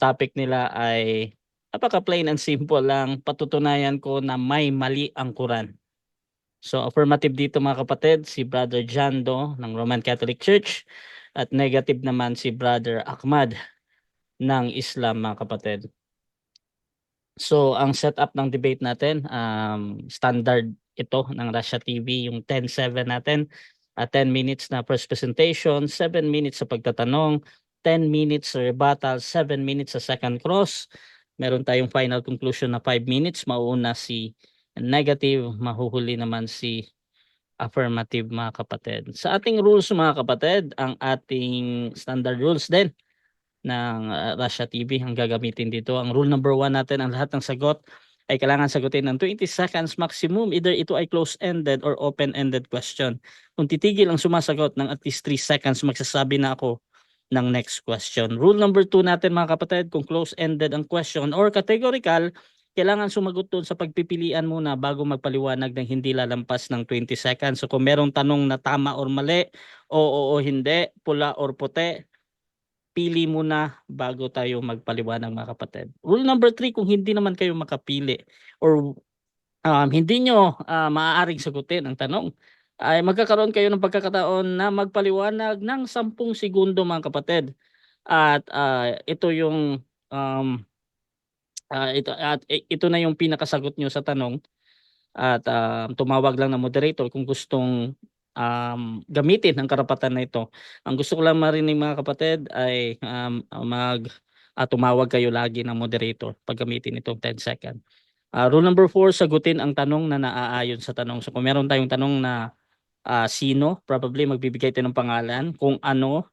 topic nila ay napaka plain and simple lang. Patutunayan ko na may mali ang Quran. So affirmative dito mga kapatid, si Brother Jando ng Roman Catholic Church at negative naman si Brother Ahmad ng Islam mga kapatid. So ang setup ng debate natin, standard ito ng Russia TV, yung 10-7 natin. 10 minutes na first presentation, 7 minutes sa pagtatanong, 10 minutes sa rebuttal, 7 minutes sa second cross. Meron tayong final conclusion na 5 minutes. Mauuna si negative, mahuhuli naman si affirmative mga kapatid. Sa ating rules mga kapatid, ang ating standard rules din ng Russia TV ang gagamitin dito. Ang rule number 1 natin, ang lahat ng sagot ay kailangan sagutin ng 20 seconds maximum. Either ito ay close-ended or open-ended question. Kung titigil ang sumasagot ng at least 3 seconds, magsasabi na ako ng next question. Rule number 2 natin mga kapatid, kung close-ended ang question or categorical, kailangan sumagot doon sa pagpipilian muna bago magpaliwanag ng hindi lalampas ng 20 seconds. So kung merong tanong na tama or mali, oo o hindi, pula or puti, pili muna bago tayo magpaliwanag mga kapatid. Rule number 3, kung hindi naman kayo makapili or hindi nyo maaaring sagutin ang tanong, ay magkakaroon kayo ng pagkakataon na magpaliwanag ng 10 segundo mga kapatid. At ito yung ito na yung pinakasagot nyo sa tanong. At tumawag lang ng moderator kung gustong gamitin ang karapatan na ito. Ang gusto ko lang marinig mga kapatid ay tumawag kayo lagi ng moderator pag gamitin itong 10 second. Rule number 4, sagutin ang tanong na naaayon sa tanong. So kung meron tayong tanong na sino, probably magbibigay tayo ng pangalan, kung ano,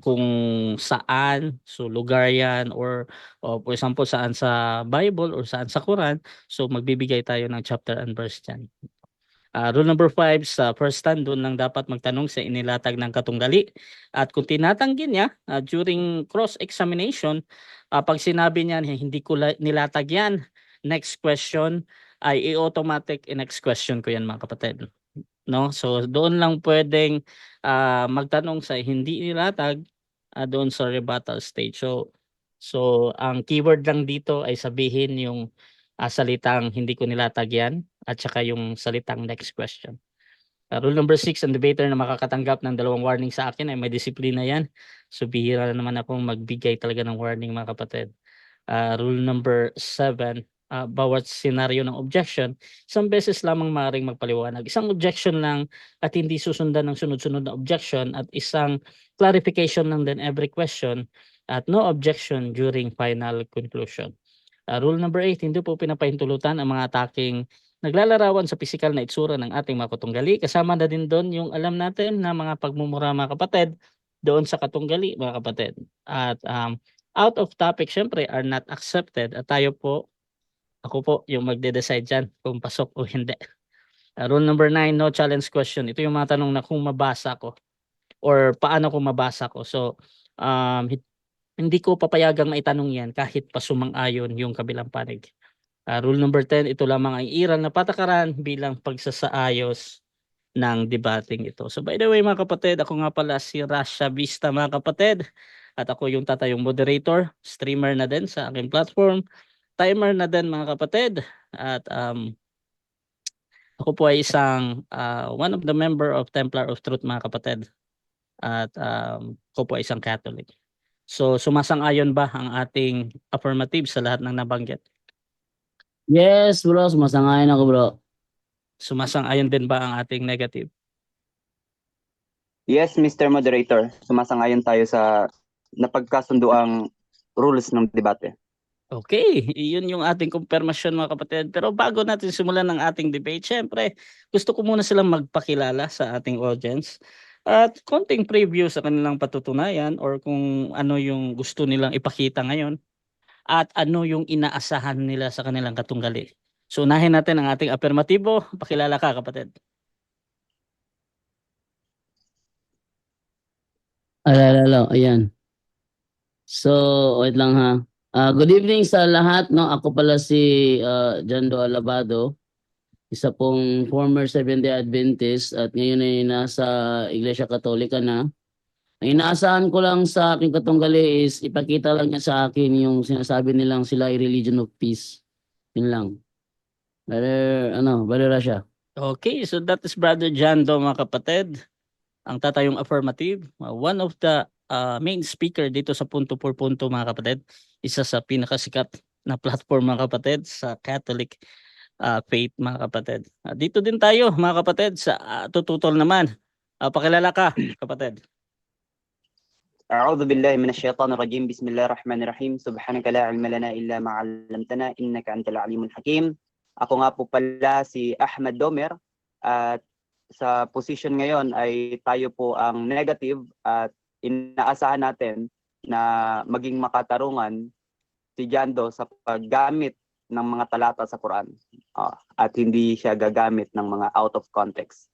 kung saan, so lugar yan, or for example saan sa Bible or saan sa Quran, so magbibigay tayo ng chapter and verse dyan. Rule number 5, sa first stand, doon lang dapat magtanong sa inilatag ng katunggali. At kung tinatanggi niya during cross-examination, pag sinabi niya hindi ko nilatag yan, next question ay i-automatic next question ko yan mga kapatid. No? So doon lang pwedeng magtanong sa hindi nilatag doon sa rebuttal stage. So ang keyword lang dito ay sabihin yung salitang hindi ko nilatag yan at saka yung salitang next question. Rule number 6, ang debater na makakatanggap ng 2 warning sa akin ay may disiplina yan. So bihira na naman akong magbigay talaga ng warning mga kapatid. Rule number 7, bawat senaryo ng objection, isang beses lamang maaaring magpaliwanag. Isang objection lang at hindi susundan ng sunod-sunod na objection at isang clarification lang din every question at no objection during final conclusion. Rule number 8, hindi po pinapahintulutan ang mga ataking naglalarawan sa pisikal na itsura ng ating mga katunggali. Kasama na din doon yung alam natin na mga pagmumura mga kapatid doon sa katunggali mga kapatid. At out of topic syempre are not accepted at ako po yung magde-decide dyan kung pasok o hindi. Rule number 9, no challenge question. Ito yung mga tanong na kung mabasa ko or paano kung mabasa ko. So hindi ko papayagang maitanong yan kahit pa sumang-ayon yung kabilang panig. Rule number 10, ito lamang ang iral na patakaran bilang pagsasaayos ng debating ito. So by the way mga kapatid, ako nga pala si Rasha Vista mga kapatid. At ako yung tatayong moderator, streamer na din sa aking platform, timer na din mga kapatid. At ako po ay isang one of the member of Templar of Truth mga kapatid. At ako po ay isang Catholic. So sumasang-ayon ba ang ating affirmative sa lahat ng nabanggit? Yes, bro. Sumasangayon ako, bro. Sumasang-ayon din ba ang ating negative? Yes, Mr. Moderator. Sumasang-ayon tayo sa napagkasunduang rules ng debate. Okay, iyon yung ating kumpirmasyon mga kapatid. Pero bago natin simulan ang ating debate, syempre, gusto ko muna silang magpakilala sa ating audience at konting preview sa kanilang patutunayan or kung ano yung gusto nilang ipakita ngayon at ano yung inaasahan nila sa kanilang katunggali. So unahin natin ang ating afirmatibo. Pakilala ka kapatid. Alala, ayan. So, wait lang ha. Good evening sa lahat, no? Ako pala si Jando Alabado, isa pong former Seventh-day Adventist at ngayon ay nasa Iglesia Katolika na. Ang inaasahan ko lang sa aking katunggali is ipakita lang niya sa akin yung sinasabi nilang sila ay religion of peace. Yun lang. Brother Rasha. Okay, so that is Brother John Do, mga kapatid. Ang tatayong affirmative. One of the main speaker dito sa Punto por Punto, mga kapatid. Isa sa pinakasikat na platform, mga kapatid, sa Catholic faith, mga kapatid. Dito din tayo, mga kapatid, sa tututol naman. Pakilala ka, kapatid. أعوذ بالله من الشيطان الرجيم بسم الله الرحمن الرحيم سبحانك لا علم لنا إلا ما علمتنا إنك أنت العليم الحكيم. Ako nga po pala si Ahmed Domer at sa position ngayon ay tayo po ang negative at inaasahan natin na maging makatarungan si Jando sa paggamit ng mga talata sa Quran at hindi siya gagamit ng mga out of context.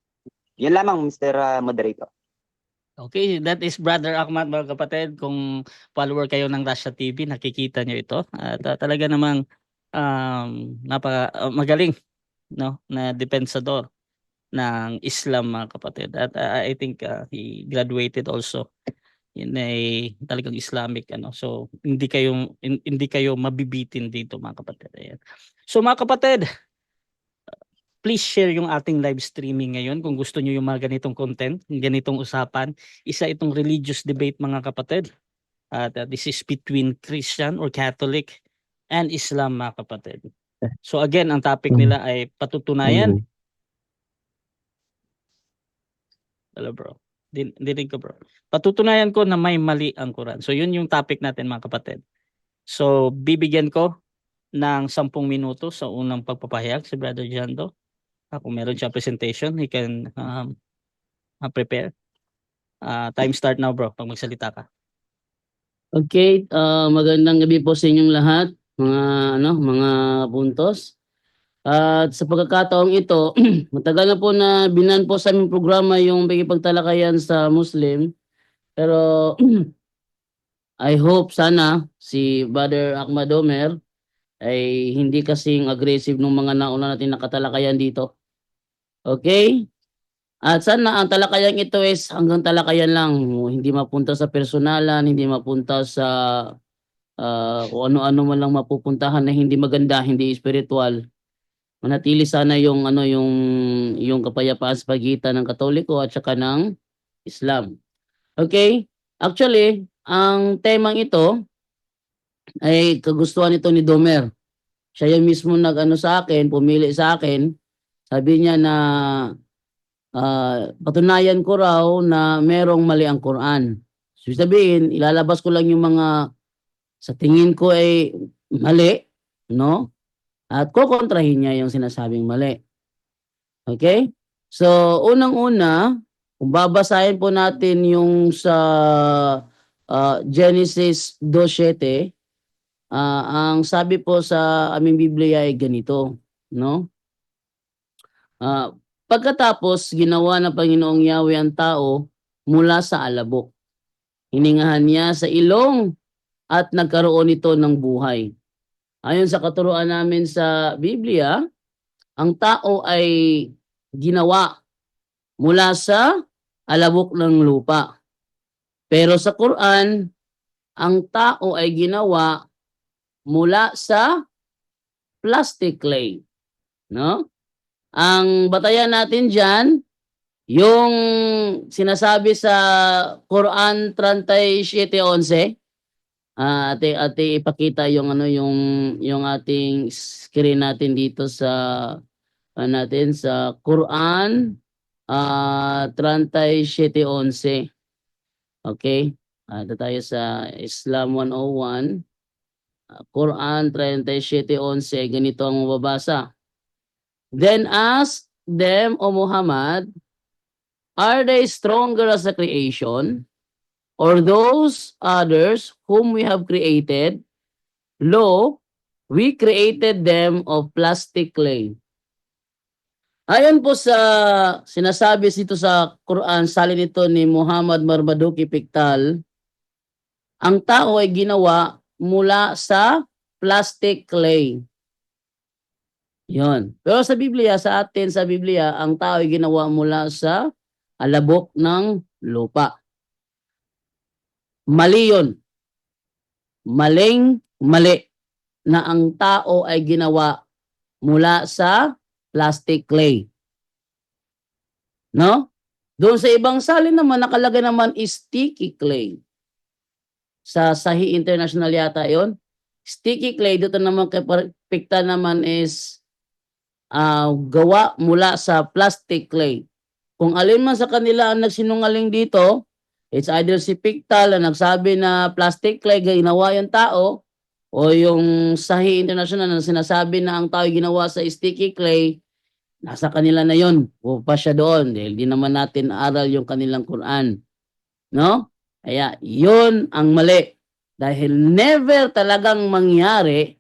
Yan lamang, Mr. Moderator. Okay, that is Brother Ahmad, mga kapatid. Kung follower kayo ng Rasha TV, nakikita nyo ito. At talaga namang magaling, no, na depensador ng Islam, mga kapatid. At I think he graduated also in a talagang Islamic so hindi kayo mabibitin dito, mga kapatid. Ayan. So mga kapatid, please share yung ating live streaming ngayon kung gusto niyo yung mga ganitong content, ganitong usapan. Isa itong religious debate, mga kapatid. At this is between Christian or Catholic and Islam, mga kapatid. So again, ang topic nila ay patutunayan. Hello bro. Dinig ko bro. Patutunayan ko na may mali ang Quran. So yun yung topic natin, mga kapatid. So bibigyan ko ng 10 minuto sa unang pagpapahayag si Brother Jando. Kung meron siya presentation, he can prepare. Time start now bro, pag magsalita ka. Okay, magandang gabi po sa inyong lahat, mga puntos. At sa pagkakataong ito, matagal na po na binan po sa aming programa yung pagtalakayan sa Muslim. Pero I hope sana si Brother Ahmad Omer ay hindi kasing aggressive nung mga nauna natin nakatalakayan dito. Okay? At sana ang talakayan ito is hanggang talakayan lang, hindi mapunta sa personalan, hindi mapunta sa kung ano-ano man lang mapupuntahan na hindi maganda, hindi spiritual. Manatili sana yung kapayapaan sa pagitan ng Katoliko at saka ng Islam. Okay? Actually, ang temang ito ay kagustuhan ito ni Domer. Siya yung mismo sa akin, pumili sa akin. Sabi niya na patunayan ko raw na merong mali ang Quran. So sabihin, ilalabas ko lang yung mga sa tingin ko ay mali, no? At kukontrahin niya yung sinasabing mali. Okay? So, unang-una, kung babasahin po natin yung sa Genesis 2:7, ang sabi po sa aming Biblia ay ganito, no? Pagkatapos ginawa ng Panginoong Yahweh ang tao mula sa alabok. Hiningahan niya sa ilong at nagkaroon ito ng buhay. Ayon sa katuruan namin sa Biblia, ang tao ay ginawa mula sa alabok ng lupa. Pero sa Quran, ang tao ay ginawa mula sa plastic clay. No? Ang batayan natin dyan, yung sinasabi sa Quran 37:11, ate ipakita yung yung ating screen natin dito sa sa Quran 37:11. Okay? Ito tayo sa Islam 101. Quran 37:11, ganito ang mababasa. Then ask them, O Muhammad, are they stronger as a creation, or those others whom we have created? Lo, we created them of plastic clay. Ayon po sa sinasabi dito sa Quran, salin ito ni Muhammad Marmaduke Piktal, ang tao ay ginawa mula sa plastic clay. Yon. Pero sa Biblia, sa Biblia, ang tao ay ginawa mula sa alabok ng lupa. Mali yun. Mali na ang tao ay ginawa mula sa plastic clay. No? Doon sa ibang salin naman, nakalagay naman is sticky clay. Sa Sahih International yata yon. Sticky clay, dito naman kay Pictal naman is gawa mula sa plastic clay. Kung alin man sa kanila ang nagsinungaling dito, it's either si Pictal na nagsabi na plastic clay ginawa yung tao, o yung Sahih International na sinasabi na ang tao ginawa sa sticky clay, nasa kanila na yon. Pupa siya doon dahil di naman natin aral yung kanilang Quran. No? Kaya yun ang mali. Dahil never talagang mangyari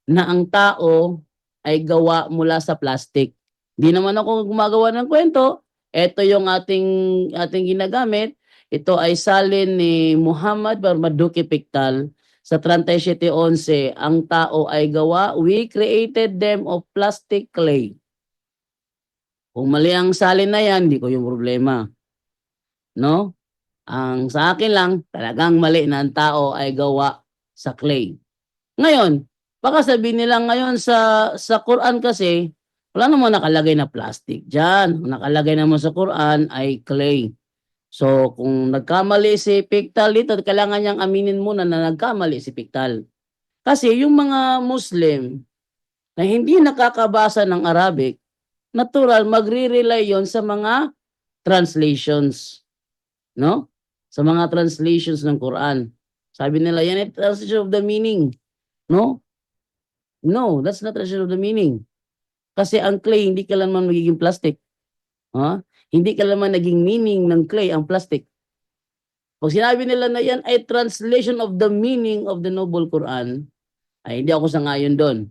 na ang tao ay gawa mula sa plastic. Di naman ako gumagawa ng kwento. Ito yung ating ginagamit. Ito ay salin ni Muhammad Marmaduke Pictal sa 37:11. Ang tao ay gawa, we created them of plastic clay. Kung mali ang salin na yan, hindi ko yung problema. No? Ang sa akin lang, talagang mali na ang tao ay gawa sa clay. Ngayon, baka sabihin nila ngayon sa Quran kasi, wala naman nakalagay na plastic dyan. Nakalagay naman sa Quran ay clay. So, kung nagkamali si Pictal dito, kailangan niyang aminin muna na nagkamali si Pictal. Kasi yung mga Muslim na hindi nakakabasa ng Arabic, natural, magre-rely yon sa mga translations. No? Sa mga translations ng Quran. Sabi nila, yan ay translation of the meaning. No? No, that's not translation of the meaning. Kasi ang clay, hindi kailanman magiging plastic. Hindi kailanman naging meaning ng clay ang plastic. Pag sinabi nila na yan ay translation of the meaning of the Noble Quran, ay hindi ako sangayon doon.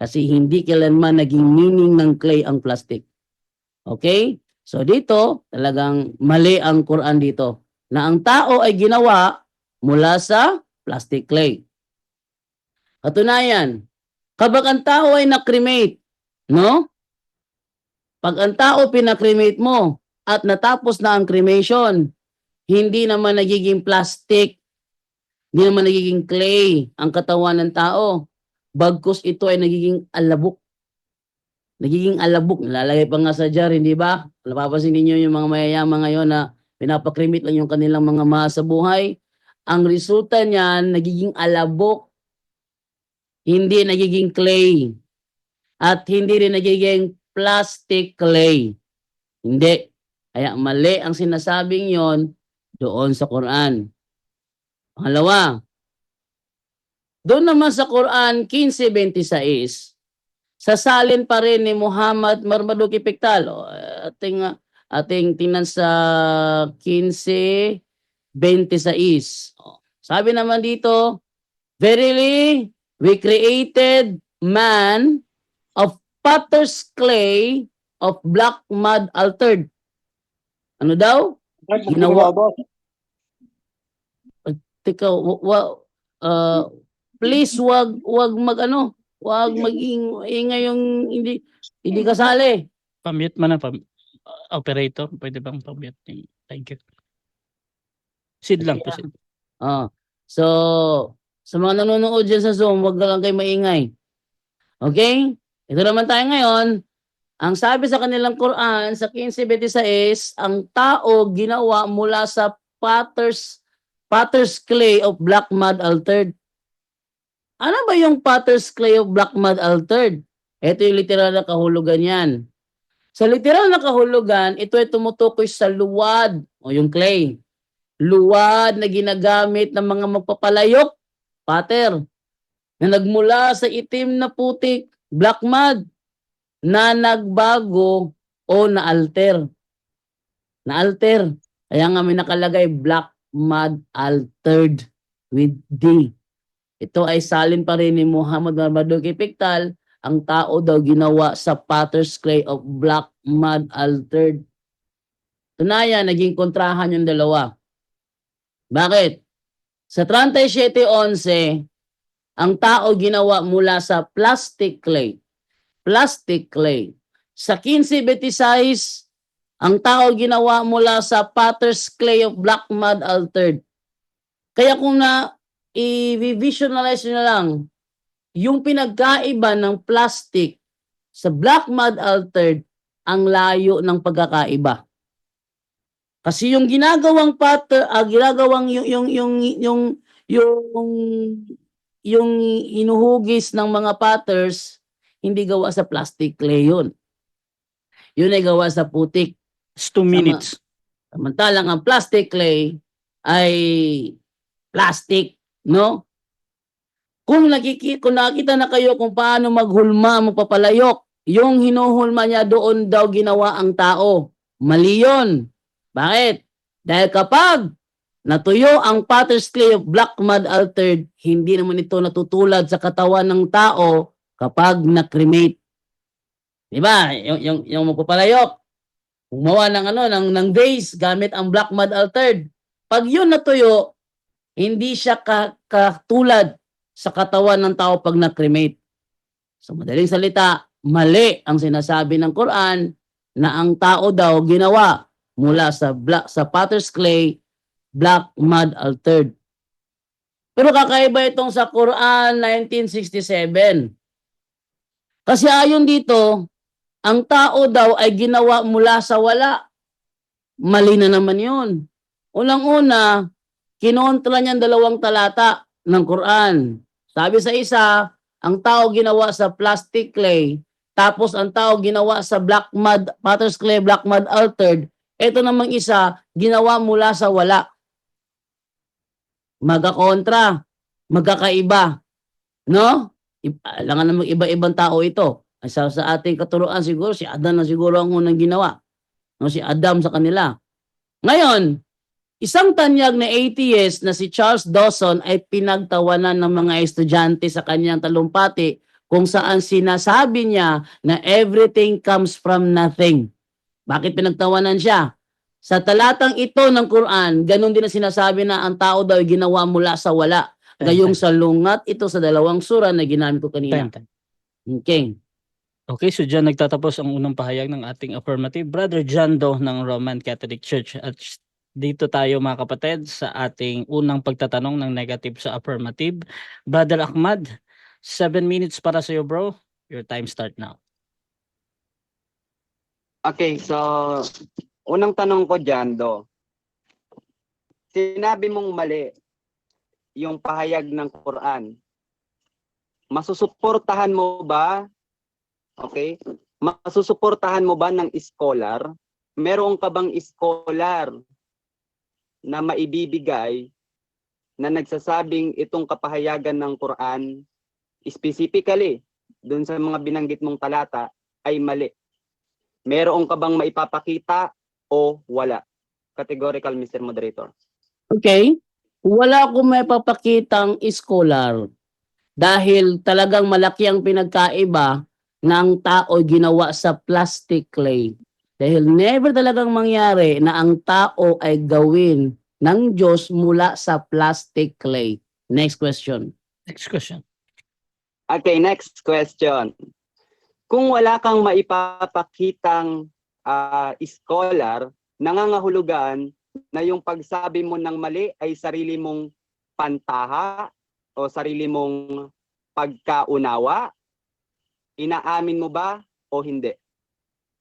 Kasi hindi kailanman naging meaning ng clay ang plastic. Okay? So dito, talagang mali ang Quran dito. Na ang tao ay ginawa mula sa plastic clay. Katunayan, kapag ang tao ay na-cremate, no? Pag ang tao pinakremate mo at natapos na ang cremation, hindi naman nagiging plastic, hindi naman nagiging clay ang katawan ng tao. Bagkus ito ay nagiging alabok. Nagiging alabok. Nalalagay pa nga sa jar, hindi ba? Napapansin ninyo yung mga mayayaman ngayon na pinapakremate lang yung kanilang mga mahal sa buhay. Ang resulta niyan, nagiging alabok. Hindi nagiging clay. At hindi rin nagiging plastic clay. Hindi. Kaya mali ang sinasabing yon doon sa Quran. Pangalawa, doon naman sa Quran 15:26, sasalin pa rin ni Muhammad Marmaduke Pictal. Ating tingnan sa 15:26. Sabi naman dito, verily, we created man of potter's clay of black mud altered. Ano daw? Ginawa. Teka, please wag maging ingay yung hindi kasali. Pa-mute mo na, operator. Pwede bang pa-mute? Thank you. Sid lang po, Sid. So, sa mga nanonood dyan sa Zoom, wag na lang kayo maingay. Okay? Ito naman tayo ngayon. Ang sabi sa kanilang Quran, sa 15:26, ang tao ginawa mula sa potter's clay of black mud altered. Ano ba yung potter's clay of black mud altered? Ito yung literal na kahulugan yan. Sa literal na kahulugan, ito ay tumutukoy sa luwad o yung clay. Luwad na ginagamit ng mga magpapalayok, potter, na nagmula sa itim na putik, black mud, na nagbago o na-alter. Na-alter. Kaya nga may nakalagay black mud altered with D. Ito ay salin pa rin ni Muhammad Marmaduke Pictal, ang tao daw ginawa sa potter's clay of black mud altered. Tunayan, naging kontrahan yung dalawa. Bakit? Sa 37:11, ang tao ginawa mula sa plastic clay. Plastic clay. Sa 15:26, ang tao ginawa mula sa potter's clay of black mud altered. Kaya kung i-visualize nyo na lang, yung pinagkaiba ng plastic sa black mud altered, ang layo ng pagkakaiba. Kasi yung ginagawang ginagawang yung inuhugis ng mga patterns, hindi gawa sa plastic clay yun. Yun ay gawa sa putik. It's 2 minutes. Samantalang ang plastic clay ay plastic, no? Kung nakita na kayo kung paano maghulma, magpapalayok, yung hinuhulma niya doon daw ginawa ang tao. Mali yun. Bakit? Dahil kapag natuyo ang potter's clay of black mud altered, hindi naman ito natutulad sa katawan ng tao kapag na-cremate. Diba? Yung magpapalayok, gumawa ng vase gamit ang black mud altered. Pag yun natuyo, hindi siya katulad sa katawan ng tao pag na-cremate. Sa madaling salita, mali ang sinasabi ng Quran na ang tao daw ginawa mula sa potter's clay, black mud altered. Pero kakaiba itong sa Quran 1967. Kasi ayon dito, ang tao daw ay ginawa mula sa wala. Mali na naman yun. Unang-una, kinontra niyan 2 talata ng Quran. Sabi sa isa, ang tao ginawa sa plastic clay, tapos ang tao ginawa sa black mud, potter's clay, black mud altered. Ito namang isa, ginawa mula sa wala. Magkakontra, magkakaiba. No? Alangan namang iba-ibang tao ito. Sa ating katuruan siguro, si Adam na siguro ang unang ginawa. No, si Adam sa kanila. Ngayon, isang tanyag na atheist na si Charles Dawson ay pinagtawanan ng mga estudyante sa kanyang talumpati kung saan sinasabi niya na everything comes from nothing. Bakit pinagtawanan siya? Sa talatang ito ng Quran, ganun din na sinasabi na ang tao daw ay ginawa mula sa wala. Gayong salungat ito sa 2 sura na ginamit ko kanina. Okay. Okay, so dyan nagtatapos ang unang pahayag ng ating affirmative. Brother John Doe ng Roman Catholic Church. At dito tayo mga kapatid sa ating unang pagtatanong ng negative sa affirmative. Brother Ahmad, 7 minutes para sa iyo, bro. Your time start now. Okay, so unang tanong ko dyan, Do. Sinabi mong mali yung pahayag ng Quran. Masusuportahan mo ba? Okay? Masusuportahan mo ba ng scholar? Meron ka bang scholar na maibibigay na nagsasabing itong kapahayagan ng Quran specifically dun sa mga binanggit mong talata ay mali? Meron ka bang maipapakita o wala? Categorical, Mr. Moderator. Okay. Wala akong may papakitang scholar dahil talagang malaki ang pinagkaiba ng tao ginawa sa plastic clay. Dahil never talagang mangyari na ang tao ay gawin ng Diyos mula sa plastic clay. Next question. Next question. Okay, next question. Kung wala kang maipapakitang scholar, nangangahulugan na yung pagsabi mo ng mali ay sarili mong pantaha o sarili mong pagkaunawa? Inaamin mo ba o hindi?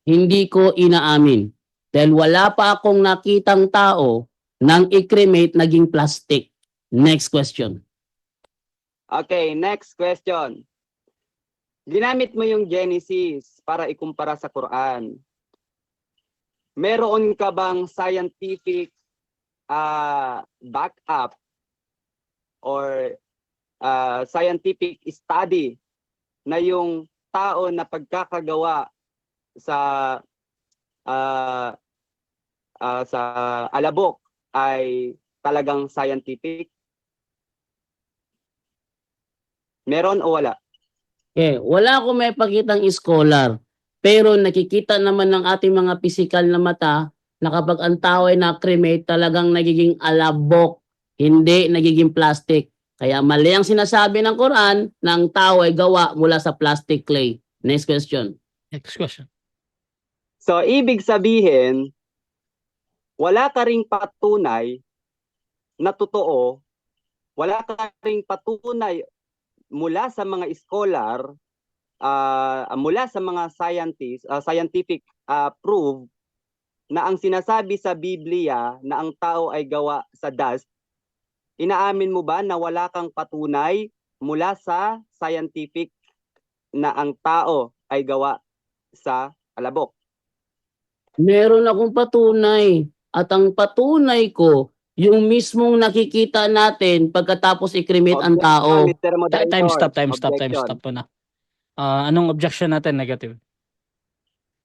Hindi ko inaamin. Dahil wala pa akong nakitang tao nang i-cremate naging plastic. Next question. Okay, next question. Ginamit mo yung Genesis para ikumpara sa Quran. Meron ka bang scientific backup or scientific study na yung tao na pagkakagawa sa alabok ay talagang scientific? Meron o wala? Wala akong may pakitang scholar. Pero nakikita naman ng ating mga pisikal na mata na kapag ang tao ay na-cremate, talagang nagiging alabok, hindi nagiging plastic. Kaya mali ang sinasabi ng Quran na ang tao ay gawa mula sa plastic clay. Next question. Next question. So, ibig sabihin, wala ka ring patunay na totoo wala ka ring patunay mula sa mga scholar, mula sa mga scientific proof na ang sinasabi sa Biblia na ang tao ay gawa sa dust, inaamin mo ba na wala kang patunay mula sa scientific na ang tao ay gawa sa alabok? Meron akong patunay at ang patunay ko yung mismong nakikita natin pagkatapos i-cremate ang tao. Mr. Moderator. Time stop Objection. po na. Anong objection natin? Negative.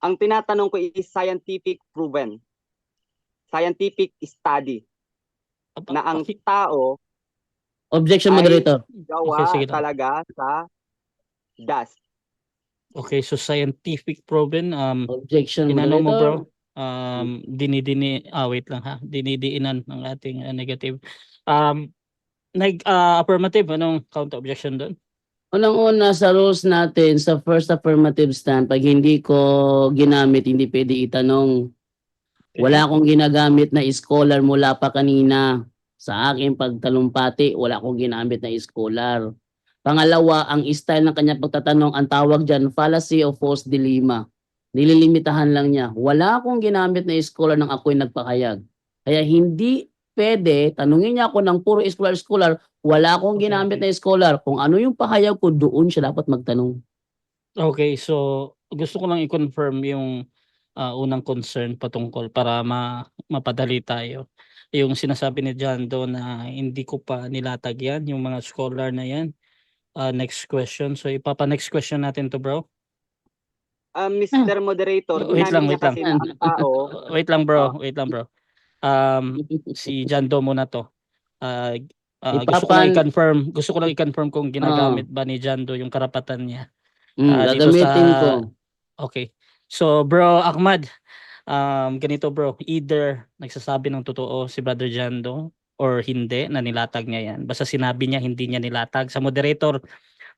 Ang tinatanong ko is scientific proven. Scientific study na ang tao Objection, ay moderator. gawa Okay, sige lang. talaga sa dust. Okay, so scientific proven. Objection, Inano mo bro? moderator. Wait lang ha. Dinidiinan ng ating negative. Affirmative, anong counter objection doon? Unang-una sa rules natin, sa first affirmative stand, pag hindi ko ginamit, hindi pwede itanong. Wala akong ginagamit na scholar mula pa kanina. Sa aking pagtalumpati, wala akong ginamit na scholar. Pangalawa, ang style ng kanyang pagtatanong, ang tawag dyan, fallacy of false dilemma. Nililimitahan lang niya. Wala akong ginamit na scholar nang ako'y nagpakayag. Kaya hindi pwede, tanungin niya ako ng puro scholar, wala akong Okay, ginamit okay. na scholar. Kung ano yung pahayag ko, doon siya dapat magtanong. Okay, so gusto ko lang i-confirm yung unang concern patungkol para mapadali tayo. Yung sinasabi ni John doon na hindi ko pa nilatag yan, yung mga scholar na yan. Next question. So next question natin to bro. Mr. Moderator, Wait lang, ginamit niya wait lang. kasi na ang tao. Wait lang bro. Si John Do muna to. Gusto ko lang i-confirm kung ginagamit ba ni John Do yung karapatan niya. Dito Gagamitin ko. Okay. So bro Ahmad, ganito bro, either nagsasabi ng totoo si Brother Jando or hindi na nilatag niya yan. Basta sinabi niya hindi niya nilatag. Sa moderator,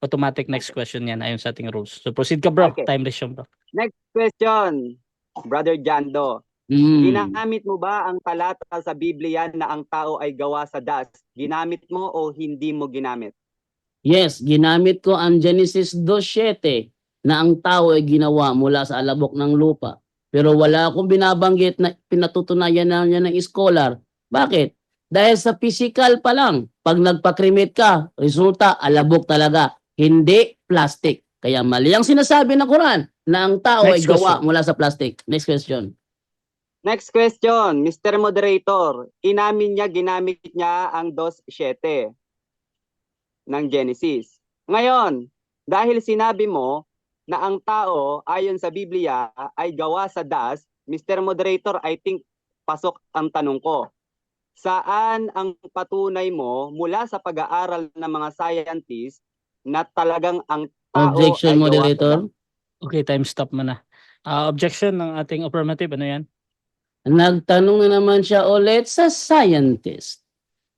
automatic next question yan ayon sa ating rules. So proceed ka bro, Okay. time resume bro. Next question, Brother Jando. Ginamit mo ba ang talata sa Biblia na ang tao ay gawa sa dust? Ginamit mo o hindi mo ginamit? Yes, ginamit ko ang Genesis 2:7 na ang tao ay ginawa mula sa alabok ng lupa. Pero wala akong binabanggit na pinatutunayan na niya ng scholar. Bakit? Dahil sa physical pa lang, pag nagpa-cremate ka, resulta alabok talaga, hindi plastic. Kaya mali ang sinasabi ng Quran na ang tao ay Next gawa question. mula sa plastic. Next question. Next question, Mr. Moderator. Inamin niya, ginamit niya ang 2:7 ng Genesis. Ngayon, dahil sinabi mo na ang tao ayon sa Biblia ay gawa sa dust, Mr. Moderator, I think pasok ang tanong ko. Saan ang patunay mo mula sa pag-aaral ng mga scientists na talagang ang tao Objection, ay gawa sa moderator. dust? Okay, time stop muna. Objection ng ating affirmative, ano yan? Nagtanong na naman siya ulit sa scientist.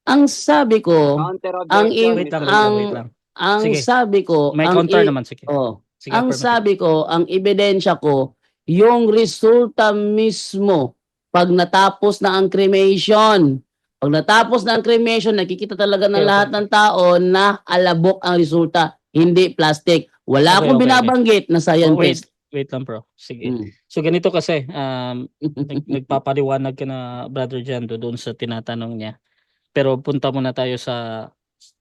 Ang sabi ko, Counter ang objection, Wait lang, Mr. wait lang. ang Sige. sabi ko, May counter naman, sige. Sige, ang affirmative. sabi ko, ang ebidensya ko, yung resulta mismo pag natapos na ang cremation. Pag natapos na ang cremation, nakikita talaga ng Okay, lahat okay. ng tao na alabok ang resulta, hindi plastic. Wala Okay, akong okay. binabanggit na scientist. Wait lang bro. Sige. Mm. So ganito kasi, nagpapaliwanag ka na Brother Jando doon sa tinatanong niya. Pero punta muna tayo sa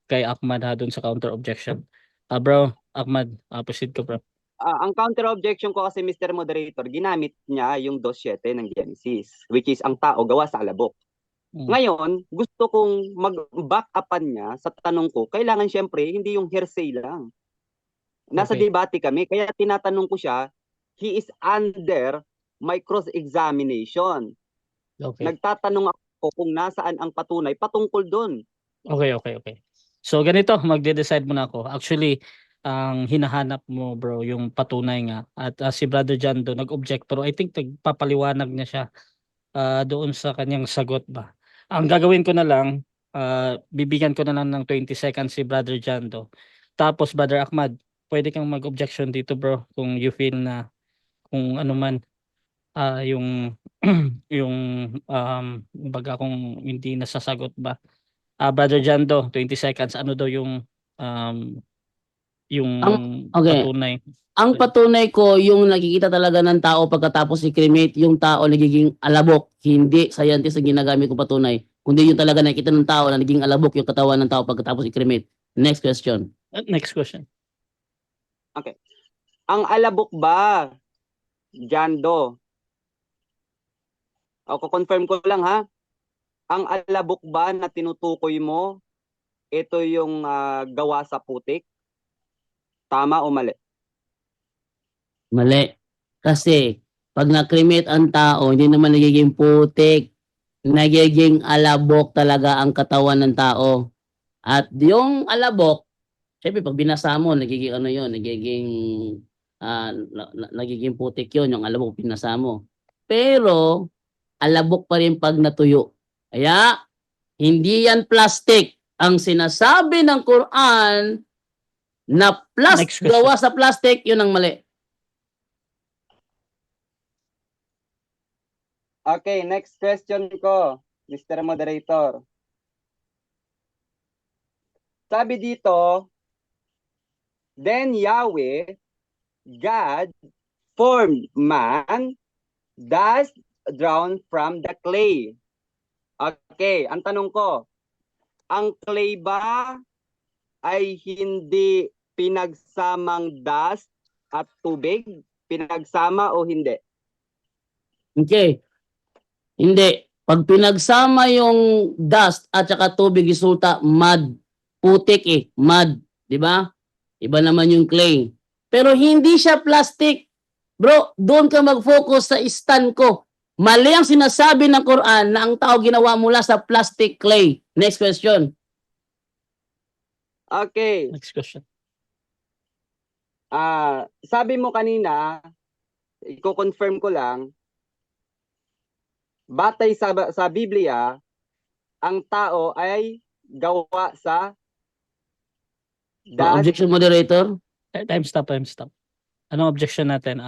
kay Ahmad ha doon sa counter objection. Bro, Ahmad, proceed ka bro. Ang counter objection ko kasi, Mr. Moderator, ginamit niya yung 2:7 ng Genesis, which is ang tao gawa sa alabok. Ngayon, gusto kong mag-back upan niya sa tanong ko, kailangan syempre hindi yung hearsay lang. Nasa Okay. debate kami, kaya tinatanong ko siya, he is under my cross-examination. Okay. Nagtatanong ako kung nasaan ang patunay patungkol doon. Okay. So ganito, magde-decide muna ako. Actually, ang hinahanap mo bro, yung patunay nga. At si Brother John do nag-object pero I think nagpapaliwanag niya siya doon sa kanyang sagot ba. Ang gagawin ko na lang, bibigyan ko na lang ng 20 seconds si Brother John do. Tapos Brother Ahmad, pwede kang mag-objection dito bro kung you feel na kung ano man yung yung baga kung hindi nasasagot ba Brother Jando, 20 seconds. Ano daw yung okay. patunay? Ang patunay ko, yung nakikita talaga ng tao pagkatapos i-cremate, yung tao nagiging alabok, hindi scientist ang ginagamit kong patunay, kundi yung talaga nakikita ng tao na naging alabok yung katawan ng tao pagkatapos i-cremate. Next question. Next question. Ang alabok ba, Jando? O, confirm ko lang ha. Ang alabok ba na tinutukoy mo, ito yung gawa sa putik? Tama o mali? Mali. Kasi, pag na-cremate ang tao, hindi naman nagiging putik. Nagiging alabok talaga ang katawan ng tao. At yung alabok, syempre pag binasa mo, nagiging ano yun, nagiging putik yun, yung alabok binasa mo. Pero, alabok pa rin pag natuyo. Kaya, hindi yan plastic. Ang sinasabi ng Quran na Next question. gawa sa plastic, yun ang mali. Okay, next question ko, Mr. Moderator. Sabi dito, then Yahweh, God, formed man, dust drawn from the clay. Okay, ang tanong ko, ang clay ba ay hindi pinagsamang dust at tubig? Pinagsama o hindi? Okay. Hindi. Pag pinagsama yung dust at saka tubig, resulta mud. Putik eh. Mud. Di ba? Iba naman yung clay. Pero hindi siya plastic. Bro, doon ka mag-focus sa stand ko. Mali ang sinasabi ng Quran na ang tao ginawa mula sa plastic clay. Next question. Okay. Next question. Sabi mo kanina, i-confirm ko lang, batay sa Biblia, ang tao ay gawa sa dust. Objection, moderator. Time stop. Anong objection natin?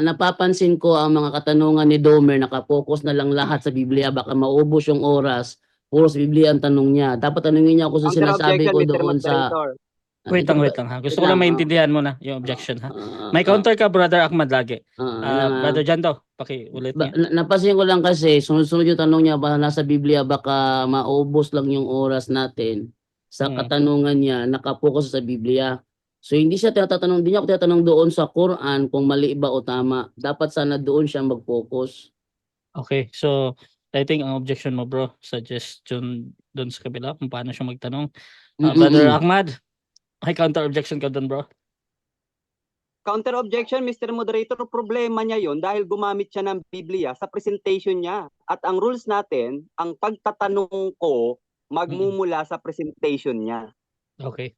Napapansin ko ang mga katanungan ni Domer, nakapokus na lang lahat sa Biblia, baka maubos yung oras. Puro sa Biblia ang tanong niya. Dapat tanungin niya ako sa sinasabi ko Mr. doon sa... Moderator. Wait lang ha. Gusto ko lang maintindihan mo na yung objection ha. May counter ka, Brother Ahmad, lagi. Brother Jando, pakiulit niya. Napansin ko lang kasi, sunod-sunod yung tanong niya, baka nasa Biblia, baka maubos lang yung oras natin. Sa katanungan niya, nakapokus sa Biblia. So hindi siya tinatanong, hindi niya ako tinatanong doon sa Quran kung mali ba o tama. Dapat sana doon siya mag-focus. Okay, so I think ang objection mo, bro, suggestion doon sa kabila kung paano siya magtanong. Brother Ahmad, may counter objection ka doon, bro? Counter objection, Mr. Moderator, problema niya yon dahil gumamit siya ng Biblia sa presentation niya. At ang rules natin, ang pagtatanong ko magmumula sa presentation niya. Okay.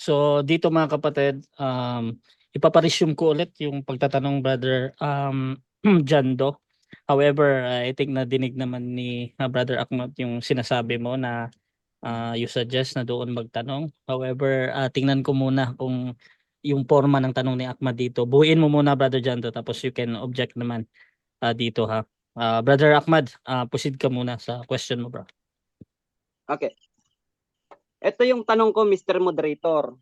So dito mga kapatid, ipaparesume ko ulit yung pagtatanong, Brother Jando. However, I think nadinig naman ni Brother Ahmad yung sinasabi mo na you suggest na doon magtanong. However, tingnan ko muna kung yung forma ng tanong ni Ahmad dito. Buuin mo muna, Brother Jando, tapos you can object naman dito ha. Brother Ahmad, proceed ka muna sa question mo, bro. Okay. Ito yung tanong ko, Mr. Moderator.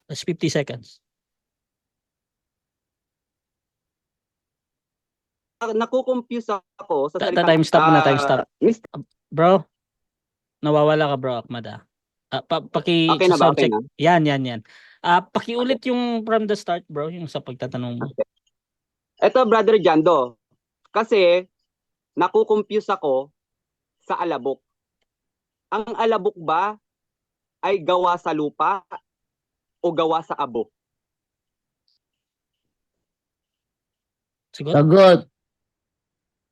That's 50 seconds. Nakukonfuse ako sa salita. Time stop muna, time stop. Bro, nawawala ka, bro, Ahmad. Okay na ba? Okay na? Yan. Pakiulit yung from the start, bro, yung sa pagtatanong mo. Okay. Ito, Brother Jando, kasi nakukonfuse ako sa alabok. Ang alabok ba ay gawa sa lupa o gawa sa abo? Sagot.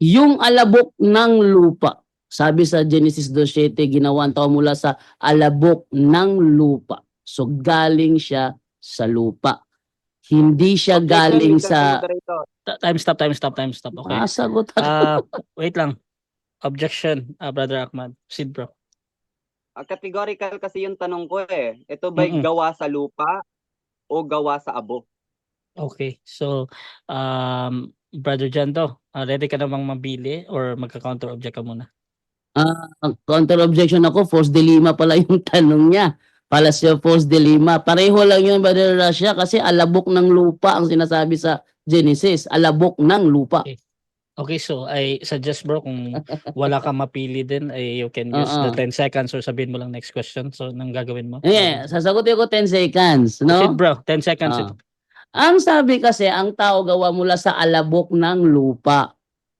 Yung alabok ng lupa. Sabi sa Genesis 2:7, ginawa ang tao mula sa alabok ng lupa. So galing siya sa lupa. Hindi siya galing sa... Time stop. Okay. Sagot wait lang. Objection, Brother Ahmad. Proceed, bro. Categorical kasi yung tanong ko eh. Ito ba'y gawa sa lupa o gawa sa abo? Okay. So, Brother Jando, ready ka namang mabili or magka-counter object ka muna? Counter objection ako, Fos de Lima pala yung tanong niya. Palacio Fos de Lima. Pareho lang yun, Brother Russia, kasi alabok ng lupa ang sinasabi sa Genesis. Alabok ng lupa. Okay, so I suggest bro kung wala kang mapili din ay you can use the Oo. 10 seconds or sabihin mo lang next question. So nang gagawin mo? Sasagutin ko 10 seconds, Proceed no? bro, 10 seconds Ah. ito. Ang sabi kasi, ang tao gawa mula sa alabok ng lupa.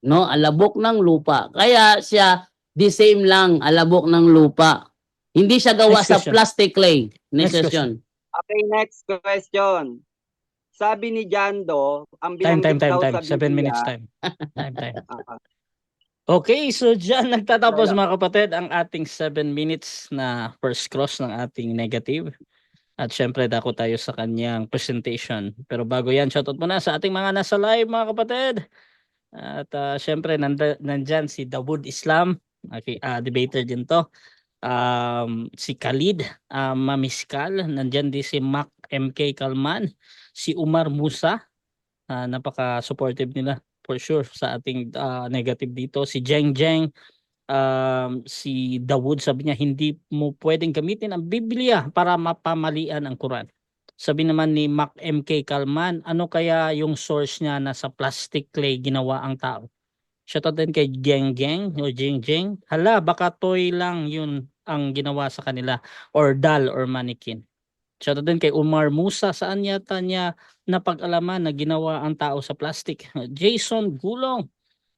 No? Alabok ng lupa. Kaya siya, the same lang, alabok ng lupa. Hindi siya gawa Next sa question. plastic clay. Next Next question. question. Okay, next question. Sabi ni Jando, ang Time. binanggit daw sa 7 minutes Biblia, time. Time. ah, Okay, so dyan nagtatapos Wala. mga kapatid ang ating 7 minutes na first cross ng ating negative. At syempre dako tayo sa kanyang presentation. Pero bago yan, shoutout muna sa ating mga nasa live mga kapatid. At syempre nandyan si Dawood Islam, okay, debater din to. Si Khalid Mamiskal, nandyan din si Mac MK Kalman, si Umar Musa, napaka-supportive nila for sure sa ating negative dito. Si Jeng, si Dawood, sabi niya hindi mo pwedeng gamitin ang Biblia para mapamalian ang Quran. Sabi naman ni Mac MK Kalman, ano kaya yung source niya na sa plastic clay ginawa ang tao? Shoutout din kay Geng o Jeng. Hala, baka toy lang yun ang ginawa sa kanila or doll or mannequin. Shoutout din kay Umar Musa, saan yata niya napag-alaman na ginawa ang tao sa plastic? Jason Gulong,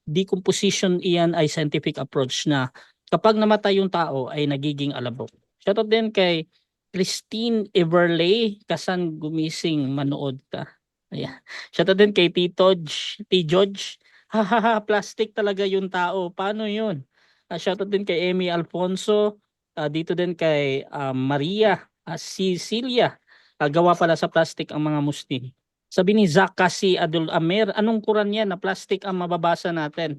decomposition iyan ay scientific approach na kapag namatay yung tao ay nagiging alabok. Shoutout din kay Christine Everley, kasan gumising manood ka. Ayan. Shoutout din kay T. George. Hahaha, plastic talaga yung tao. Paano yun? Shoutout din kay Amy Alfonso. Dito din kay Maria Cecilia. Gawa pala sa plastic ang mga Muslim. Sabi ni Zach kasi Adul Amer, anong Quran yan na plastic ang mababasa natin?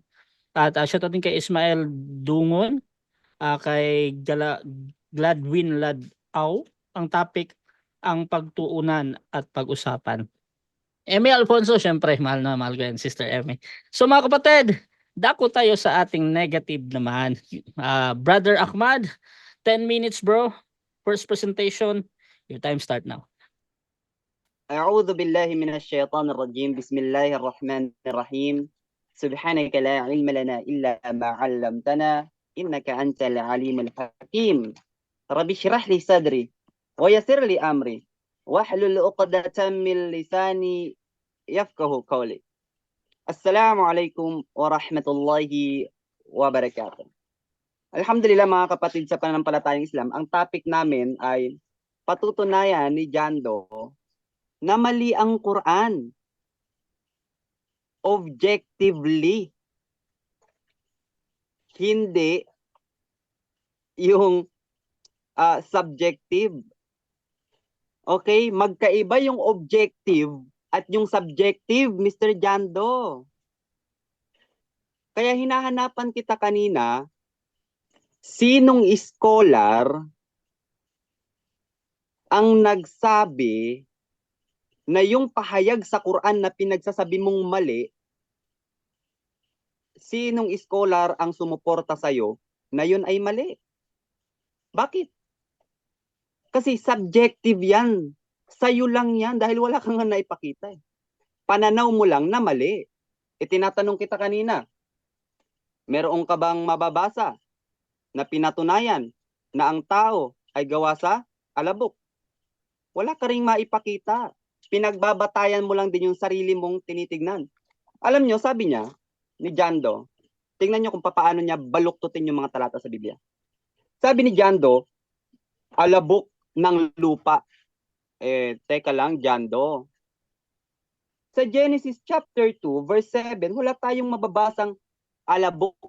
At shoutout din kay Ismael Dungon, kay Gladwin Ladaw. Ang topic, ang pagtuunan at pag-usapan. Emmy Alfonso, syempre, mahal na mahal ko yan, Sister Emmy. So mga kapatid, dako tayo sa ating negative naman. Brother Ahmad, 10 minutes bro. First presentation, your time start now. أعوذ بالله من الشيطان الرجيم بسم الله الرحمن الرحيم سبحانك لا علم لنا إلا ما علمتنا إنك أنت العليم الحكيم رب اشرح لي صدري ويسر لي أمري واحلل عقدة من لساني يفقه قولي السلام عليكم ورحمة الله وبركاته. Alhamdulillah mga kapatid sa pananampalatayang Islam, ang topic namin ay patutunayan ni Jando na mali ang Quran. Objectively. Hindi yung subjective. Okay? Magkaiba yung objective at yung subjective, Mr. Jando. Kaya hinahanapan kita kanina, sinong scholar ang nagsabi na yung pahayag sa Quran na pinagsasabi mong mali, sinong scholar ang sumuporta sa'yo na yun ay mali? Bakit? Kasi subjective yan. Sa'yo lang yan dahil wala kang nga naipakita. Pananaw mo lang na mali. Tinatanong kita kanina, meron ka bang mababasa na pinatunayan na ang tao ay gawa sa alabok? Wala ka ring maipakita. Pinagbabatayan mo lang din yung sarili mong tinitignan. Alam nyo, sabi niya, ni Jando, tingnan nyo kung paano niya baluktutin yung mga talata sa Biblia. Sabi ni Jando, alabok ng lupa. Teka lang, Jando. Sa Genesis chapter 2, verse 7, wala tayong mababasang alabok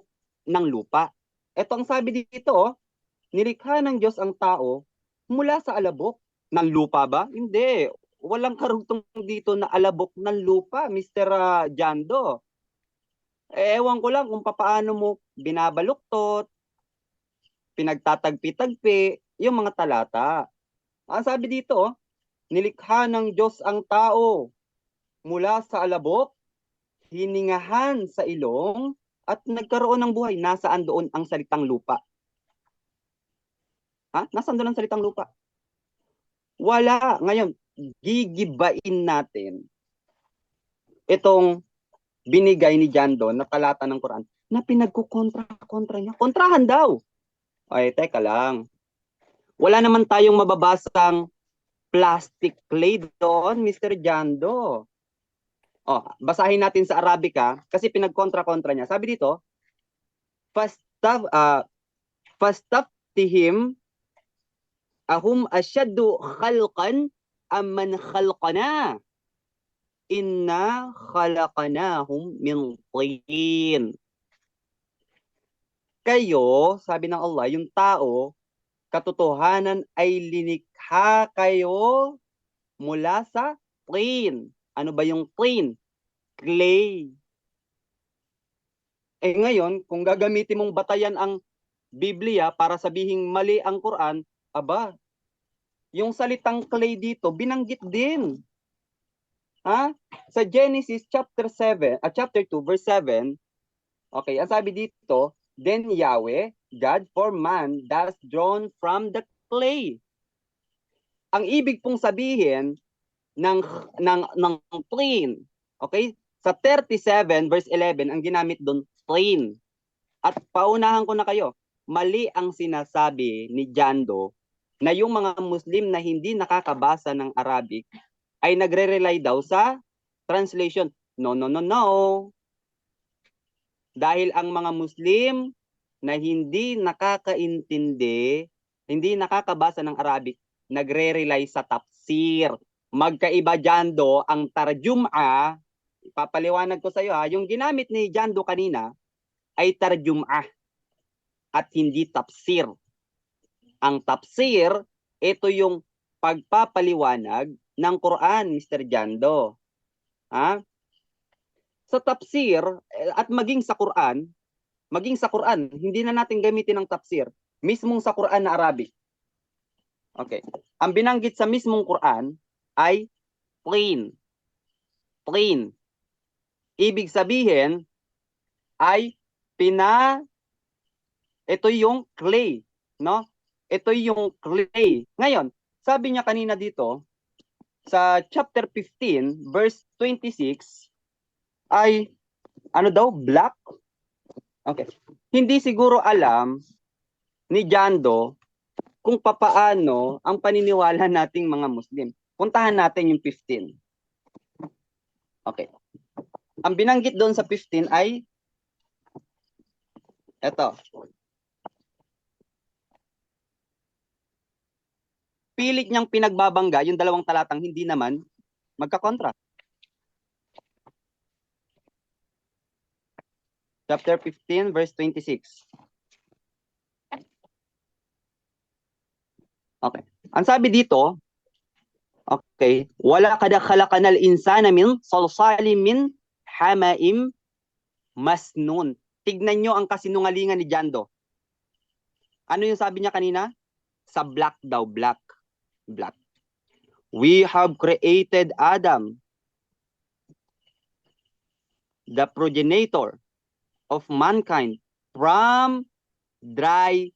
ng lupa. Ito ang sabi dito, nilikha ng Diyos ang tao mula sa alabok ng lupa ba? Hindi. Walang karugtong dito na alabok ng lupa, Mr. Jando. Ewan ko lang kung paano mo binabaluktot, pinagtatagpi-tagpi, yung mga talata. Ang sabi dito, nilikha ng Diyos ang tao mula sa alabok, hiningahan sa ilong, at nagkaroon ng buhay. Nasaan doon ang salitang lupa? Nasaan doon ang salitang lupa? Wala. Ngayon, gigibain natin itong binigay ni John Doe na talata ng Quran na pinagkukontra niya. Kontrahan daw. Ay, teka lang. Wala naman tayong mababasang plastic clay doon, Mr. John Doe. Basahin natin sa Arabica kasi pinagkontra-kontra niya. Sabi dito, fastaftihim ahum asyaddu khalqan amman khalqana inna khalaqnahum min tin. Kayo, sabi ng Allah, yung tao, katotohanan ay linikha kayo mula sa tin. Ano ba yung tin? Clay. Ngayon, kung gagamitin mong batayan ang Biblia para sabihing mali ang Quran, aba, yung salitang clay dito, binanggit din. Sa Genesis chapter 2, verse 7, okay, ang sabi dito, then Yahweh, God for man, thus drawn from the clay. Ang ibig pong sabihin ng plain, okay? Sa 37 verse 11, ang ginamit doon, plain. At paunahan ko na kayo, mali ang sinasabi ni John Doe na yung mga Muslim na hindi nakakabasa ng Arabic ay nagre-rely daw sa translation. No. Dahil ang mga Muslim na hindi nakakaintindi, hindi nakakabasa ng Arabic, nagre-rely sa tafsir. Magkaiba John Doe, ang tarjumah, ipapaliwanag ko sa iyo yung ginamit ni John Doe kanina ay tarjumah at hindi tafsir. Ang tafsir, ito yung pagpapaliwanag ng Quran, Mr. John Doe. Sa tafsir at maging sa Quran, hindi na natin gamitin ng tafsir, mismong sa Quran na Arabic. Okay. Ang binanggit sa mismong Quran ay plain. Plain. Ibig sabihin ay ito yung clay, no? Ito yung clay. Ngayon, sabi niya kanina dito sa chapter 15 verse 26 ay ano daw? Black? Okay. Hindi siguro alam ni John Doe kung papaano ang paniniwala nating mga Muslim. Puntahan natin yung 15. Okay. Ang binanggit doon sa 15 ay eto. Pilit niyang pinagbabangga yung dalawang talatang hindi naman magkakontra. Chapter 15 verse 26. Okay. Ang sabi dito, okay, wala kad khalaqanal insana min salsalin min hamaim masnun. Tignan nyo ang kasinungalingan ni John Doe. Ano yung sabi niya kanina? Sa black daw, black. We have created Adam, the progenitor of mankind, from dry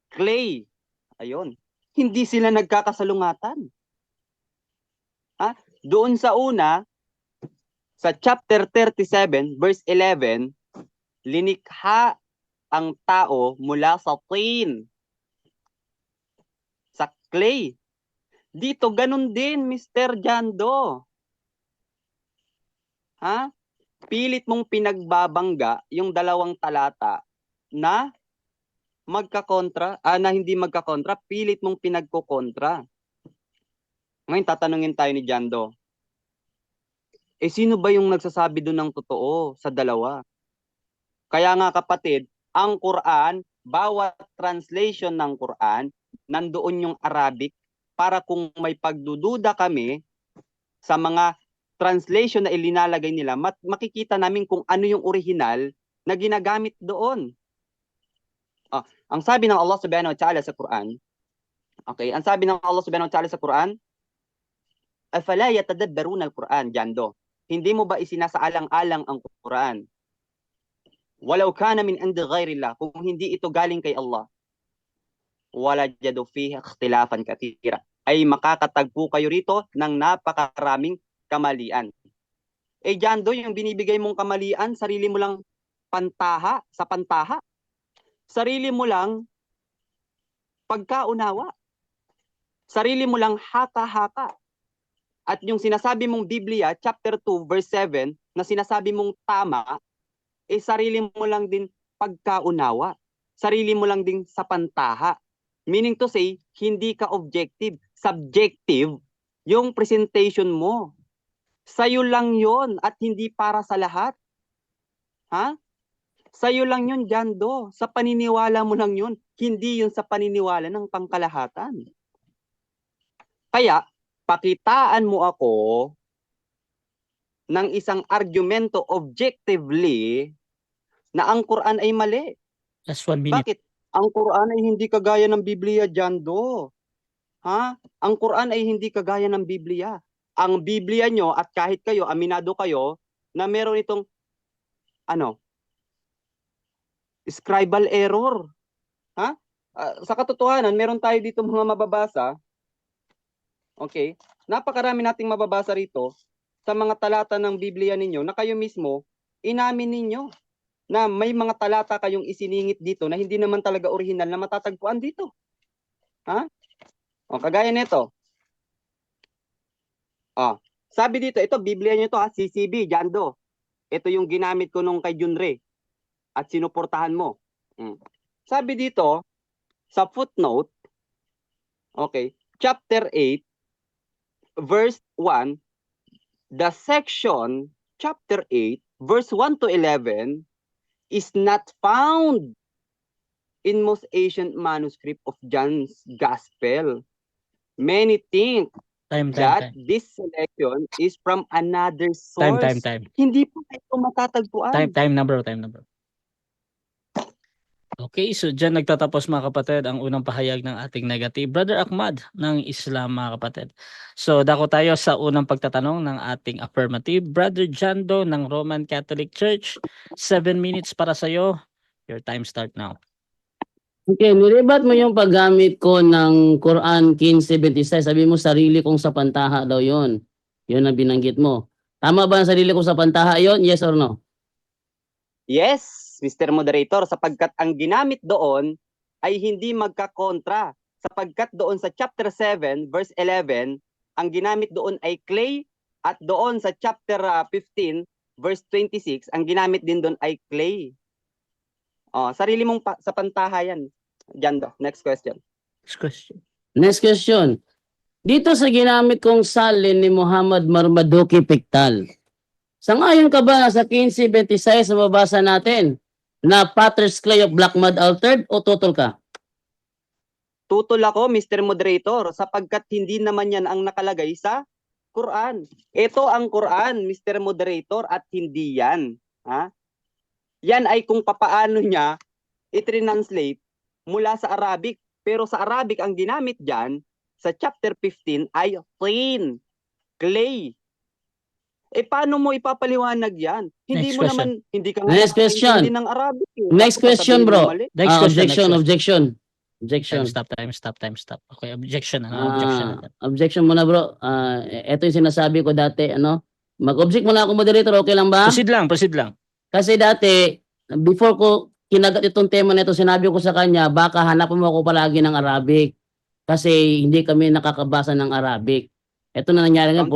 clay. Ayun. Hindi sila nagkakasalungatan. Doon sa una, sa chapter 37, verse 11, linikha ang tao mula sa tin, sa clay. Dito, ganun din, Mr. John Doe. Pilit mong pinagbabangga yung dalawang talata na magkakontra, na hindi magkakontra, pilit mong pinagkukontra. Ngayon, tatanungin tayo ni John Doe. Sino ba yung nagsasabi doon ng totoo sa dalawa? Kaya nga kapatid, ang Quran, bawat translation ng Quran, nandoon yung Arabic para kung may pagdududa kami sa mga translation na ilinalagay nila, makikita namin kung ano yung original na ginagamit doon. Ang sabi ng Allah subhanahu wa ta'ala sa Quran, okay, ang sabi ng Allah subhanahu wa ta'ala sa Quran, afala yatadabbaruna al-Quran, John Doe. Hindi mo ba isinasaalang-alang ang Quran? walau kana min indi ghairillah, kung hindi ito galing kay Allah, walajadu fihi ikhtilafan katira, ay makakatagpo kayo rito ng napakaraming kamalian. Jando, yung binibigay mong kamalian, sarili mo lang sa pantaha. Sarili mo lang pagkaunawa. Sarili mo lang haka-haka. At yung sinasabi mong Biblia, chapter 2, verse 7, na sinasabi mong tama, sarili mo lang din pagkaunawa. Sarili mo lang din sa pantaha. Meaning to say, hindi ka objective. Subjective yung presentation mo. Sa'yo lang yon at hindi para sa lahat. Ha? Sa'yo lang yun, Jando. Sa paniniwala mo lang yun. Hindi yun sa paniniwala ng pangkalahatan. Kaya, pakitaan mo ako ng isang argumento objectively na ang Quran ay mali. Just 1 minute. Bakit? Ang Quran ay hindi kagaya ng Biblia, Jando. Ha? Ang Quran ay hindi kagaya ng Biblia. Ang Biblia nyo at kahit kayo, aminado kayo, na meron itong scribal error. Ha? Sa katotohanan, meron tayo dito mga mababasa. Okay? Napakarami nating mababasa rito sa mga talata ng Biblia ninyo na kayo mismo, inamin ninyo na may mga talata kayong isiningit dito na hindi naman talaga original na matatagpuan dito. Ha? O, kagaya nito. Sabi dito, ito, Biblia nyo to, CCB, Jando. Ito yung ginamit ko nung kay Junre at sinuportahan mo. Sabi dito, sa footnote, okay, chapter 8, verse 1, the section, chapter 8, verse 1 to 11, is not found in most ancient manuscript of John's Gospel. Many think that this selection is from another source. Time. Hindi po ito matatagpuan. Time number. Okay, so dyan nagtatapos mga kapatid ang unang pahayag ng ating negative. Brother Ahmad ng Islam mga kapatid. So dako tayo sa unang pagtatanong ng ating affirmative. Brother Jando ng Roman Catholic Church, 7 minutes para sa iyo. Your time start now. Okay, nilibat mo yung paggamit ko ng Quran 15:26. Sabi mo sarili kong sa pantaha daw yon. Yun ang binanggit mo. Tama ba ang sarili kong sa pantaha yon? Yes or no? Yes, Mr. Moderator, sapagkat ang ginamit doon ay hindi magkakontra. Sapagkat doon sa chapter 7, verse 11, ang ginamit doon ay clay, at doon sa chapter 15, verse 26, ang ginamit din doon ay clay. Sarili mong sa pantaha yan. Jando, next question. Next question. Dito sa ginamit kong salin ni Muhammad Marmaduke Pictal, sangayon ka ba sa 15:26 na mabasa natin na Potter's Clay of Black Mud altered o tutol ka? Tutol ako, Mr. Moderator, sapagkat hindi naman yan ang nakalagay sa Quran. Ito ang Quran, Mr. Moderator, at hindi yan. Ha? Yan ay kung papaano niya i-translate mula sa Arabic. Pero sa Arabic, ang ginamit dyan, sa chapter 15, ay tin, clay. Paano mo ipapaliwanag yan? Hindi Next mo question. naman, hindi ka Next question. ng Arabic. Next question, bro. Next question. Objection. Time stop. Okay, objection. Objection. Objection muna, bro. Ito yung sinasabi ko dati, mag-object muna ako, moderator, okay lang ba? Proceed lang. Kasi dati, before ko kinagat itong tema na ito, sinabi ko sa kanya, baka hanapan mo ako palagi ng Arabic. Kasi hindi kami nakakabasa ng Arabic. Ito na nangyari ngayon,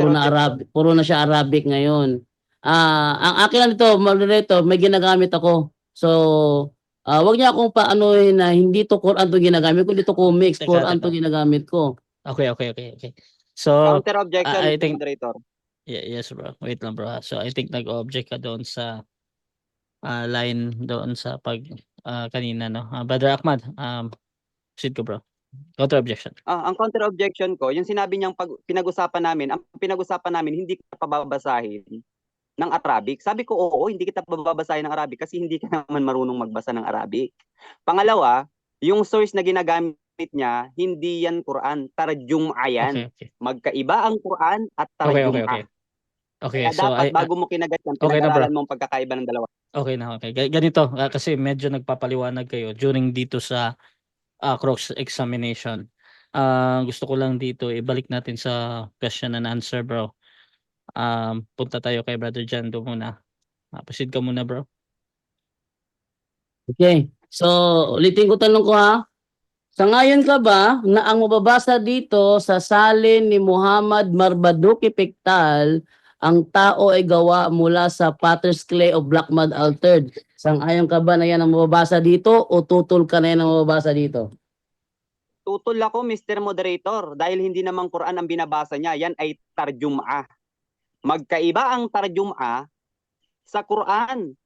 puro na siya Arabic ngayon. Ang akin lang dito, moderator, may ginagamit ako. So, wag niya akong paanohin na hindi to Quran to ginagamit ko, dito comics, Quran to ginagamit ko. Okay. So, counter objection, I think, moderator. yes bro. Wait lang bro. So, I think nag-object ka doon sa line doon sa kanina, no? Brother Ahmad, proceed ko bro. Counter objection. Ang counter objection ko, yung sinabi niyang pinag-usapan namin, hindi ka pababasahin ng Arabic. Sabi ko, oo, hindi kita pababasahin ng Arabic kasi hindi ka naman marunong magbasa ng Arabic. Pangalawa, yung source na ginagamit niya, hindi yan Quran, tarjum ayan. Okay. Magkaiba ang Quran at tarjum. Okay. Okay, Kaya so dapat bago mo kinagat yan, okay na, bro. pinag-aralan mo ang pagkakaiba ng dalawa. Okay na, okay. Ganito, kasi medyo nagpapaliwanag kayo during dito sa cross-examination. Gusto ko lang dito, ibalik natin sa question and answer, bro. Punta tayo kay Brother Jando muna. Proceed ka muna, bro. Okay. So, ulitin ko tanong ko ha. Sangayon ka ba na ang mababasa dito sa salin ni Muhammad Marbaduki Piktal, ang tao ay gawa mula sa potter's clay of black mud altered? Sangayon ka ba na yan ang mababasa dito o tutol ka na yan ang mababasa dito? Tutol ako, Mr. Moderator, dahil hindi naman Quran ang binabasa niya. Yan ay tarjumah. Magkaiba ang tarjumah sa Quran.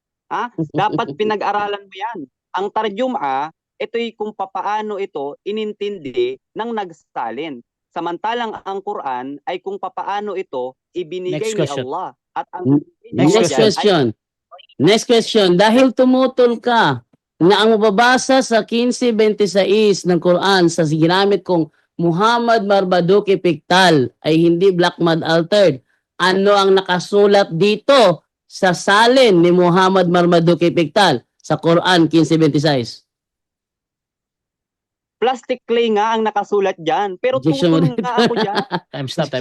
Dapat pinag-aralan mo yan. Ang tarjumah, ito'y kung papaano ito inintindi ng nagsalin. Samantalang ang Quran ay kung papaano ito ibinigay Next ni question. Allah. At ang Next question. Next question. Dahil tumutol ka na ang mababasa sa 15:26 ng Quran sa ginamit kong Muhammad Marbaduki Piktal ay hindi black mud altered, ano ang nakasulat dito sa salin ni Muhammad Marbaduki Piktal sa Quran 15:26? plastic clay nga ang nakasulat dyan. Pero Objection tutol mo nga ako dyan. Time stop.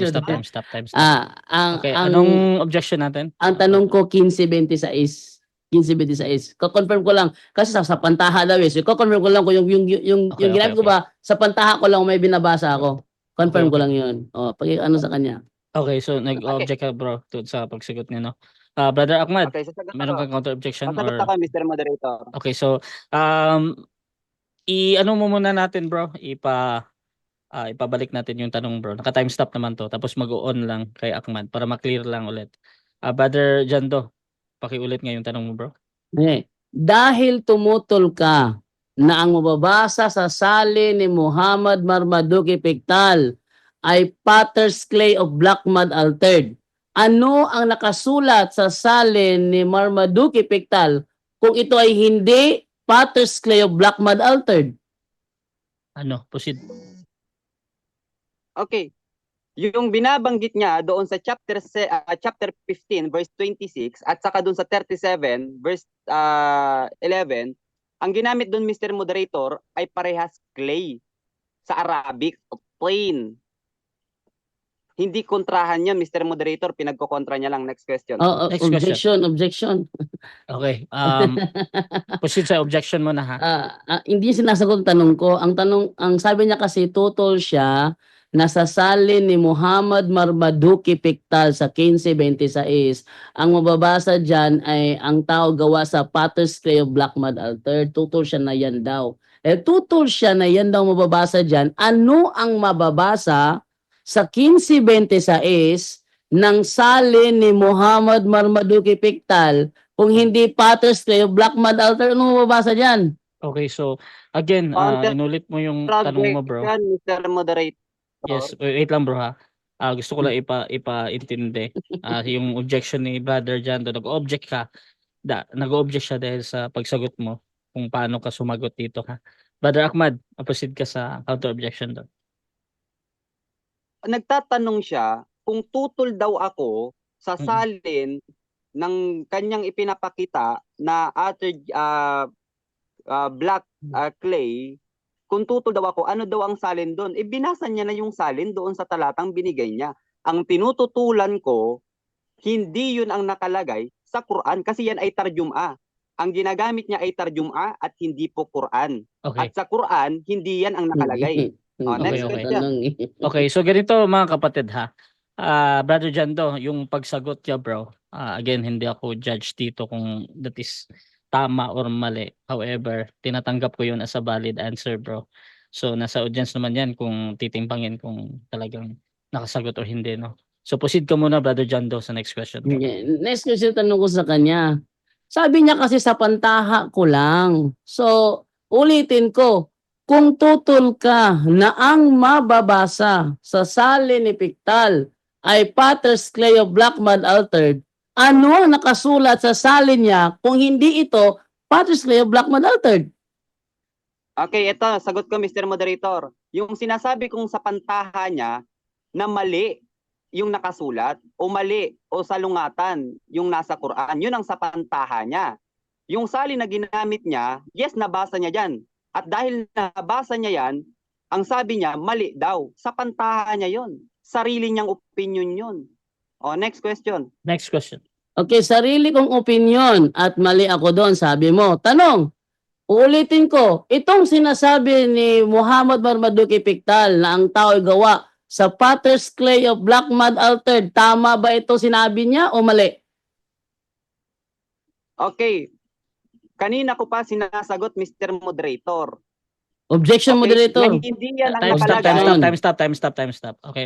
Okay, Ang anong objection natin? ang tanong ko 15:26. 15:26. Ko-confirm ko lang kasi sa pantaha daw eh. So, ko-confirm ko lang kung yung Okay, ginamit ko okay. ba sa pantaha ko lang may binabasa ako. Confirm Okay, ko okay. lang 'yun. Oh, pag ano sa kanya. Okay, so nag-object ka, bro, sa pagsagot niya, no? Brother Ahmad, Okay, sasagot meron ako. kang counter-objection Sasagot or... ako, Mr. Moderator. Okay, so ano mo muna natin, bro, ipabalik natin yung tanong, bro. Naka-time stop naman to, tapos mag-on lang kay Ahmad para ma-clear lang ulit. Brother Jando, pakiulit nga yung tanong mo, bro. Okay. Dahil tumutol ka na ang mababasa sa salin ni Muhammad Marmaduke Piktal ay potter's clay of black mud altered. Ano ang nakasulat sa salin ni Marmaduke Piktal kung ito ay hindi potter's clay of black mud altered? Proceed. Okay. Yung binabanggit niya doon sa chapter 15 verse 26 at saka doon sa 37 verse 11, ang ginamit doon, Mr. Moderator, ay parehas clay sa Arabic, plain. Hindi kontrahan yan, Mr. Moderator, pinagkokontra niya lang. Next question. Next question. Objection. Okay, proceed sa objection mo na, ha? Hindi sinasagot ang tanong ko. Ang sabi niya kasi tutol siya na sa salin ni Muhammad Marmaduke Piktal sa 15:26. Ang mababasa diyan ay ang tao gawa sa potter's clay of black mud altered. Tutol siya na yan daw. Tutol siya na yan daw mababasa diyan. Ano ang mababasa sa 15:26 ng salin ni Muhammad Marmaduke Piktal kung hindi potter's clay of black mud altered? Ano mababasa diyan? Okay, so again, inulit mo yung tanong mo, bro. Mr. Moderator. Yes, wait lang, bro, ha. Gusto ko lang ipaintindi. Yung objection ni Brother Jando, nag-object ka. Nag-object siya dahil sa pagsagot mo kung paano ka sumagot dito, ha. Brother Ahmad, proceed ka sa counter-objection doon. Nagtatanong siya kung tutol daw ako sa salin ng kanyang ipinapakita na black clay. Kung tutol daw ako, ano daw ang salin doon? Binasa niya na yung salin doon sa talatang binigay niya. Ang tinututulan ko, hindi yun ang nakalagay sa Quran kasi yan ay tarjumah. Ang ginagamit niya ay tarjumah at hindi po Quran. Okay. At sa Quran, hindi yan ang nakalagay. Next question. Okay, so ganito mga kapatid, ha. Brother Jando, yung pagsagot niya, bro, again, hindi ako judge dito kung that is tama or mali. However, tinatanggap ko yun as a valid answer, bro. So, nasa audience naman yan kung titimbangin kung talagang nakasagot o hindi, no? So, proceed ka muna, Brother Jando, sa next question, bro. Next question, tanong ko sa kanya. Sabi niya kasi sa pantaha ko lang. So, ulitin ko, kung tutol ka na ang mababasa sa salin ni Piktal ay potter's clay of black mud altered, ano ang nakasulat sa salin niya kung hindi ito potter's clay of black mud altered? Okay, ito, sagot ko, Mr. Moderator. Yung sinasabi kong sa pantaha niya na mali, yung nakasulat o mali o salungatan yung nasa Quran. Yun ang sapantahan niya. Yung salin na ginamit niya, yes, nabasa niya dyan. At dahil nabasa niya yan, ang sabi niya, mali daw. Sapantahan niya yun. Sarili niyang opinion yun. O, next question. Next question. Okay, sarili kong opinion at mali ako doon, sabi mo. Tanong, uulitin ko, itong sinasabi ni Muhammad Marmaduke Picktal na ang tao ay gawa sa potter's clay of black mud altered, tama ba ito sinabi niya o mali? Okay. Kanina ko pa sinasagot, Mr. Moderator. Objection, moderator. Na hindi yan ang Time stop, nakalagay. time stop. Okay.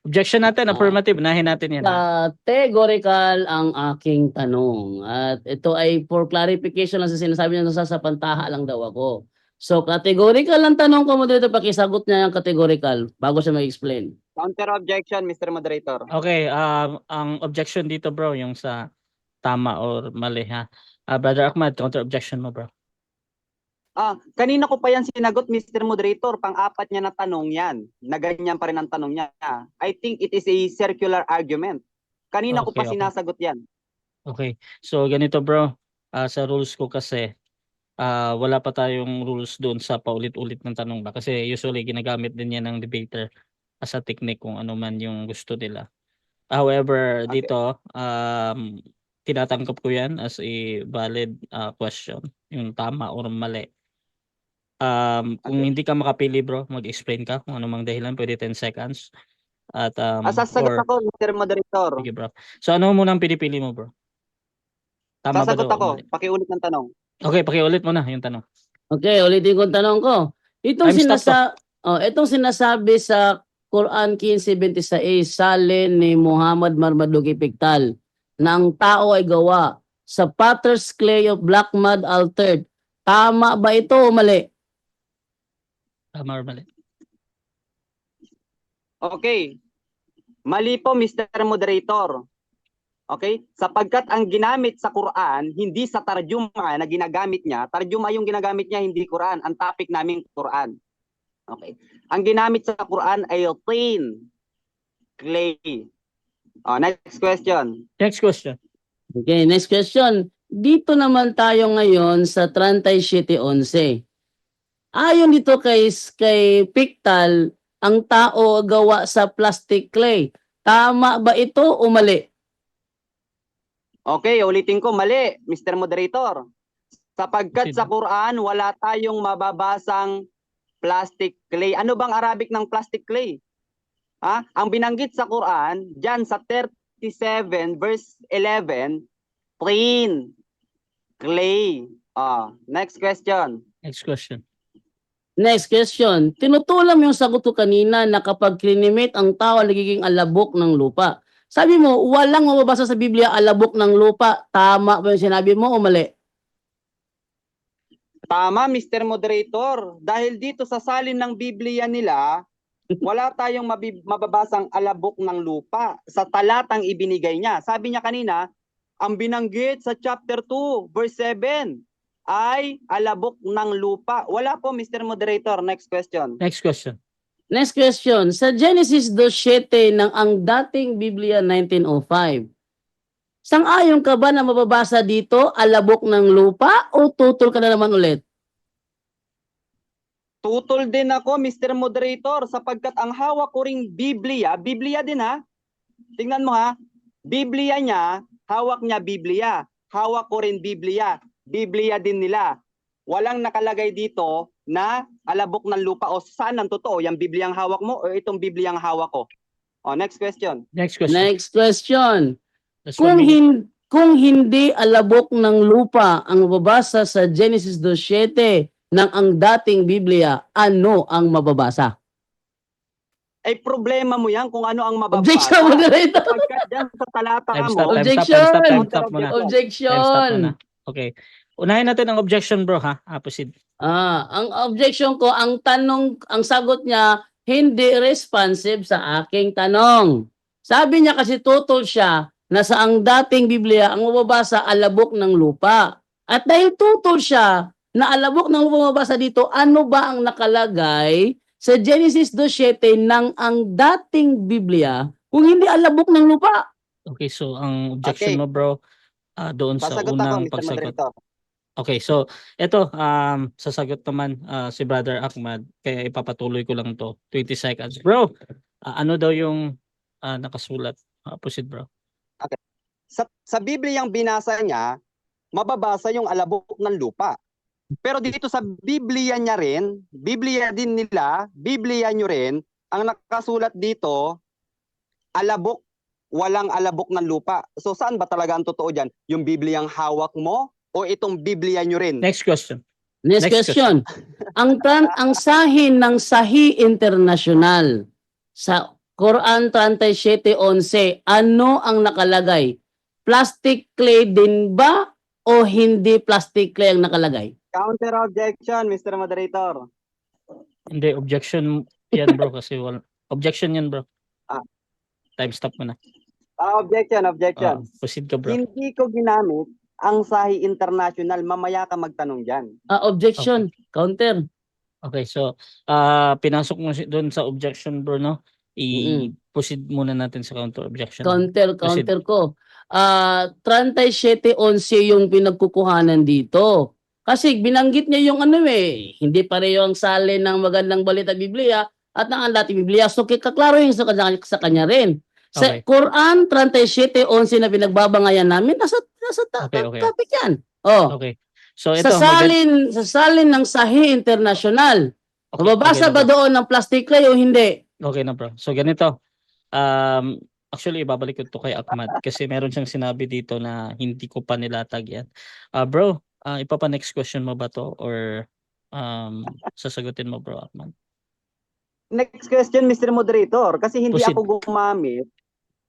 Objection natin, affirmative. Unahin natin yan. Categorical ang aking tanong. At ito ay for clarification lang sa sinasabi niya, nasasapantaha lang daw ako. So, categorical ang tanong ko, moderator, pakisagot niya yung categorical bago siya mag-explain. Counter objection, Mr. Moderator. Okay, ang objection dito bro, yung sa tama or mali ha. Brother Ahmad, counter objection mo bro. Kanina ko pa yan sinagot, Mr. Moderator. Pang-apat niya na tanong yan. Na ganyan pa rin ang tanong niya. I think it is a circular argument. Kanina ko pa Okay. sinasagot yan. Okay, so ganito bro, sa rules ko kasi, wala pa tayong rules doon sa paulit-ulit ng tanong ba? Kasi usually ginagamit din yan ng debater as a technique kung ano man yung gusto nila. However, Okay. dito, tinatanggap ko yan as a valid question, yung tama or mali. Kung Okay. hindi ka makapili bro, mag-explain ka kung ano mang dahilan, pwede 10 seconds. At Sasagot or ako, Mr. Moderator. sige bro. So ano mo nang pinipili mo bro? Tama ba Sasagot daw o ako. mali? Pakiulit ng tanong. Okay, pakiulit mo na yung tanong. Okay, ulitin ko ang tanong ko. Itong Time stop itong sinasabi sa Quran 15:26, salin ni Muhammad Marmaduke Picktal na ang tao ay gawa sa potter's clay of black mud altered. Tama ba ito o mali? Tama or mali? Okay. Mali po, Mr. Moderator. Okay? Sapagkat ang ginamit sa Quran, hindi sa tarjuma na ginagamit niya. Tarjuma yung ginagamit niya, hindi Quran. Ang topic namin Quran. Okay. Ang ginamit sa Quran ay tin, clay. Next question. Next question. Okay, next question. Dito naman tayo ngayon sa 37:11. Ayon dito kay Picktal, ang tao gawa sa plastic clay. Tama ba ito o mali? Okay, ulitin ko, mali, Mr. Moderator. Sapagkat Proceed. sa Quran, wala tayong mababasang plastic clay. Ano bang Arabic ng plastic clay? Ang binanggit sa Quran, dyan sa 37 verse 11, plain clay. Next question. Next question. Next question. Tinutulam yung sagot ko kanina na kapag klinimate ang tao nagiging alabok ng lupa. Sabi mo, walang mababasa sa Biblia alabok ng lupa. Tama ba yung sinabi mo o mali? Tama, Mr. Moderator. Dahil dito sa salin ng Biblia nila, wala tayong mababasang alabok ng lupa sa talatang ibinigay niya. Sabi niya kanina, ang binanggit sa chapter 2, verse 7, ay alabok ng lupa. Wala po, Mr. Moderator. Next question. Next question. Next question. Sa Genesis 2:7 ng ang dating Biblia 1905, sang-ayon ka ba na mababasa dito alabok ng lupa o tutol ka na naman ulit? Tutol din ako, Mr. Moderator, sapagkat ang hawak ko ring Biblia din ha. Tingnan mo ha. Biblia niya, hawak niya Biblia. Hawak ko rin Biblia din nila. Walang nakalagay dito na alabok ng lupa o saan ang totoo, yung Bibliang hawak mo o itong Bibliang hawak ko. Next question. Next question. Next question. That's 1 minute. Kung hindi alabok ng lupa ang mababasa sa Genesis 2:7 ng ang dating Biblia, ano ang mababasa? Ay problema mo yan kung ano ang mababasa. Objection, moderator. Sapagkat dyan sa talata Time mo. stop, Objection! time stop muna. Time stop Objection. muna. Okay. Unahin natin ang objection bro ha. Proceed. Ang objection ko, ang sagot niya, hindi responsive sa aking tanong. Sabi niya kasi tutol siya na sa ang dating Biblia, ang mababasa alabok ng lupa. At dahil tutol siya na alabok ng lupa mababasa dito, ano ba ang nakalagay sa Genesis 2:7 ng ang dating Biblia Kung hindi alabok ng lupa. Okay, so ang objection Okay, mo bro, doon sa sasagot ako, unang Mr. pagsagot. Moderator. Okay, so ito sasagot naman si Brother Ahmad, kaya ipapatuloy ko lang to. 20 seconds. Bro, ano daw yung nakasulat? Proceed bro. Sa Bibliyang binasa niya, mababasa yung alabok ng lupa. Pero dito sa Biblia niya rin, Biblia din nila, Biblia nyo rin, ang nakasulat dito, alabok, walang alabok ng lupa. So saan ba talaga ang totoo dyan? Yung Bibliang hawak mo o itong Biblia nyo rin? Next question. Next Next question. Ang sahin ng Sahih International sa Quran 37:11, ano ang nakalagay? Plastic clay din ba o hindi plastic clay ang nakalagay? Counter objection, Mr. Moderator. Hindi, objection yan bro kasi objection yan bro. Ah. Time stop mo na. Objection. Proceed ka bro. Hindi ko ginamit ang Sahih International. Mamaya ka magtanong dyan. Objection. Counter. Okay, so pinasok mo doon sa objection bro, no? I-proceed muna natin sa counter objection. Counter ko. 37:11 yung pinagkukuhanan dito. Kasi binanggit niya yung hindi pareho ang salin ng magandang balita Biblia at ng dating Biblia. So kaklaro yung sa kanya rin. Sa Okay. Quran 37:11 na pinagbabangayan namin, nasa Okay. topic yan. Oh. Okay. So ito, Sa salin ng Sahih International. Okay, Mababasa okay na, ba bro. doon ng plastic clay o hindi? Okay na bro. So ganito. Actually ibabalik ko to kay Ahmad kasi meron siyang sinabi dito na hindi ko pa nilatag yan. Bro, next question mo ba to or sasagutin mo bro Ahmad? Next question, Mr. Moderator. Kasi hindi Proceed. ako gumamit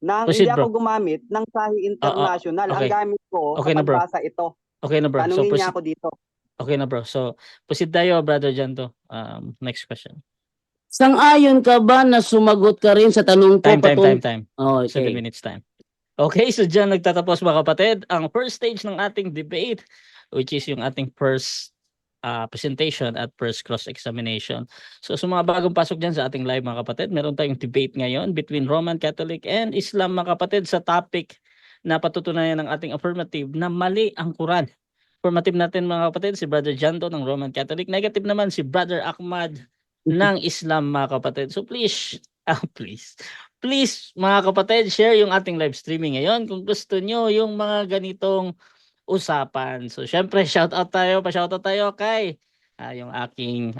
Proceed, hindi bro. ako gumamit ng Sahih International. okay. Ang gamit ko Okay na, bro. sa pagbasa ito. Okay na bro. So Tanungin niya proceed. ako dito. Okay na bro. So proceed tayo brother Janto. Next question. Sang-ayon ka ba na sumagot ka rin sa tanong ko? Time. Oh, 7 okay. minutes time. Okay, so dyan nagtatapos mga kapatid ang first stage ng ating debate, which is yung ating first presentation at first cross-examination. So sa mga bagong pasok dyan sa ating live mga kapatid, meron tayong debate ngayon between Roman Catholic and Islam mga kapatid sa topic na patutunayan ng ating affirmative na mali ang Quran. Affirmative natin mga kapatid si Brother Janto ng Roman Catholic, negative naman si Brother Ahmad ng Islam mga kapatid. So please mga kapatid, share yung ating live streaming ngayon kung gusto nyo yung mga ganitong usapan. So syempre shoutout tayo kay yung aking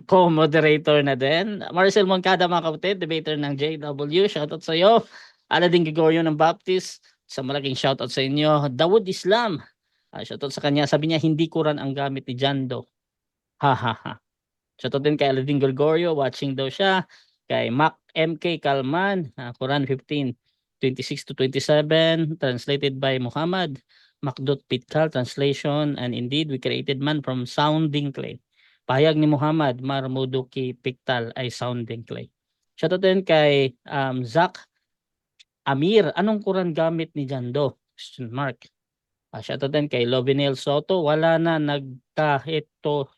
co-moderator na din, Marcel Moncada mga kapatid, debater ng JW. Shoutout sa iyo. Aladin Gregorio ng Baptist, sa malaking shoutout sa inyo. Dawood Islam, shoutout sa kanya. Sabi niya hindi Quran ang gamit ni Jando. Ha. Shoutout din kay Aladin Gregorio, watching daw siya. Kay Mac MK Kalman, Quran 15:26-27, translated by Muhammad. Macdot Pitkal, translation, and indeed we created man from sounding clay. Pahayag ni Muhammad, Marmuduki Piktal ay sounding clay. Shoutout din kay Zach Amir, anong Quran gamit ni Jando? Question mark. Shoutout din kay Lovinel Soto, wala na nagkahito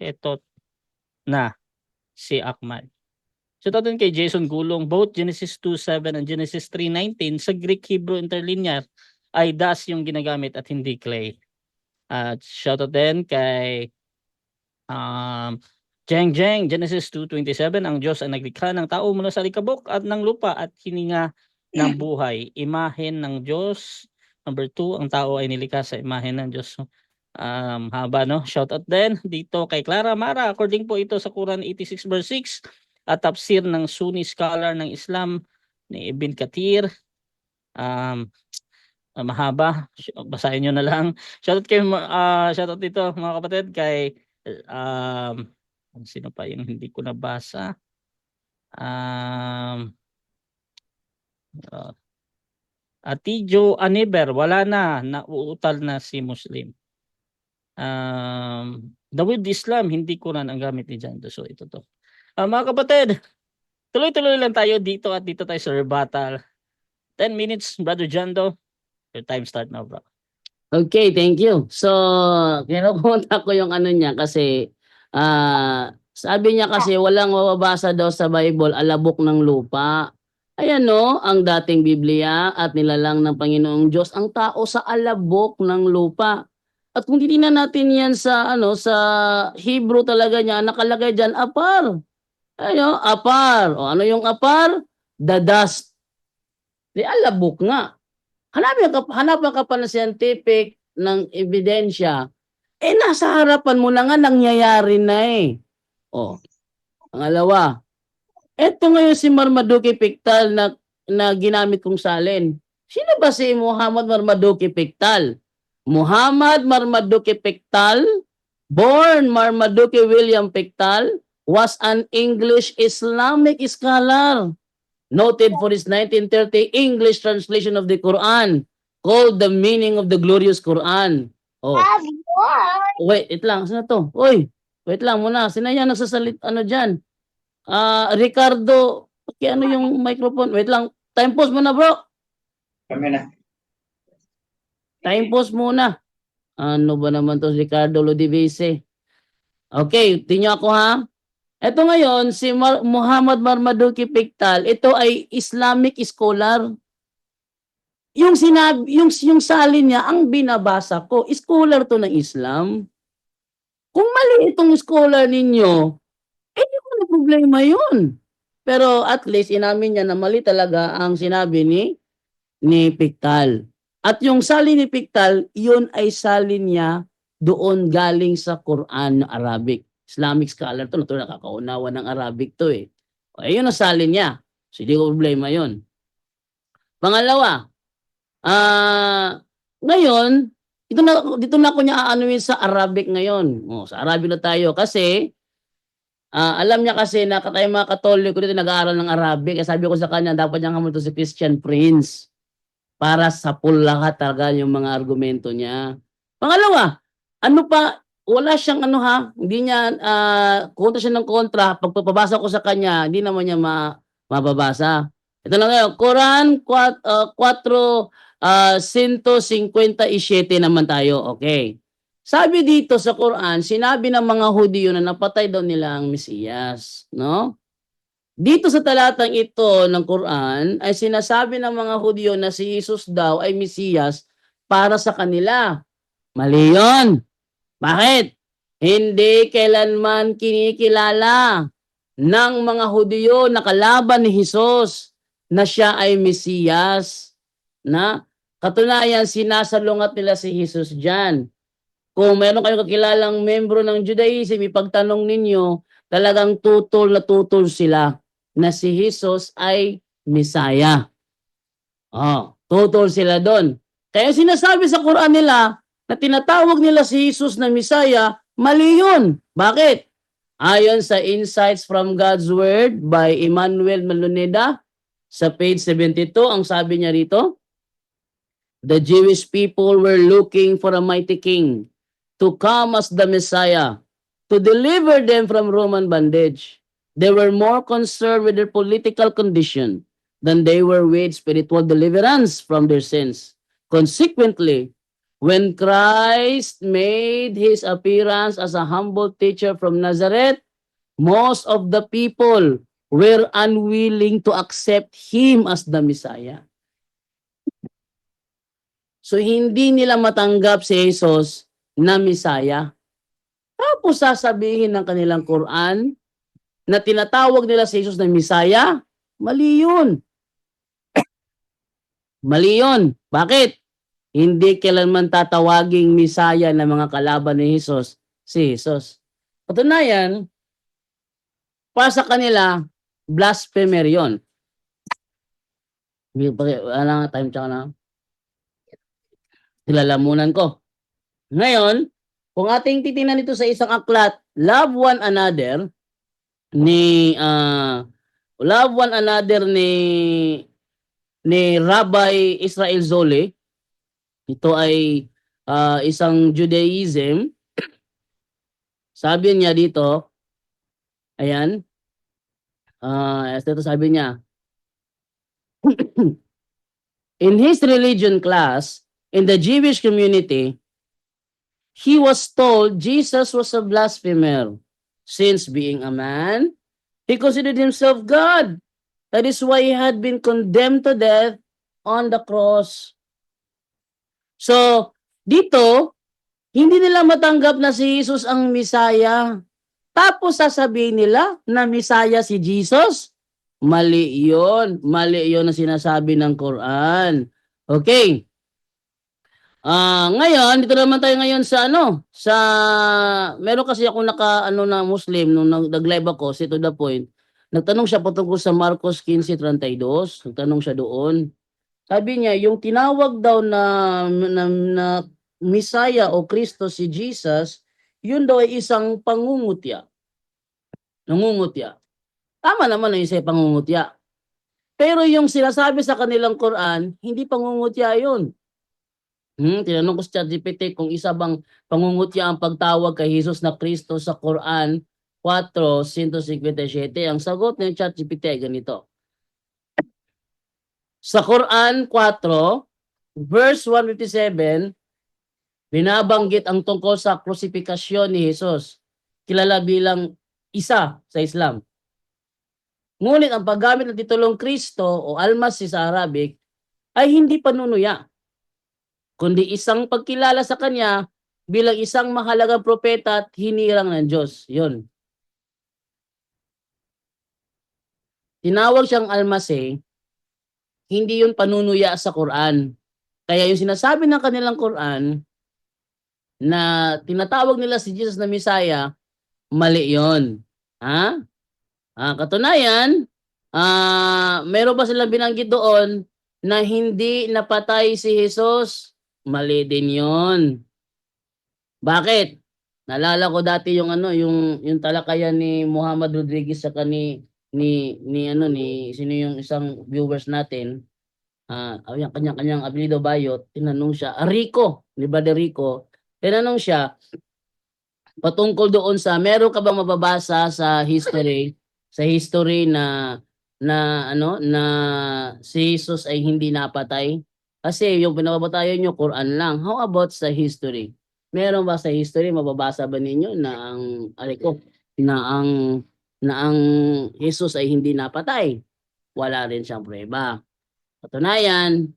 na si Ahmad. Shoutout din kay Jason Gulong, both Genesis 2:7 and Genesis 3:19 sa Greek Hebrew interlinear ay das yung ginagamit at hindi clay. At shoutout din kay Jeng, Genesis 2:27, ang Diyos ang naglikha ng tao mula sa likabok at ng lupa at hininga ng buhay. Imahen ng Diyos. Number 2, ang tao ay nilikha sa imahen ng Diyos. Haba no? Shoutout din dito kay Clara Mara. According po ito sa Quran 86:6 at tafsir ng Sunni scholar ng Islam ni Ibn Kathir. Mahaba, basahin nyo na lang. Shoutout shoutout dito mga kapatid kay sino pa yung hindi ko nabasa. Atijo Aniber, wala na, nauutal na si Muslim. Dawood Islam, hindi Quran ang gamit ni Jando. So ito to. Mga kapatid, tuloy-tuloy lang tayo dito at dito tayo sa rebuttal. 10 minutes, Brother Jando. Your time start now, bro. Okay, thank you. So, kinukunta ko yung niya kasi sabi niya kasi walang mababasa daw sa Bible alabok ng lupa. Ayan no, ang dating Biblia at nilalang ng Panginoong Diyos ang tao sa alabok ng lupa. At kung titingnan natin yan sa sa Hebrew talaga niya, nakalagay diyan apar. Ayo, apar. O ano yung apar? The dust. Di alabok nga. Hanapin ka pa ng scientific ng ebidensya. Nasa harapan mo na nga nangyayari na eh. O, pangalawa, eto ngayon si Marmaduke Pickthall na ginamit kong salin. Sino ba si Muhammad Marmaduke Pickthall? Muhammad Marmaduke Pickthall, born Marmaduke William Pickthall, was an English Islamic scholar, noted for his 1930 English translation of the Quran, called The Meaning of the Glorious Quran. Oh, wait lang, sino to? Oy, wait lang muna. Sino yan nagsasalit, dyan? Ricardo, ano yung microphone? Wait lang. Time pause muna, bro. Kami na. Time pause muna. Ano ba naman to, Ricardo Lodivice? Okay, tingnan ako ha. Ito ngayon, si Muhammad Marmaduke Pickthall, ito ay Islamic scholar. Yung sinabi, yung salin niya, ang binabasa ko, scholar to ng Islam. Kung mali itong scholar ninyo, hindi ko na problema yun. Pero at least inamin niya na mali talaga ang sinabi ni Pickthall. At yung salin ni Pickthall, yun ay salin niya doon galing sa Quran na Arabic. Islamic scholar to, nakakaunawa ng Arabic to eh. O, ayun ang salin niya. So, hindi ko problema yun. Pangalawa, ngayon, dito na ako niya aanuin sa Arabic ngayon. O, sa Arabic na tayo kasi alam niya kasi na tayo mga Katoliko dito nag-aaral ng Arabic. Kaya sabi ko sa kanya, dapat niyang hamunin to si Christian Prince para sa full lahat talaga yung mga argumento niya. Pangalawa, ano pa, wala siyang hindi niya, kontra siya ng kontra. Pagpapabasa ko sa kanya, hindi naman niya mababasa. Ito na ngayon, Quran 4:157 naman tayo. Okay. Sabi dito sa Quran, sinabi ng mga Hudyo na napatay daw nila ang Mesiyas, no? Dito sa talatang ito ng Quran ay sinasabi ng mga Hudyo na si Jesus daw ay Mesiyas para sa kanila. Mali yun. Bakit? Hindi kailanman kinikilala ng mga Hudyo na kalaban ni Jesus na siya ay Mesiyas. Na katunayan, sinasalungat nila si Jesus dyan. Kung meron kayong kakilalang membro ng Judaism, ipagtanong ninyo, talagang tutol na tutol sila na si Jesus ay Messiah. Tutol sila doon. Kaya sinasabi sa Quran nila na tinatawag nila si Jesus na Messiah, mali yun. Bakit? Ayon sa Insights from God's Word by Emmanuel Maluneda, sa page 72, ang sabi niya rito, the Jewish people were looking for a mighty king to come as the Messiah, to deliver them from Roman bondage. They were more concerned with their political condition than they were with spiritual deliverance from their sins. Consequently, when Christ made his appearance as a humble teacher from Nazareth, most of the people were unwilling to accept him as the Messiah. So hindi nila matanggap si Jesus na Messiah. Tapos sasabihin ng kanilang Quran na tinatawag nila si Jesus na Messiah, mali yun. Mali yun. Bakit? Hindi kailanman tatawaging Messiah ng mga kalaban ni Jesus si Jesus. Patunayan, para sa kanila, blasphemer yun. Wala nga time tsaka na. Tilalamunan ko. Ngayon, kung ating titingnan ito sa isang aklat, Love One Another ni Rabbi Israel Zole. Ito ay isang Judaism. Sabi niya dito, ayan, ito sabi niya, in his religion class, in the Jewish community, he was told Jesus was a blasphemer. Since being a man, he considered himself God. That is why he had been condemned to death on the cross. So, dito, hindi nila matanggap na si Jesus ang Misaya. Tapos sasabihin nila na Misaya si Jesus. Mali yun. Mali yun na sinasabi ng Quran. Okay. Ngayon, dito naman tayo ngayon sa meron kasi ako na Muslim nung nag-live ako, to the point. Nagtanong siya patungkol sa Marcos 15:32. Nagtanong siya doon. Sabi niya, yung tinawag daw na Misaya o Kristo si Jesus, yun daw ay isang pangungutya. Nangungutya. Tama naman na yung isang pangungutya. Pero yung sinasabi sa kanilang Quran, hindi pangungutya yun. Tinanong ko sa ChatGPT kung isa bang pangungutya ang pagtawag kay Jesus na Kristo sa Quran 4:157. Ang sagot ng ChatGPT ay ganito. Sa Quran 4, verse 157, binabanggit ang tungkol sa krusifikasyon ni Jesus, kilala bilang isa sa Islam. Ngunit ang paggamit ng titulong Kristo o Almasi sa Arabic ay hindi panunuya, kundi isang pagkilala sa kanya bilang isang mahalagang propeta at hinirang ng Diyos. Yun. Tinawag siyang Almasi, hindi yun panunuya sa Quran. Kaya yung sinasabi ng kanilang Quran na tinatawag nila si Jesus na Misaya, mali yun. Katunayan, meron ba silang binanggit doon na hindi napatay si Jesus? Mali din yun. Bakit? Naalala ko dati yung yung talakayan ni Muhammad Rodriguez sa sino yung isang viewers natin, yung kanyang apelyido Bayot, tinanong siya, Rico, ni Brother Rico, tinanong siya patungkol doon sa meron ka bang mababasa sa history na si Jesus ay hindi napatay? Kasi yung pinababatayan nyo Quran lang. How about sa history? Meron ba sa history mababasa ba ninyo na ang Jesus ay hindi napatay? Wala rin siyang prueba. Katunayan,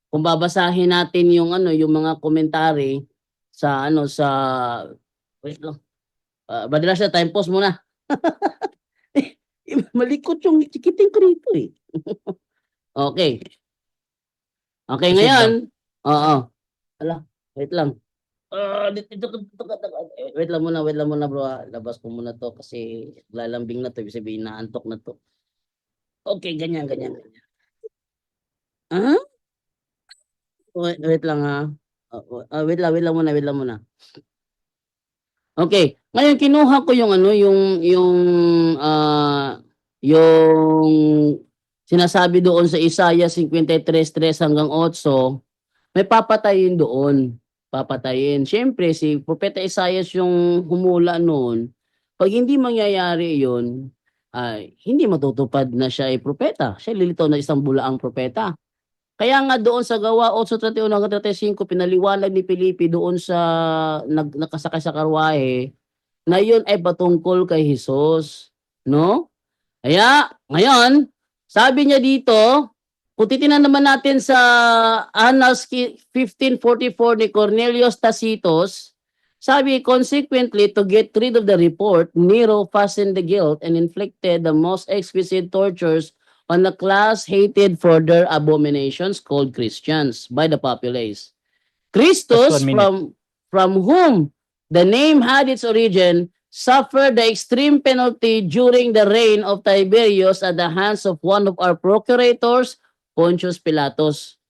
kung babasahin natin yung mga komentary sa wait lang. Badala siya, time pause muna. Malikot yung chikiting ko rito eh. Okay. Okay, Proceed ngayon. Oo. Ala, wait lang. Wait lang muna bro. Labas ko muna to kasi lalambing na to. Ibig sabihin naantok na to. Okay, ganyan. Wait lang ha. Wait lang muna. Okay. Ngayon kinuha ko yung yung sinasabi doon sa Isaiah 53:3 hanggang 8, may papatayin doon. Papatayin. Siyempre si Propeta Isaiah yung humula noon. Pag hindi mangyayari yun, hindi matutupad na siya ay propeta. Siya lilitaw na isang bulaang propeta. Kaya nga doon sa Gawa 8:31 hanggang 35, pinaliwanag ni Felipe doon sa nakasakay sa karwahe na yun ay patungkol kay Jesus. No? Kaya, ngayon, sabi niya dito, kung titingnan naman natin sa Annals 1544 ni Cornelius Tacitus, sabi, consequently, to get rid of the report, Nero fastened the guilt and inflicted the most exquisite tortures on a class hated for their abominations called Christians by the populace. Christus, Just 1 minute. from whom the name had its origin, suffered the extreme penalty during the reign of Tiberius at the hands of one of our procurators, Pontius Pilatus.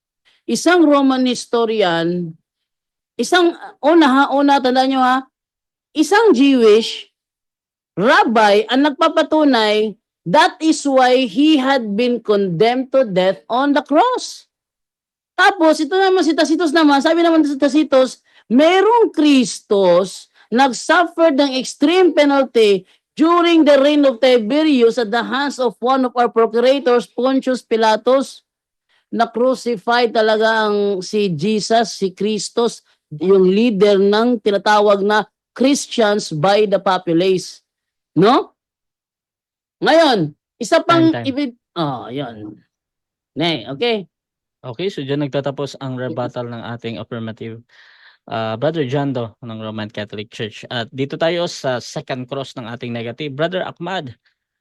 Isang Roman historian, tandaan nyo ha, isang Jewish rabbi ang nagpapatunay that is why he had been condemned to death on the cross. Tapos, ito naman si Tacitus naman, sabi naman si Tacitus, merong Kristos nag-suffer ng extreme penalty during the reign of Tiberius at the hands of one of our procurators, Pontius Pilatus. Na-crucify talaga ang si Jesus, si Kristos, yung leader ng tinatawag na Christians by the populace. No? Ngayon, Isa pang Time. yun. Ne, okay. Okay, so dyan nagtatapos ang rebuttal ng ating affirmative. Brother Jando ng Roman Catholic Church. At dito tayo sa second cross ng ating negative. Brother Ahmad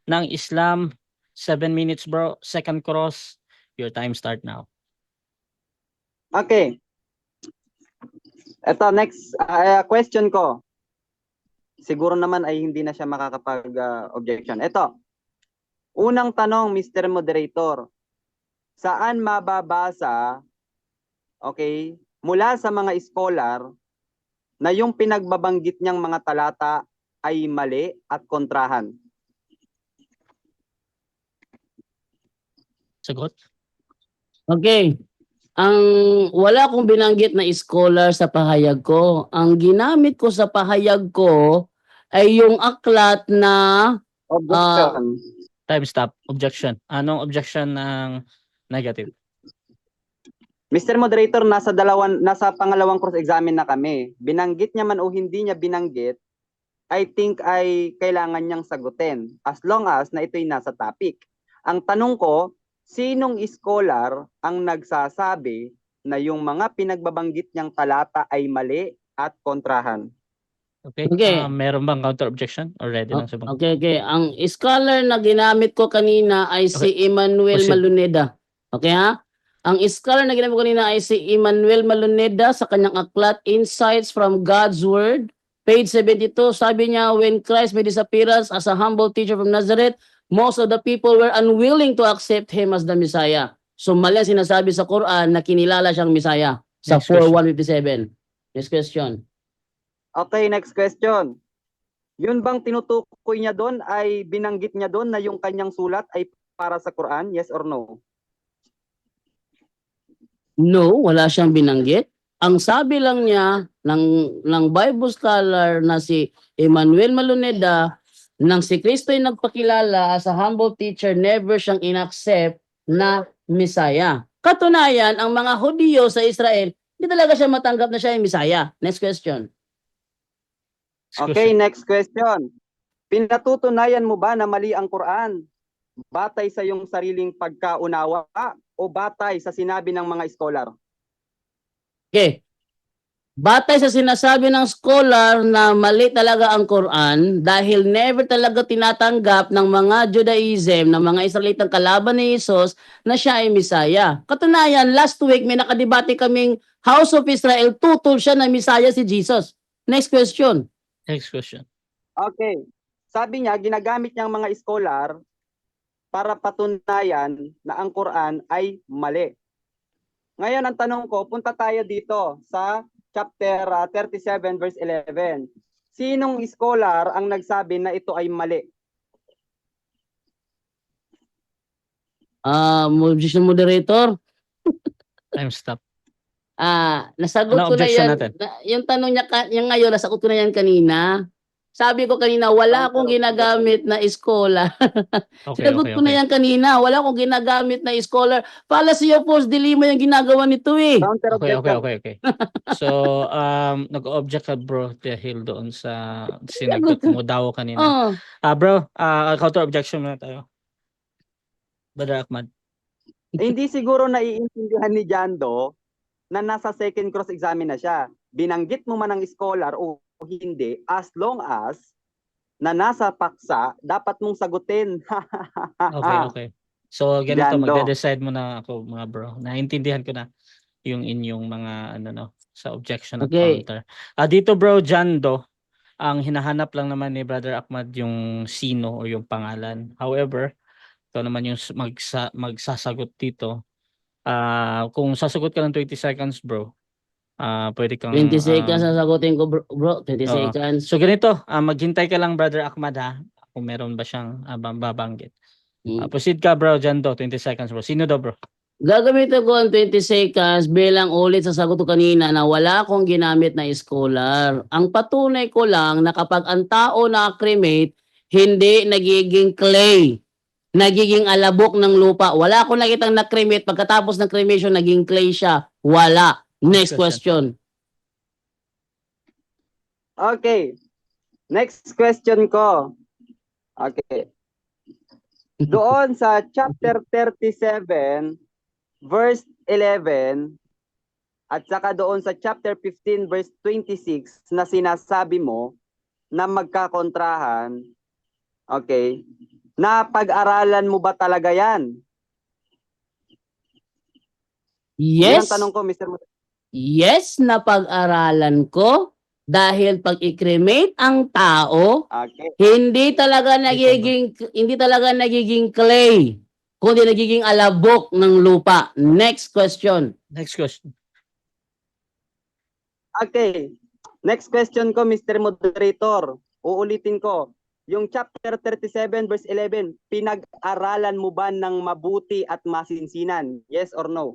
ng Islam, 7 minutes bro. Second cross, your time start now. Okay. Ito, next question ko. Siguro naman ay hindi na siya makakapag-objection. Ito, unang tanong, Mr. Moderator. Saan mababasa, okay, mula sa mga scholar na yung pinagbabanggit niyang mga talata ay mali at kontrahan? Sagot? Okay. Ang wala akong binanggit na scholar sa pahayag ko. Ang ginamit ko sa pahayag ko ay yung aklat na Objection. Time stop. Objection. Anong objection ng negative? Mr. Moderator, nasa pangalawang cross-examine na kami. Binanggit niya man o hindi niya binanggit, I think ay kailangan niyang sagutin as long as na ito'y nasa topic. Ang tanong ko, sinong scholar ang nagsasabi na yung mga pinagbabanggit niyang talata ay mali at kontrahan? Okay. Okay. Meron bang counter objection? Already lang sumagot. Okay. Ang scholar na ginamit ko kanina ay si Emmanuel Proceed. Maluneda. Okay ha? Ang scholar na ginamit ko kanina ay si Emmanuel Maluneda sa kanyang aklat Insights from God's Word. Page 72, sabi niya, when Christ made his appearance as a humble teacher from Nazareth, most of the people were unwilling to accept him as the Messiah. So mali ang sinasabi sa Quran na kinilala siyang Messiah sa Next question. 4:157. Next question. Okay, next question. Yun bang tinutukoy niya doon ay binanggit niya doon na yung kanyang sulat ay para sa Quran? Yes or no? No, wala siyang binanggit. Ang sabi lang niya ng Bible scholar na si Emmanuel Maluneda, nang si Kristo ay nagpakilala as a humble teacher, never siyang inaccept na Messiah. Katunayan, ang mga Hudyo sa Israel, hindi talaga siya matanggap na siya ay Messiah. Next question. Okay, next question. Pinatutunayan mo ba na mali ang Quran? Batay sa iyong sariling pagkaunawa o batay sa sinabi ng mga scholar? Okay. Batay sa sinasabi ng scholar na mali talaga ang Quran dahil never talaga tinatanggap ng mga Judaism, ng mga Israelitang kalaban ni Jesus na siya ay Messiah. Katunayan, last week may nakadebate kaming House of Israel, tutol siya na Messiah si Jesus. Next question. Next question. Okay. Sabi niya, ginagamit niyang mga scholar para patunayan na ang Quran ay mali. Ngayon, ang tanong ko, punta tayo dito sa chapter 37 verse 11. Sinong scholar ang nagsabi na ito ay mali? Objection moderator. Time stop. Nasagot Ano ko na objection yan. natin? Yung tanong niya yung ngayon, nasagot ko na yan kanina. Sabi ko kanina, wala akong ginagamit na scholar. Okay, Sinagot ko na yan kanina. Wala akong ginagamit na scholar. Fallacy of false dilemma yung ginagawa nito eh. Counter objection. Okay. So, nag-object ka bro dahil doon sa sinagot mo daw kanina. Oh, Bro, counter objection muna tayo. Brother Ahmad. Hindi siguro naiintindihan ni Jando na nasa second cross-examine na siya. Binanggit mo man ang scholar o hindi, as long as na nasa paksa, dapat mong sagutin. Okay. So, ganito, Jando. magde-decide mo na ako mga bro. Naintindihan ko na yung inyong mga sa objection at Okay. counter. Dito bro, Jando, ang hinahanap lang naman ni Brother Ahmad yung sino o yung pangalan. However, ito naman yung magsasagot dito. Kung sasagot ka ng 20 seconds bro, pwede kang 20 seconds sasagutin ko bro. 20 oo. seconds. So ganito, maghintay ka lang Brother Ahmad ha, kung meron ba siyang babanggit. Proceed ka bro, Jando, 20 seconds bro. Sino daw bro? Gagamitin ko ang 20 seconds bilang ulit sa sagot ko kanina na wala akong ginamit na scholar. Ang patunay ko lang na kapag ang tao na cremate, hindi nagiging clay. Nagiging alabok ng lupa. Wala akong nakitang na-cremate. Pagkatapos ng cremation, naging clay siya. Wala. Next question. Okay. Next question ko. Okay. Doon sa chapter 37, verse 11, at saka doon sa chapter 15, verse 26, na sinasabi mo na magkakontrahan, okay, na pag-aralan mo ba talaga yan? Yan Yes. ang tanong ko, Mr. Yes, na pag-aralan ko dahil pag i-cremate ang tao, Okay. hindi talaga nagiging clay, kundi nagiging alabok ng lupa. Next question. Next question. Okay. Next question ko, Mr. Moderator. Uulitin ko. Yung chapter 37, verse 11, pinag-aralan mo ba ng mabuti at masinsinan? Yes or no?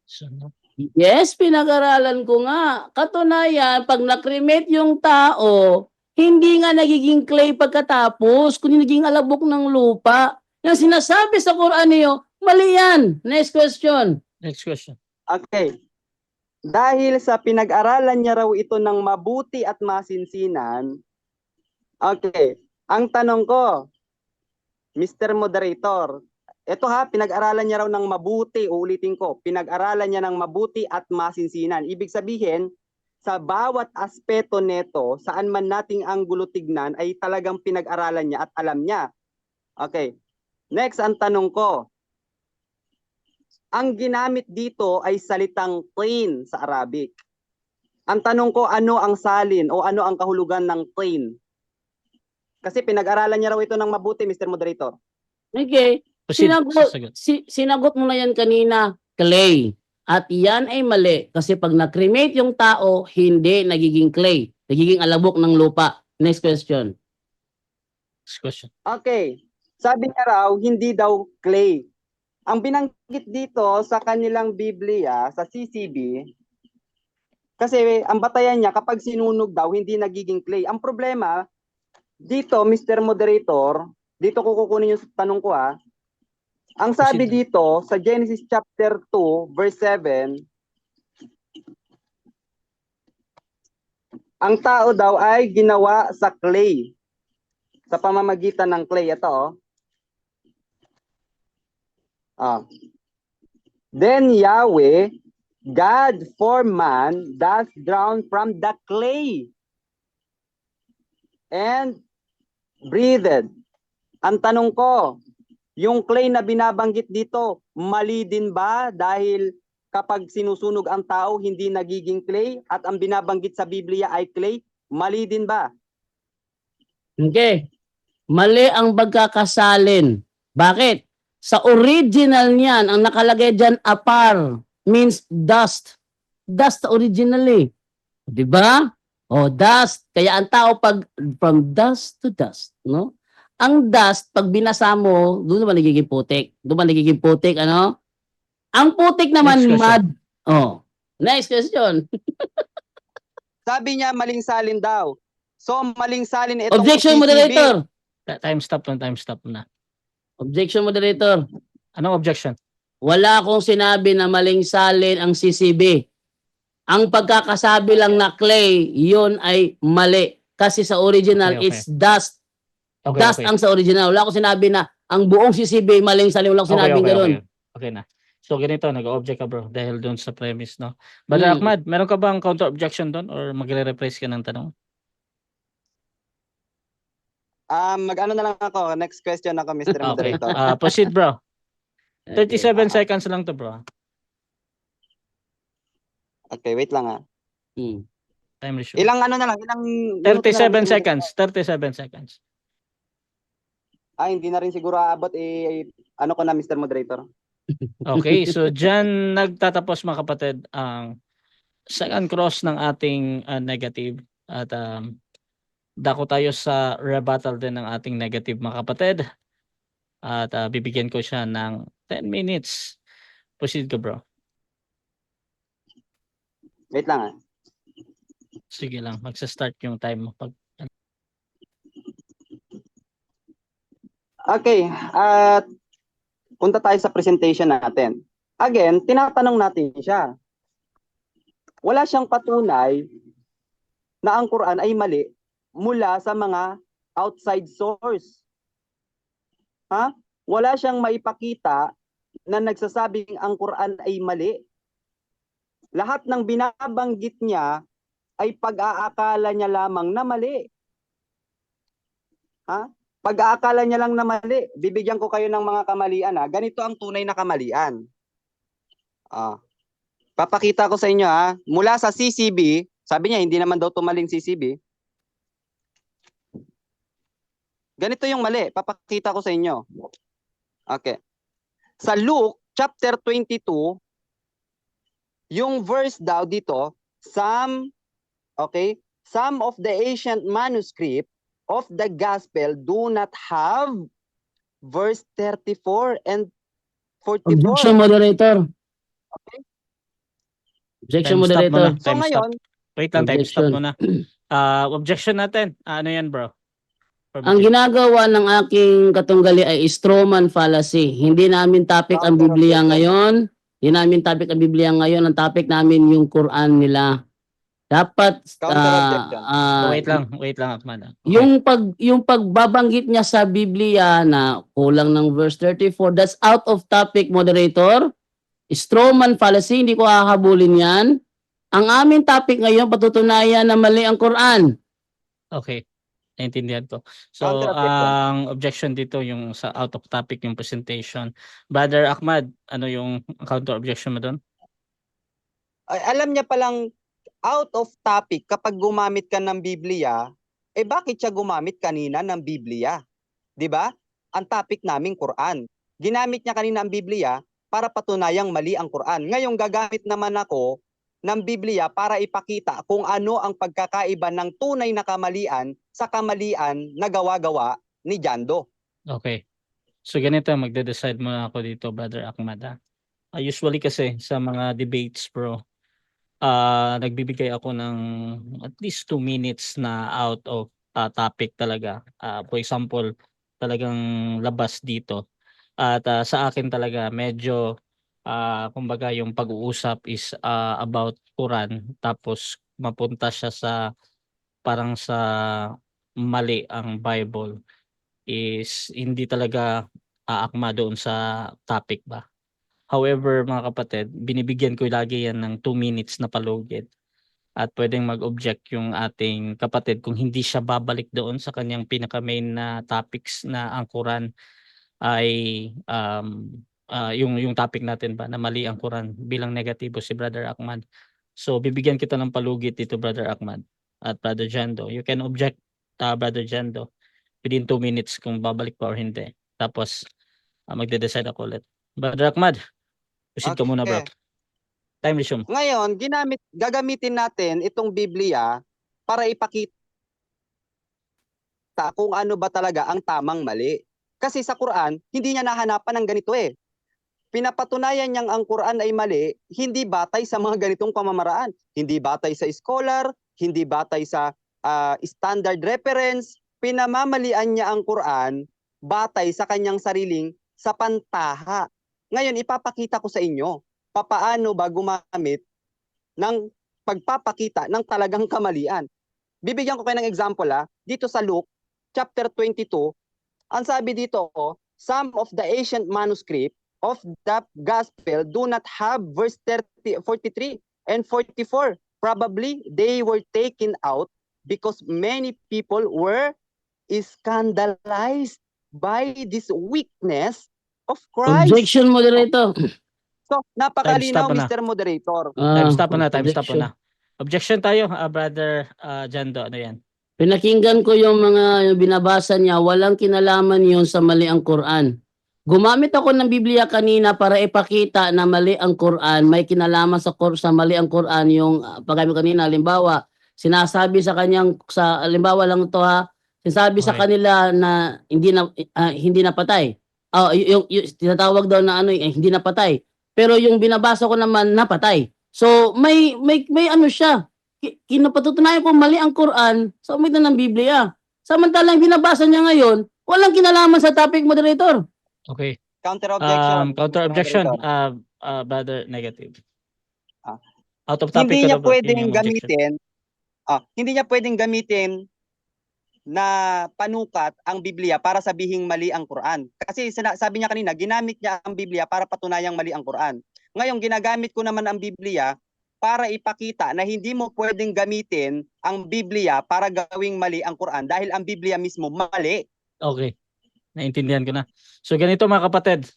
So, no. Yes, pinag-aralan ko nga. Katunayan, pag na-cremate yung tao, hindi nga nagiging clay pagkatapos, kundi naging alabok ng lupa. Yung sinasabi sa Quran niyo, mali yan. Next question. Next question. Okay. Dahil sa pinag-aralan niya raw ito ng mabuti at masinsinan, okay, ang tanong ko, Mr. Moderator, ito ha, pinag-aralan niya raw ng mabuti, uulitin ko, pinag-aralan niya ng mabuti at masinsinan. Ibig sabihin, sa bawat aspeto neto, saan man nating anggulo tignan, ay talagang pinag-aralan niya at alam niya. Okay. Next, ang tanong ko, ang ginamit dito ay salitang tin sa Arabic. Ang tanong ko, ano ang salin o ano ang kahulugan ng tin? Kasi pinag-aralan niya raw ito ng mabuti, Mr. Moderator. Okay. Proceed sa sagot. Sinagot mo na yan kanina, clay. At yan ay mali kasi pag na-cremate yung tao, hindi nagiging clay. Nagiging alabok ng lupa. Next question. Next question. Okay. Sabi niya raw, hindi daw clay. Ang binanggit dito sa kanilang Biblia, sa CCB, kasi ang batayan niya, kapag sinunog daw, hindi nagiging clay. Ang problema, dito, Mr. Moderator, dito ko kukunin yung tanong ko ha. Ang sabi Proceed. dito, sa Genesis chapter 2, verse 7, ang tao daw ay ginawa sa clay. Sa pamamagitan ng clay. Ito Then Yahweh, God formed man, thus drawn from the clay, and breathed. Ang tanong ko, yung clay na binabanggit dito, mali din ba dahil kapag sinusunog ang tao, hindi nagiging clay at ang binabanggit sa Biblia ay clay? Mali din ba? Okay. Mali ang pagkakasalin. Bakit? Sa original niyan, ang nakalagay dyan, apar, means dust. Dust originally. Di ba? O, dust. Kaya ang tao pag, from dust to dust, no? Ang dust, pag binasa mo, doon naman nagiging putik. Doon naman nagiging putik, ano? Ang putik naman, Next question. mud. Oh. Next question. Sabi niya maling salin daw. So maling salin itong Objection, CCB. moderator. Time stop na. Objection, moderator. Anong objection? Wala akong sinabi na maling salin ang CCB. Ang pagkakasabi lang na clay, yun ay mali. Kasi sa original, Okay. it's dust. Okay, Dust okay. ang sa original. Wala akong sinabi na ang buong CCB maling salin. Wala akong sinabing gano'n. Okay na. So ganito, nag-object ka bro dahil doon sa premise, no? Brother Hmm. Ahmad, meron ka bang counter objection doon or magre-rephrase ka ng tanong? Mag-ano na lang ako. Next question ako, Mr. Okay. Moderator. Proceed bro. 37 Okay. seconds lang to bro. Okay, wait lang ha. Hmm. Time resume. Ilang ano na lang, ilang minuto na 37 lang, Mr. seconds. 37 seconds. Hindi na rin siguro aabot ano ko na, Mr. Moderator. Okay, so dyan nagtatapos mga kapatid ang second cross ng ating negative at dako tayo sa rebuttal din ng ating negative mga kapatid at bibigyan ko siya ng 10 minutes. Proceed ka bro. Wait lang ha. Sige lang, magsa-start yung time mo. Okay, at punta tayo sa presentation natin. Again, tinatanong natin siya. Wala siyang patunay na ang Quran ay mali mula sa mga outside source. wala siyang maipakita na nagsasabing ang Quran ay mali. Lahat ng binabanggit niya ay pag-aakala niya lamang na mali. Ha? Pag-aakala niya lang na mali. Bibigyan ko kayo ng mga kamalian. Ha? Ganito ang tunay na kamalian. Papakita ko sa inyo. Ha? Mula sa CCB, sabi niya hindi naman daw tumaling CCB. Ganito yung mali. Papakita ko sa inyo. Okay. Sa Luke chapter 22, yung verse daw dito, some of the ancient manuscript of the gospel do not have verse 34 and 44. Objection, moderator. Objection, Time stop moderator. muna. So Time stop. ngayon, Wait lang, time stop Objection. muna. Objection natin. Ano yan, bro? Ang ginagawa ng aking katunggali ay strawman fallacy. Hindi namin topic ang Counter Biblia objection. ngayon. Hindi namin topic ang Biblia ngayon. Ang topic namin yung Quran nila. Dapat Counter objection. Wait lang, Ahmad. Okay. yung pagbabanggit niya sa Biblia na kulang ng verse 34, that's out of topic, moderator. Strawman fallacy, hindi ko hahabulin yan. Ang aming topic ngayon, patutunayan na mali ang Quran. Okay. Naintindihan ko. So, Counter objection. ang objection dito yung sa out of topic yung presentation. Brother Ahmad, ano yung counter objection mo doon? Ay, alam niya palang out of topic kapag gumamit ka ng Biblia, bakit siya gumamit kanina ng Biblia? 'Di ba? Ang topic naming Quran. Ginamit niya kanina ang Biblia para patunayang mali ang Quran. Ngayon gagamit naman ako ng Biblia para ipakita kung ano ang pagkakaiba ng tunay na kamalian sa kamalian na gawa-gawa ni Jando. Okay. So, ganito, magde-decide muna ako dito, Brother Ahmad. Usually kasi sa mga debates, bro, nagbibigay ako ng at least 2 minutes na out of topic talaga. For example, talagang labas dito. At sa akin talaga medyo kumbaga yung pag-uusap is about Quran, tapos mapunta siya sa parang sa mali ang Bible is hindi talaga aakma doon sa topic ba. However, mga kapatid, binibigyan ko lagi yan ng 2 minutes na palugit. At pwedeng mag-object yung ating kapatid kung hindi siya babalik doon sa kanyang pinaka-main na topics na ang Quran ay yung topic natin ba na mali ang Quran bilang negatibo si Brother Ahmad. So bibigyan kita ng palugit dito, Brother Ahmad at Brother Jando. You can object, Brother Jando, within 2 minutes kung babalik pa or hindi. Tapos magde-decide ako ulit. Brother Ahmad, proceed ka muna, bro. Time resume. Ngayon, gagamitin natin itong Biblia para ipakita kung ano ba talaga ang tamang mali. Kasi sa Quran, hindi niya nahanapan ng ganito eh. Pinapatunayan niyang ang Quran ay mali, hindi batay sa mga ganitong pamamaraan. Hindi batay sa scholar, hindi batay sa standard reference. Pinamamalian niya ang Quran batay sa kanyang sariling sa pantaha. Ngayon, ipapakita ko sa inyo papaano ba gumamit ng pagpapakita ng talagang kamalian. Bibigyan ko kayo ng example dito sa Luke chapter 22, ang sabi dito, some of the ancient manuscript of the gospel do not have verse 43 and 44. Probably they were taken out because many people were scandalized by this weakness of Christ. Objection, moderator. So, napakalinaw, Time stop na. Mr. Moderator. Time stop na, time stop objection. na. Objection tayo, Brother Jando, ano yan? Pinakinggan ko yung mga binabasa niya, walang kinalaman yun sa mali ang Quran. Gumamit ako ng Biblia kanina para ipakita na mali ang Quran, may kinalaman sa mali ang Quran, yung paggamit kanina, halimbawa, sinasabi sa kanyang, halimbawa lang ito sinasabi sa Okay. kanila na hindi na patay. Yung tinatawag daw na hindi na patay. Pero yung binabasa ko naman napatay. So may ano siya. Kinapatutunayan ko mali ang Quran sa umitan ng Biblia. Samantalang binabasa niya ngayon, walang kinalaman sa topic, moderator. Okay. Counter objection. Counter Mr. objection, Moderator. Brother Negative. Ah. Out of topic Hindi ka niya daw, bro. Yun pwedeng yung objection. gamitin. Hindi niya pwedeng gamitin na panukat ang Biblia para sabihing mali ang Quran. Kasi sabi niya kanina, ginamit niya ang Biblia para patunayang mali ang Quran. Ngayon, ginagamit ko naman ang Biblia para ipakita na hindi mo pwedeng gamitin ang Biblia para gawing mali ang Quran dahil ang Biblia mismo mali. Okay. Naintindihan ko na. So ganito mga kapatid,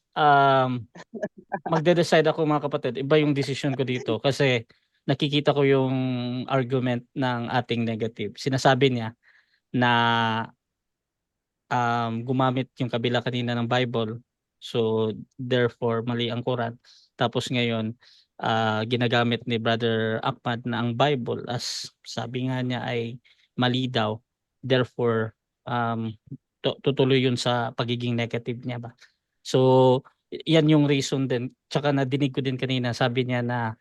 magde-decide ako mga kapatid. Iba yung decision ko dito kasi nakikita ko yung argument ng ating negative. Sinasabi niya na gumamit yung kabila kanina ng Bible. So therefore mali ang Quran. Tapos ngayon ginagamit ni Brother Ahmad na ang Bible as sabi nga niya ay mali daw. Therefore tutuloy yun sa pagiging negative niya ba. So yan yung reason din. Tsaka nadinig ko din kanina sabi niya na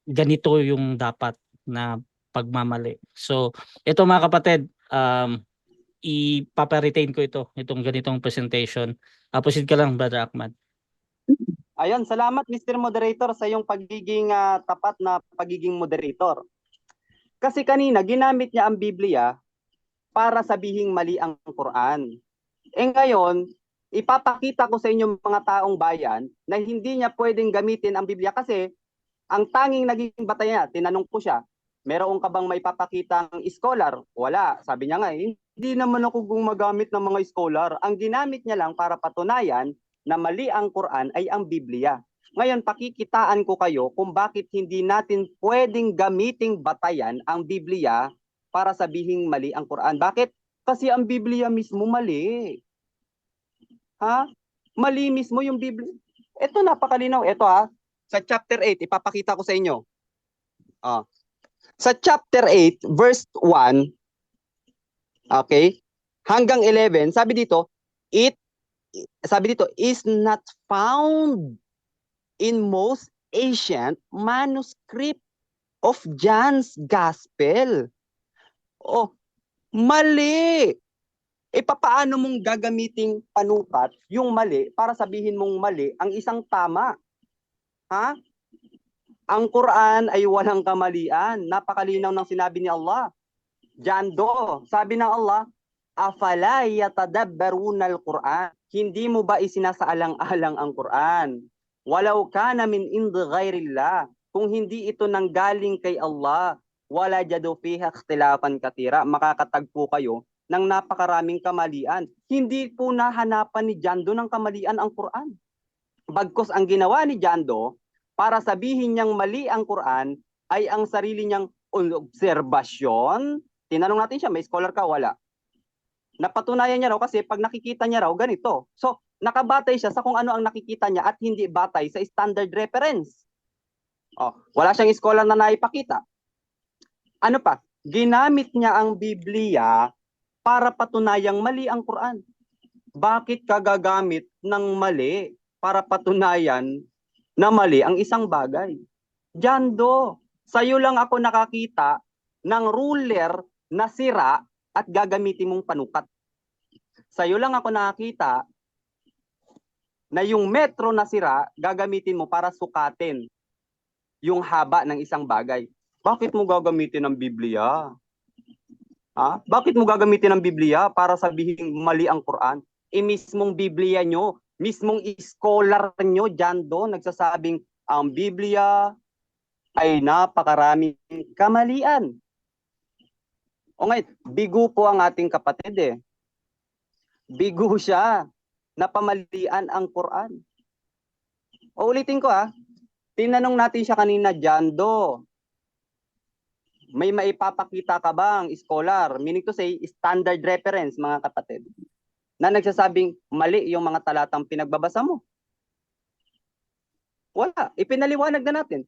ganito yung dapat na pagmamali. So ito mga kapatid, ipapa-retain ko itong ganitong presentation. Proceed ka lang, Brother Ahmad. Ayun, salamat Mr. Moderator sa iyong pagiging tapat na pagiging moderator. Kasi kanina ginamit niya ang Biblia para sabihing mali ang Quran. Ngayon, ipapakita ko sa inyong mga taong bayan na hindi niya pwedeng gamitin ang Biblia kasi ang tanging naging batayan niya, tinanong ko siya, meron ka bang may papakitang scholar? Wala. Sabi niya nga, hindi naman ako gumagamit ng mga scholar. Ang ginamit niya lang para patunayan na mali ang Quran ay ang Biblia. Ngayon, pakikitaan ko kayo kung bakit hindi natin pwedeng gamiting batayan ang Biblia para sabihing mali ang Quran. Bakit? Kasi ang Biblia mismo mali. Ha? Mali mismo yung Biblia. Ito napakalinaw. Ito sa chapter 8, ipapakita ko sa inyo. Sa chapter 8, verse 1, okay, hanggang 11, sabi dito, is not found in most ancient manuscript of John's Gospel. Oh, mali! Papaano mong gagamiting panukat yung mali para sabihin mong mali ang isang tama? Ha? Ang Quran ay walang kamalian. Napakalinaw ng sinabi ni Allah. John 2, sabi ng Allah, afala yatadabbaruna al-Quran. Hindi mo ba isinasaalang-alang ang Quran? Walau kana min indi ghairillah. Kung hindi ito nanggaling kay Allah, wala jadu fiha ikhtilafan katira. Makakatagpo kayo ng napakaraming kamalian. Hindi po nahanapan ni Jando ng kamalian ang Quran. Bagkus ang ginawa ni Jando para sabihin niyang mali ang Quran ay ang sarili niyang obserbasyon. Tinanong natin siya, may scholar ka? Wala. Napatunayan niya raw kasi pag nakikita niya raw ganito. So, nakabatay siya sa kung ano ang nakikita niya at hindi batay sa standard reference. Wala siyang scholar na naipakita. Ano pa? Ginamit niya ang Biblia para patunayang mali ang Quran. Bakit ka gagamit ng mali para patunayan na mali ang isang bagay? Jando, sa'yo lang ako nakakita ng ruler na sira at gagamitin mong panukat. Sa'yo lang ako nakakita na yung metro na sira, gagamitin mo para sukatin yung haba ng isang bagay. Bakit mo gagamitin ang Biblia? Bakit mo gagamitin ang Biblia para sabihin mali ang Quran? Mismong Biblia nyo, mismong scholar nyo, Jando, nagsasabing ang Biblia ay napakaraming kamalian. Ngayon, bigo po ang ating kapatid Bigo siya na pamalian ang Quran. Ulitin ko tinanong natin siya kanina, Jando, may maipapakita ka bang scholar, meaning to say standard reference mga kapatid, na nagsasabing mali yung mga talatang pinagbabasa mo? Wala. Ipinaliwanag na natin.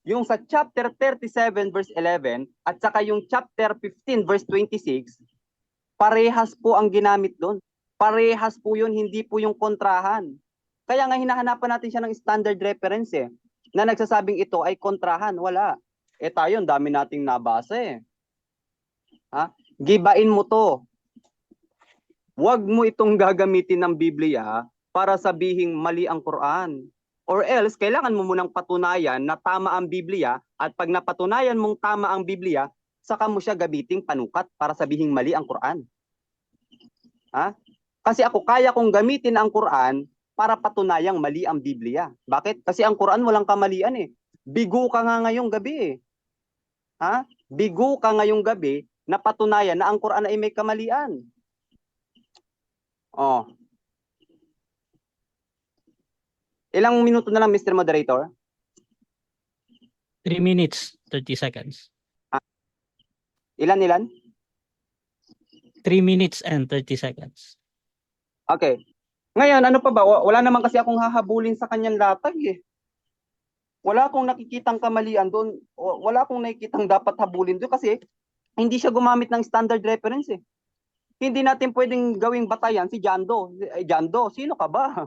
Yung sa chapter 37 verse 11 at saka yung chapter 15 verse 26, parehas po ang ginamit doon. Parehas po yun, hindi po yung kontrahan. Kaya nga hinahanapan natin siya ng standard reference na nagsasabing ito ay kontrahan. Wala. Tayo, dami nating nabasa Gibain mo to. Huwag mo itong gagamitin ng Biblia para sabihing mali ang Quran. Or else, kailangan mo munang patunayan na tama ang Biblia at pag napatunayan mong tama ang Biblia, saka mo siya gamiting panukat para sabihing mali ang Quran? Ha? Kasi ako kaya kong gamitin ang Quran para patunayang mali ang Biblia. Bakit? Kasi ang Quran walang kamalian eh. Bigo ka nga ngayong gabi eh. Ha? Bigo ka ngayong gabi na patunayan na ang Quran ay may kamalian. Oh. Ilang minuto na lang, Mr. Moderator? 3 minutes, 30 seconds. Ilan? 3 minutes and 30 seconds. Okay. Ngayon, ano pa ba? Wala naman kasi akong hahabulin sa kanyang latag eh. Wala akong nakikitang kamalian doon. Wala akong nakikitang dapat habulin doon kasi hindi siya gumamit ng standard reference eh. Hindi natin pwedeng gawing batayan si Jando. Jando, sino ka ba?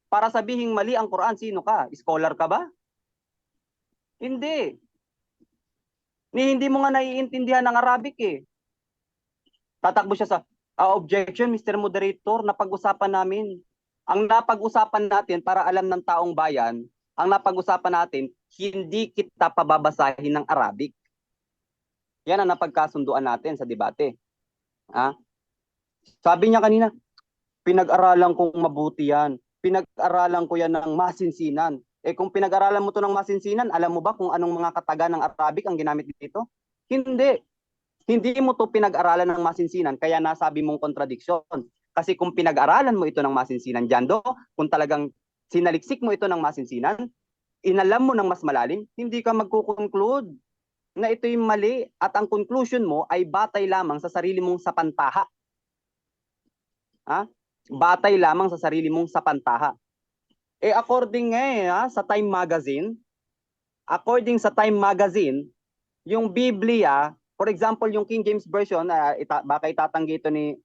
Para sabihing mali ang Quran, sino ka? Scholar ka ba? Hindi. Hindi mo nga naiintindihan ng Arabic eh. Tatakbo siya sa objection, Mr. Moderator, napag-usapan namin. Ang napag-usapan natin para alam ng taong bayan, ang napag-usapan natin, hindi kita pababasahin ng Arabic. Yan ang napagkasunduan natin sa debate. Ha? Sabi niya kanina, pinag-aralan kong mabuti yan. Pinag-aralan ko yan ng masinsinan. Eh kung pinag-aralan mo to ng masinsinan, alam mo ba kung anong mga kataga ng Arabic ang ginamit dito? Hindi. Hindi mo to pinag-aralan ng masinsinan, kaya nasabi mong kontradiksyon. Kasi kung pinag-aralan mo ito ng masinsinan, Jando, kung talagang sinaliksik mo ito ng masinsinan, inalam mo ng mas malalim, hindi ka magkukonclude na ito'y mali at ang conclusion mo ay batay lamang sa sarili mong sapantaha. Ha? Batay lamang sa sarili mong sapantaha. Eh according sa Time Magazine, yung Biblia, for example, yung King James Version, baka itatanggi ito ni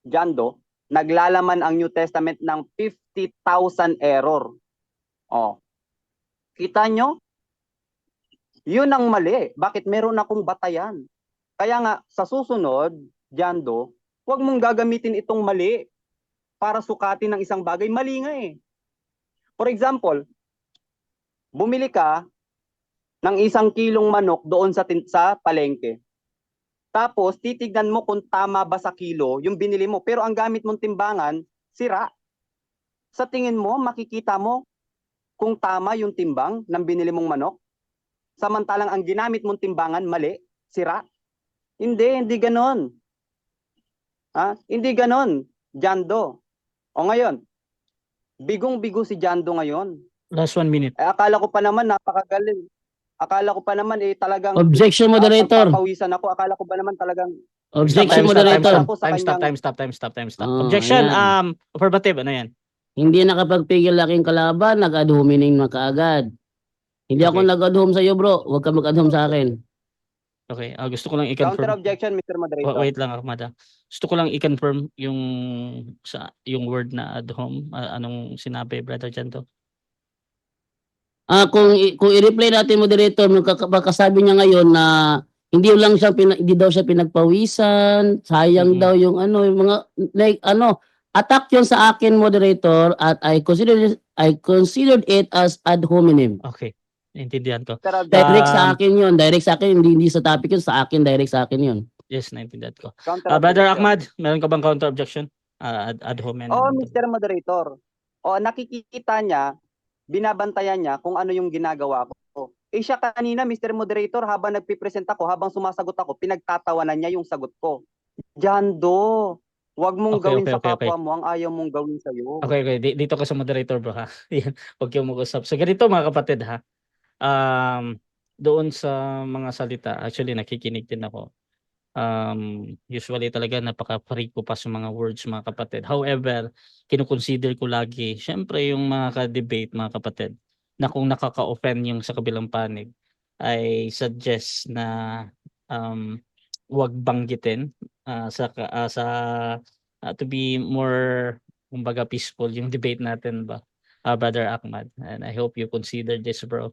Jando, naglalaman ang New Testament ng 50,000 error. Oh. Kita nyo? Yun ang mali. Bakit? Meron akong batayan. Kaya nga, sa susunod, Jando, huwag mong gagamitin itong mali para sukatin ng isang bagay. Mali nga eh. For example, bumili ka ng 1 kilong manok doon sa palengke. Tapos, titignan mo kung tama ba sa kilo yung binili mo. Pero ang gamit mong timbangan, sira. Sa tingin mo, makikita mo kung tama yung timbang ng binili mong manok. Samantalang ang ginamit mong timbangan, mali, sira. Hindi ganon. Hindi ganon, Jando. O ngayon, bigong-bigo si Jando ngayon. Last 1 minute. Akala ko pa naman napakagaling. Akala ko pa naman talagang Objection, moderator. pagpapawisan ako. Akala ko ba naman talagang Objection, Stop, moderator. time stop. Oh, Objection, ayan. affirmative, ano yan? Hindi nakapagpigil aking kalaban, nag-adhuming na kaagad. Hindi ako Okay. nag-adhum sa iyo, bro. Huwag ka mag-adhum sa akin. Okay, gusto ko lang counter i-confirm. objection, Mr. Moderator. Wait lang, Ahmad. Gusto ko lang i-confirm yung word na ad hom. Anong sinabi, Brother Janto? Kung i-reply natin, moderator, magkakasabi niya ngayon na hindi daw siya pinagpawisan, sayang Mhm. daw yung yung mga attack yun sa akin, moderator, at I considered it as ad hominem. Okay, naintindihan ko. Direct sa akin yun, hindi sa topic yun, sa akin, direct sa akin yun. Yes, naintindihan ko. Counter Brother objection. Ahmad, meron ka bang counter objection? Ad hominem. Mr. Moderator. Nakikita niya, binabantayan niya kung ano yung ginagawa ko. Siya kanina, Mr. Moderator, habang nagpipresent ako, habang sumasagot ako, pinagtatawanan niya yung sagot ko. Jando, wag mong gawin sa kapwa mo ang ayaw mong gawin sa'yo. Okay. Dito ka sa moderator, bro, ha? Yan, huwag kayong mag-usap. So, ganito, mga kapatid, ha? Doon sa mga salita, actually, nakikinig din ako. Usually talaga napaka-free ko pa sa mga words, mga kapatid. However, kinukonsider ko lagi, syempre yung mga ka-debate, mga kapatid, na kung nakaka-offend yung sa kabilang panig, I suggest na wag banggitin to be more, kumbaga, peaceful yung debate natin ba, Brother Ahmad. And I hope you consider this, bro.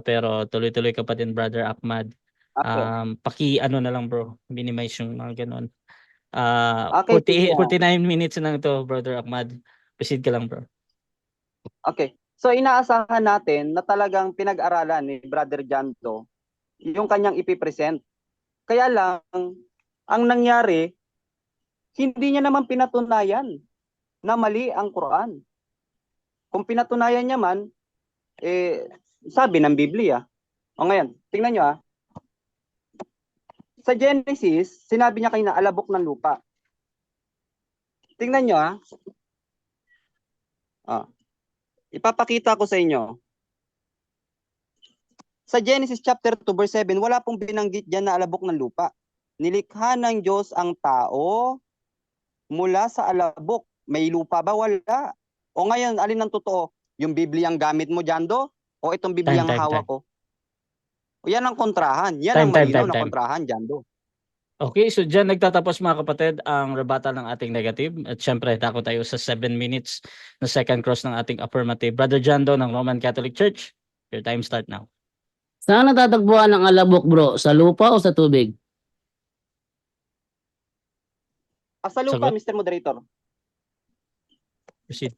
Pero tuloy-tuloy ka pa din, Brother Ahmad. Okay. Na lang, bro, minimize yung mga ganun. Okay, 49 minutes na to, Brother Ahmad. Proceed ka lang, bro. Okay. So inaasahan natin na talagang pinag-aralan ni Brother Jando yung kanyang ipipresent. Kaya lang, ang nangyari, hindi niya naman pinatunayan na mali ang Quran. Kung pinatunayan niya man, sabi ng Biblia. O ngayon, tingnan nyo sa Genesis, sinabi niya kayo na alabok ng lupa. Tingnan nyo ipapakita ko sa inyo. Sa Genesis chapter 2 verse 7, wala pong binanggit diyan na alabok ng lupa. Nilikha ng Diyos ang tao mula sa alabok. May lupa ba? Wala. O ngayon, alin ang totoo? Yung Biblia ang gamit mo, Jando? O itong Biblia ang hawak ko? O yan ang kontrahan. Yan ang malinaw na kontrahan, Jando. Okay, so dyan nagtatapos mga kapatid ang rebuttal ng ating negative. At syempre, tako tayo sa 7 minutes na second cross ng ating affirmative. Brother Jando ng Roman Catholic Church, your time start now. Saan natatagpuan ang alabok, bro? Sa lupa o sa tubig? Sa lupa, Sagot. Mr. Moderator. Proceed.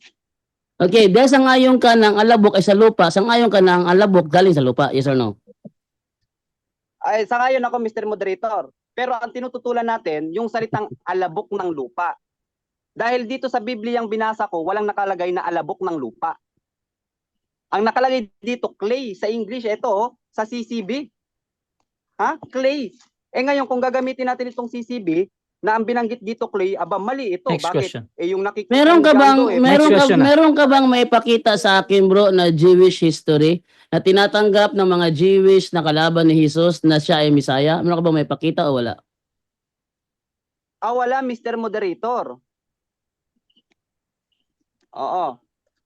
Okay, dahil sangayon ka ng alabok ay sa lupa, sangayon ka ng alabok galing sa lupa. Yes or no? Ay, sangayon ako, Mr. Moderator. Pero ang tinututulan natin, yung salitang alabok ng lupa. Dahil dito sa Biblia ang binasa ko, walang nakalagay na alabok ng lupa. Ang nakalagay dito, clay. Sa English, ito, sa CCB. Clay. Ngayon, kung gagamitin natin itong CCB, na ang binanggit dito, clay, mali ito. Next Bakit? question. Yung nakikita Meron ka bang question na. meron ka bang may pakita sa akin, bro, na Jewish history na tinatanggap ng mga Jewish na kalaban ni Jesus na siya ay Misaya? Meron ka bang may pakita o wala? Wala, Mr. Moderator. Oo.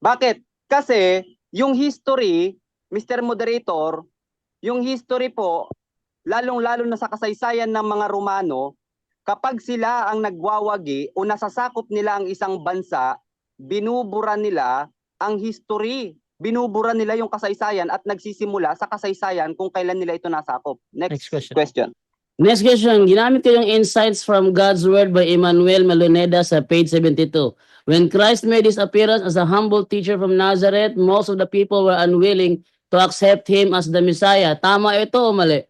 Bakit? Kasi yung history, Mr. Moderator, yung history po, lalong-lalo na sa kasaysayan ng mga Romano, kapag sila ang nagwawagi o nasasakop nila ang isang bansa, binubura nila ang history. Binubura nila yung kasaysayan at nagsisimula sa kasaysayan kung kailan nila ito nasakop. Next question. Next question. Ginamit ko yung insights from God's Word by Emmanuel Maloneda sa page 72. When Christ made his appearance as a humble teacher from Nazareth, most of the people were unwilling to accept him as the Messiah. Tama ito o mali?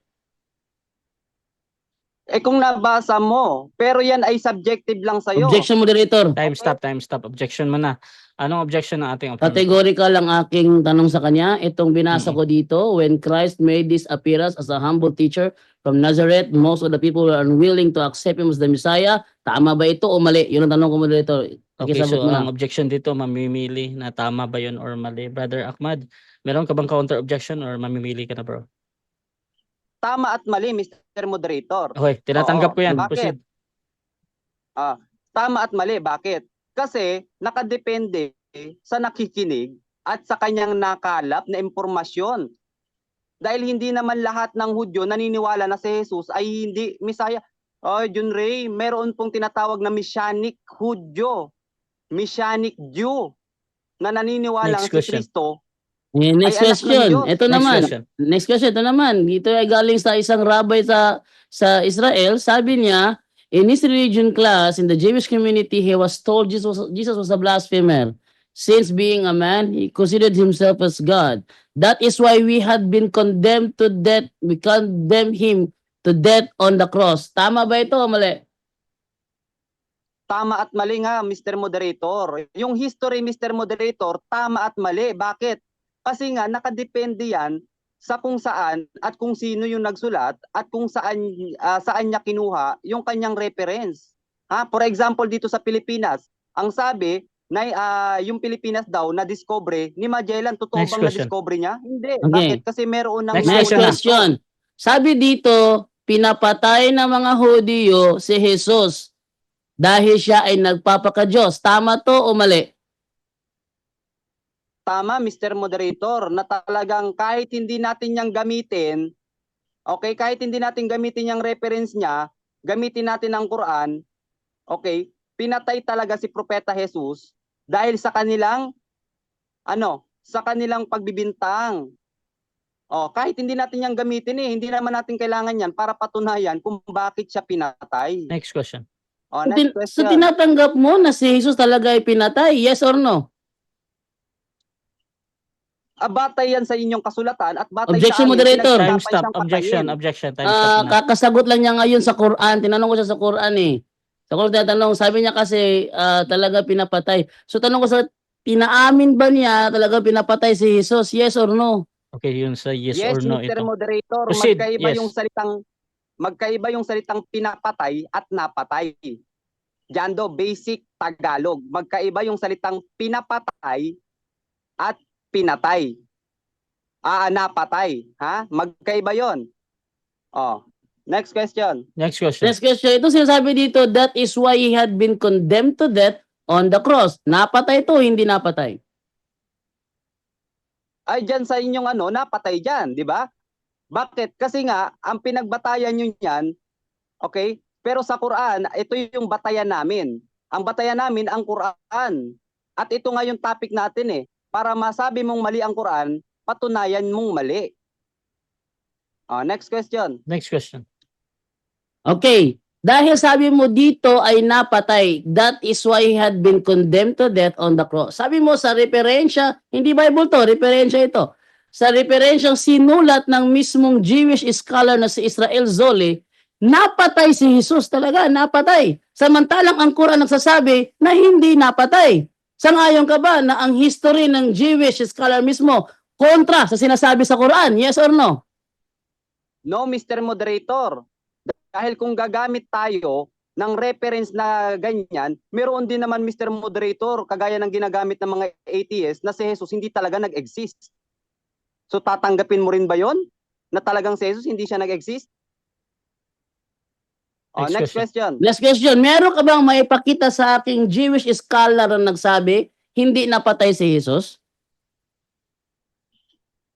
Kung nabasa mo, pero yan ay subjective lang sa'yo. Objection, moderator. Time stop. Objection mo na. Anong objection ng ating affirmative? Categorical ang aking tanong sa kanya. Itong binasa ko dito, when Christ made this appearance as a humble teacher from Nazareth, most of the people were unwilling to accept him as the Messiah. Tama ba ito o mali? Yun ang tanong ko, moderator. Okay, Pakisagot so mo na. ang objection dito, mamimili na tama ba yun or mali. Brother Ahmad, meron ka bang counter objection or mamimili ka na, bro? Tama at mali, Mr. Moderator. Okay, tinatanggap ko yan. Bakit? Proceed. Tama at mali. Bakit? Kasi nakadepende sa nakikinig at sa kanyang nakalap na impormasyon. Dahil hindi naman lahat ng Hudyo naniniwala na si Jesus ay hindi Messiah. Jun Ray, meron pong tinatawag na Messianic Hudyo, Messianic Jew, na naniniwala Next si question. Kristo. Next Ay, anak ng question. Diyos. Ito Next naman. question. Next question. Ito naman. Dito ay galing sa isang rabbi sa Israel. Sabi niya, in his religion class, in the Jewish community, he was told Jesus was a blasphemer. Since being a man, he considered himself as God. That is why we had been condemned to death. We condemned him to death on the cross. Tama ba ito o mali? Tama at mali nga, Mr. Moderator. Yung history, Mr. Moderator, tama at mali. Bakit? Kasi nga, nakadepende yan sa kung saan at kung sino yung nagsulat at kung saan niya kinuha yung kanyang reference. For example, dito sa Pilipinas, ang sabi na yung Pilipinas daw na-discover ni Magellan. Totoo Next bang question. na-discover niya? Hindi. Okay. Bakit? Kasi meron ng Next Next question na. question. Sabi dito, pinapatay ng mga Hudyo si Jesus dahil siya ay nagpapaka-Diyos. Tama to o mali? Tama, Mr. Moderator, na talagang kahit hindi natin niyang gamitin, okay, kahit hindi natin gamitin yung reference niya, gamitin natin ang Quran, okay, pinatay talaga si Propeta Jesus dahil sa kanilang, sa kanilang pagbibintang. Kahit hindi natin niyang gamitin hindi naman natin kailangan yan para patunayan kung bakit siya pinatay. Next question. Next So question. tinatanggap mo na si Jesus talaga ay pinatay? Yes or no? Batay yan sa inyong kasulatan at batay Objection, sa amin, moderator. Time pinagsikapan stop. siyang Objection. patayin. Objection. Time stop na. Kakasagot lang niya ngayon sa Quran. Tinanong ko siya sa Quran eh. Sa Quran tatanong, sabi niya kasi talaga pinapatay. So tanong ko sa pinaamin ba niya talaga pinapatay si Jesus? Yes or no? Okay, yun sa yes Yes, or no Mr. ito. Moderator, Proceed. magkaiba yung salitang pinapatay at napatay. Jando, basic Tagalog. Magkaiba yung salitang pinapatay at pinatay. Napatay. Ha? Magkaiba yon. Oh. Next question. Next question. Next question. Ito sinasabi dito, that is why he had been condemned to death on the cross. Napatay to, hindi napatay. Ay, dyan sa inyong napatay dyan, di ba? Bakit? Kasi nga, ang pinagbatayan nyo yan, okay? Pero sa Quran, ito yung batayan namin. Ang batayan namin, ang Quran. At ito nga yung topic natin eh. Para masabi mong mali ang Quran, patunayan mong mali. Next question. Next question. Okay. Dahil sabi mo dito ay napatay, that is why he had been condemned to death on the cross. Sabi mo sa referensya, hindi Bible to, referensya ito. Sa referensyang sinulat ng mismong Jewish scholar na si Israel Zolli, napatay si Jesus talaga, napatay. Samantalang ang Quran nagsasabi na hindi napatay. Sangayon ka ba na ang history ng Jewish scholar mismo kontra sa sinasabi sa Quran? Yes or no? No, Mr. Moderator. Dahil kung gagamit tayo ng reference na ganyan, meron din naman Mr. Moderator, kagaya ng ginagamit ng mga atheists, na si Jesus hindi talaga nag-exist. So tatanggapin mo rin ba yon na talagang si Jesus hindi siya nag-exist? Next question. Last question. Meron ka bang maipakita sa aking Jewish scholar na nagsabi, hindi napatay si Jesus?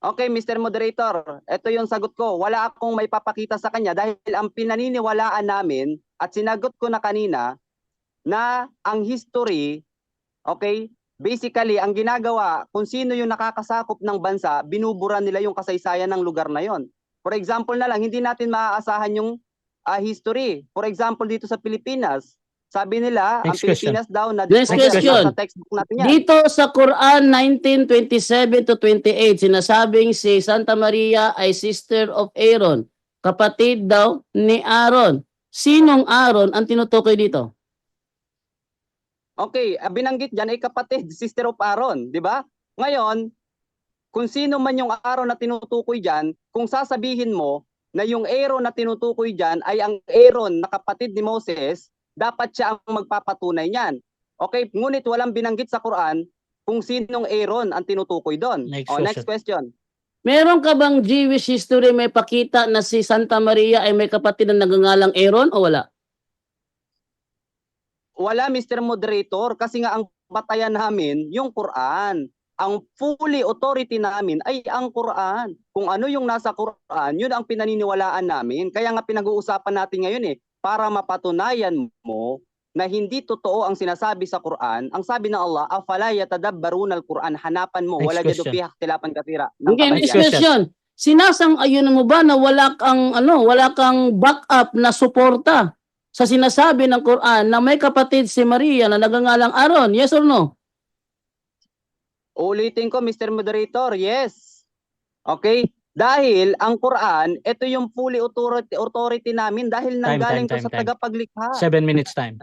Okay, Mr. Moderator, ito yung sagot ko. Wala akong may papakita sa kanya dahil ang pinaniniwalaan namin at sinagot ko na kanina na ang history, okay, basically ang ginagawa kung sino yung nakakasakop ng bansa, binubura nila yung kasaysayan ng lugar na yon. For example na lang, hindi natin maaasahan yung history. For example, dito sa Pilipinas, sabi nila, ang Next question. Pilipinas daw na Next question. sa textbook natin yan. Dito sa Quran 19:27 to 28, sinasabing si Santa Maria ay sister of Aaron. Kapatid daw ni Aaron. Sinong Aaron ang tinutukoy dito? Okay, binanggit dyan ay kapatid, sister of Aaron, di ba? Ngayon, kung sino man yung Aaron na tinutukoy dyan, kung sasabihin mo na yung Aaron na tinutukoy dyan ay ang Aaron na kapatid ni Moses, dapat siya ang magpapatunay niyan. Okay, ngunit walang binanggit sa Quran kung sinong Aaron ang tinutukoy doon. Next question. Meron ka bang Jewish history may pakita na si Santa Maria ay may kapatid na nagangalang Aaron o wala? Wala, Mr. Moderator, kasi nga ang batayan namin yung Quran. Ang fully authority namin ay ang Quran. Kung ano yung nasa Quran, yun ang pinaniniwalaan namin. Kaya nga pinag-uusapan natin ngayon para mapatunayan mo na hindi totoo ang sinasabi sa Quran. Ang sabi ng Allah, afala yatadabbaruna al-Quran, hanapan mo, wala jadu fiha ikhtilafan katsira. Okay, next question. Sinasang-ayon mo ba na wala kang backup na suporta sa sinasabi ng Quran na may kapatid si Maria na nagangalang Aaron? Yes or no? Ulitin ko, Mr. Moderator, yes. Okay? Dahil ang Quran, ito yung fully authority namin dahil nanggaling to sa tagapaglikha. 7 minutes time.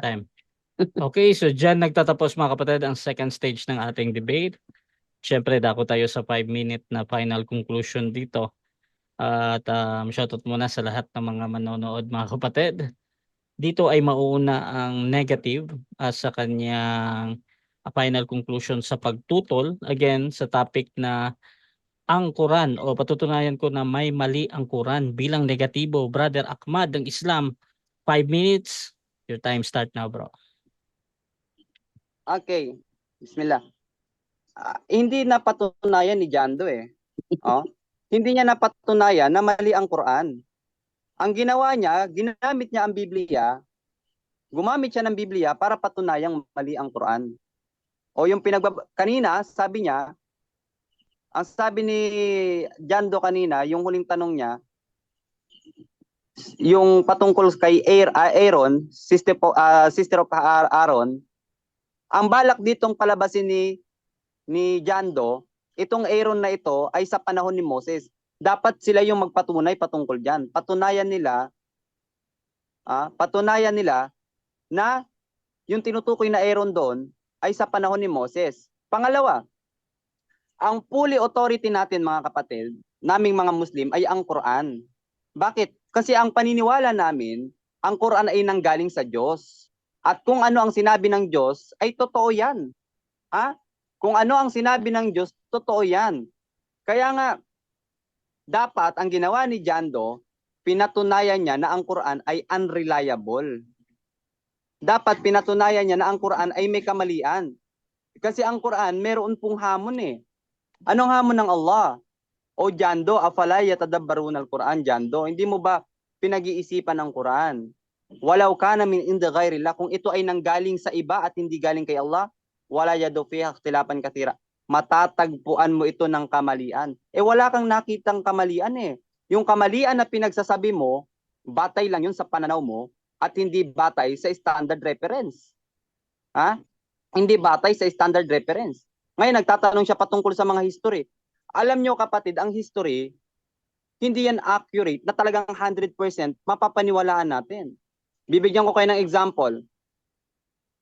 Okay, so dyan nagtatapos mga kapatid ang second stage ng ating debate. Siyempre, dako tayo sa 5-minute na final conclusion dito. At shoutout muna sa lahat ng mga manonood mga kapatid. Dito ay mauuna ang negative sa kanyang final conclusion sa pagtutol. Again, sa topic na ang Quran o patutunayan ko na may mali ang Quran bilang negatibo. Brother Ahmad ng Islam, 5 minutes. Your time start now, bro. Okay. Bismillah. Hindi napatunayan ni Jando Hindi niya napatunayan na mali ang Quran. Ang ginawa niya, ginamit niya ang Biblia, gumamit siya ng Biblia para patunayang mali ang Quran. O yung kanina, sabi niya, ang sabi ni Jando kanina, yung huling tanong niya, yung patungkol kay Aaron, sister of Aaron, ang balak ditong palabasin ni Jando itong Aaron na ito ay sa panahon ni Moses. Dapat sila yung magpatunay patungkol diyan. Patunayan nila na yung tinutukoy na Aaron doon ay sa panahon ni Moses. Pangalawa, ang fully authority natin mga kapatid, naming mga Muslim ay ang Quran. Bakit? Kasi ang paniniwala namin, ang Quran ay nanggaling sa Diyos. At kung ano ang sinabi ng Diyos, ay totoo yan. Kung ano ang sinabi ng Diyos, totoo yan. Kaya nga, dapat ang ginawa ni Jando, pinatunayan niya na ang Quran ay unreliable. Dapat pinatunayan niya na ang Quran ay may kamalian. Kasi ang Quran, meron pong hamon eh. Anong hamon ng Allah? O Jando, afala yatadabbaruna al-Quran, Jando. Hindi mo ba pinag-iisipan ang Quran? Walau kana min indi ghairillah, kung ito ay nanggaling sa iba at hindi galing kay Allah, wala yadu fiha ikhtilafan katsira. Matatagpuan mo ito ng kamalian. Wala kang nakitang kamalian eh. Yung kamalian na pinagsasabi mo, batay lang yun sa pananaw mo at hindi batay sa standard reference. Hindi batay sa standard reference. Ngayon, nagtatanong siya patungkol sa mga history. Alam nyo kapatid, ang history, hindi yan accurate na talagang 100% mapapaniwalaan natin. Bibigyan ko kayo ng example.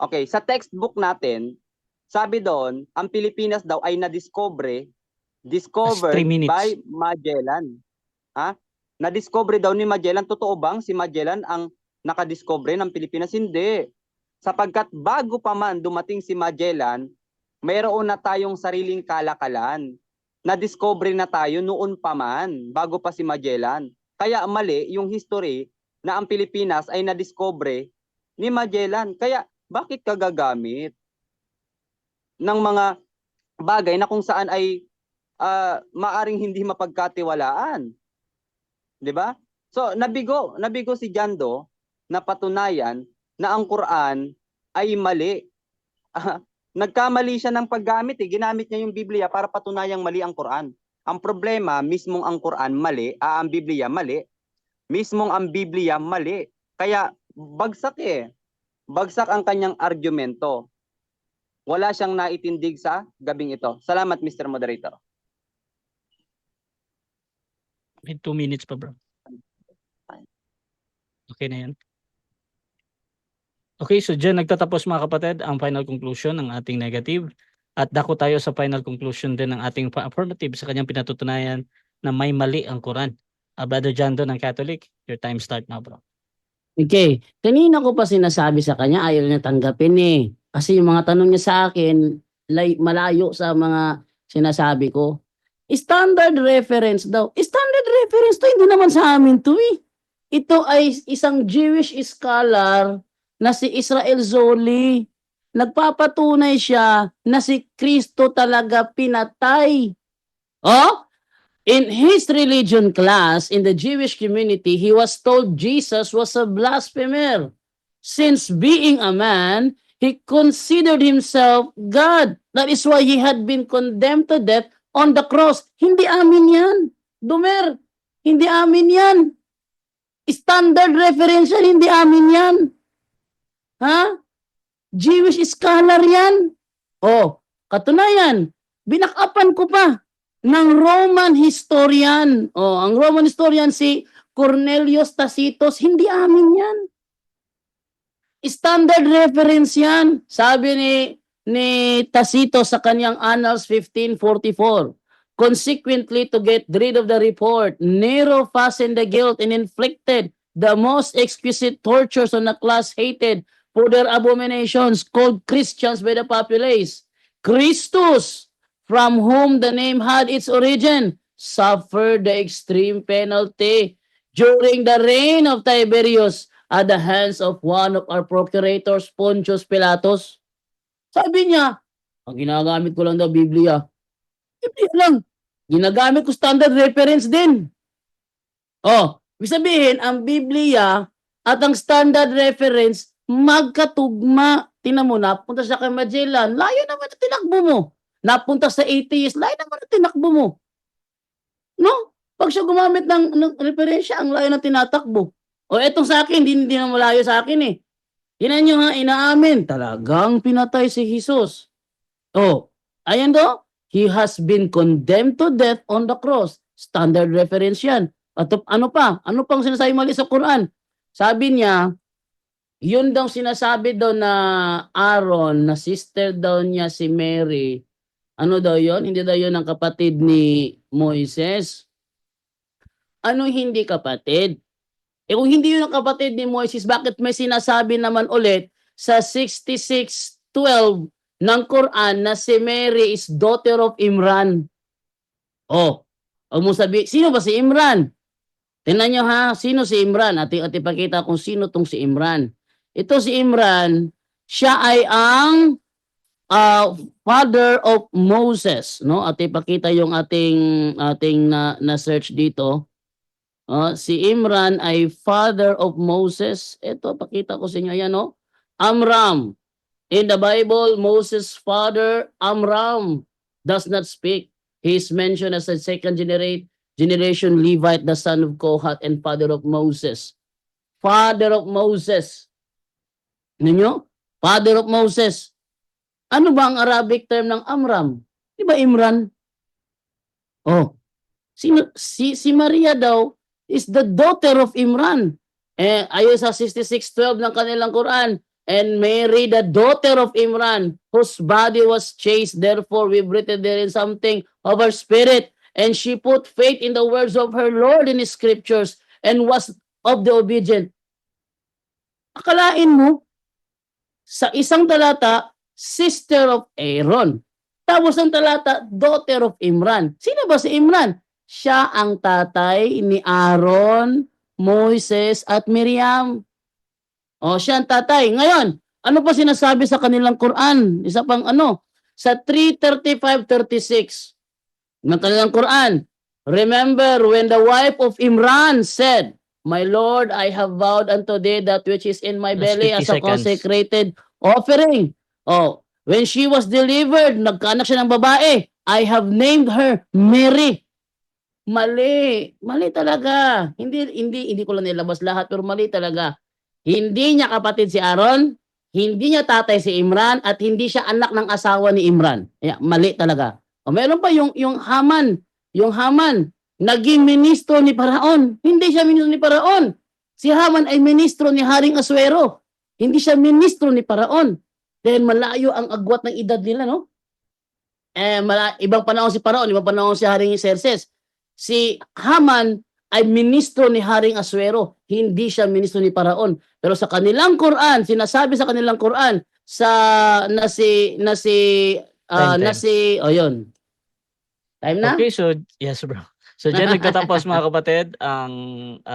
Okay, sa textbook natin, sabi doon, ang Pilipinas daw ay discovered by Magellan. Na-discover daw ni Magellan. Totoo bang si Magellan ang nakadiscover ng Pilipinas? Hindi. Sapagkat bago pa man dumating si Magellan, mayroon na tayong sariling kalakalan. Na-discover na tayo noon pa man, bago pa si Magellan. Kaya mali yung history na ang Pilipinas ay na-discover ni Magellan. Kaya bakit ka gagamit ng mga bagay na kung saan ay maaring hindi mapagkatiwalaan? 'Di ba? So nabigo si Jando na patunayan na ang Quran ay mali. Nagkamali siya ng paggamit ginamit niya yung Biblia para patunayang mali ang Quran. Ang problema, mismong ang Quran mali, ang Biblia mali. Mismong ang Biblia mali. Kaya bagsak Bagsak ang kanyang argumento. Wala siyang naitindig sa gabing ito. Salamat, Mr. Moderator. May 2 minutes pa, bro. Okay na yan. Okay, so dyan nagtatapos mga kapatid ang final conclusion ng ating negative. At dako tayo sa final conclusion din ng ating affirmative sa kanyang pinatutunayan na may mali ang Quran. Brother Jando ng Catholic, your time start now, bro. Okay, kanina ko pa sinasabi sa kanya, ayaw niya tanggapin eh. Kasi yung mga tanong niya sa akin, malayo sa mga sinasabi ko. Standard reference daw. Standard reference to, hindi naman sa amin to eh. Ito ay isang Jewish scholar na si Israel Zoli. Nagpapatunay siya na si Kristo talaga pinatay. In his religion class, in the Jewish community, he was told Jesus was a blasphemer. Since being a man, he considered himself God. That is why he had been condemned to death on the cross. Hindi amin yan. Dumer, hindi amin yan. Standard reference yan, hindi amin yan. Jewish scholar yan. Katunayan, binakapan ko pa ng Roman historian. Ang Roman historian si Cornelius Tacitus, hindi amin yan. Standard reference yan. Sabi ni Tacitus sa kanyang Annals 1544. Consequently, to get rid of the report, Nero fastened the guilt and inflicted the most exquisite tortures on a class hated for their abominations, called Christians by the populace. Christus, from whom the name had its origin, suffered the extreme penalty during the reign of Tiberius at the hands of one of our procurators, Pontius Pilatus. Sabi niya, ang ginagamit ko lang daw Biblia. Biblia lang. Ginagamit ko standard reference din. Ibig sabihin, ang Biblia at ang standard reference magkatugma. Tingnan mo, napunta siya kay Magellan, layo naman na tinakbo mo. Napunta sa atheist, layo naman na tinakbo mo. No? Pag siya gumamit ng referensya, ang layo na tinatakbo. Etong sa akin, hindi na malayo sa akin eh. Yan nyo inaamin. Talagang pinatay si Jesus. Ayan do, He has been condemned to death on the cross. Standard reference yan. At ano pa? Ano pang sinasabi mali sa Quran? Sabi niya, yun daw sinasabi daw na Aaron, na sister daw niya si Mary. Ano daw yun? Hindi daw yun ang kapatid ni Moises. Ano hindi kapatid? Kung hindi yun ang kapatid ni Moises, bakit may sinasabi naman ulit sa 66:12 ng Quran na si Mary is daughter of Imran? Oh, huwag mo sabi, sino ba si Imran? Tingnan nyo ha, sino si Imran? At ipakita kung sino tong si Imran. Ito si Imran, siya ay ang father of Moses, no? At ipakita yung ating na search dito. Si Imran ay father of Moses. Ito, pakita ko sa inyo. Ayan, no? Amram. In the Bible, Moses' father, Amram, does not speak. He is mentioned as a second generation Levite, the son of Kohath and father of Moses. Father of Moses. Ninyo? Father of Moses. Ano ba ang Arabic term ng Amram? Di ba Imran? Oh, si Maria daw is the daughter of Imran. Ayon sa 66:12 ng kanilang Quran, and Mary, the daughter of Imran, whose body was chaste, therefore we breathed therein something of her spirit, and she put faith in the words of her Lord in his scriptures, and was of the obedient. Akalain mo, sa isang talata, sister of Aaron. Tapos ang talata, daughter of Imran. Sino ba si Imran? Siya ang tatay ni Aaron, Moises, at Miriam. O, siya ang tatay. Ngayon, ano pa sinasabi sa kanilang Quran? Isa pang sa 3:35-36 ng kanilang Quran. Remember when the wife of Imran said, My Lord, I have vowed unto thee that which is in my Last belly 50 as a seconds. consecrated offering. Oh, when she was delivered, nagkaanak siya ng babae. I have named her Mary. Mali. Mali talaga. Hindi ko lang nilabas lahat, pero mali talaga. Hindi niya kapatid si Aaron, hindi niya tatay si Imran, at hindi siya anak ng asawa ni Imran. Mali talaga. O meron pa yung Haman. Yung Haman, naging ministro ni Paraon. Hindi siya ministro ni Paraon. Si Haman ay ministro ni Haring Asuero. Hindi siya ministro ni Paraon. Dahil malayo ang agwat ng edad nila, no? Ibang panahon si Paraon, ibang panahon si Haring Xerxes. Si Haman ay ministro ni Haring Asuero, hindi siya ministro ni Paraon. Pero sa kanilang Quran, sinasabi sa kanilang Quran yun. Time na? Okay, so yes bro. So dyan nagtatapos mga kapatid ang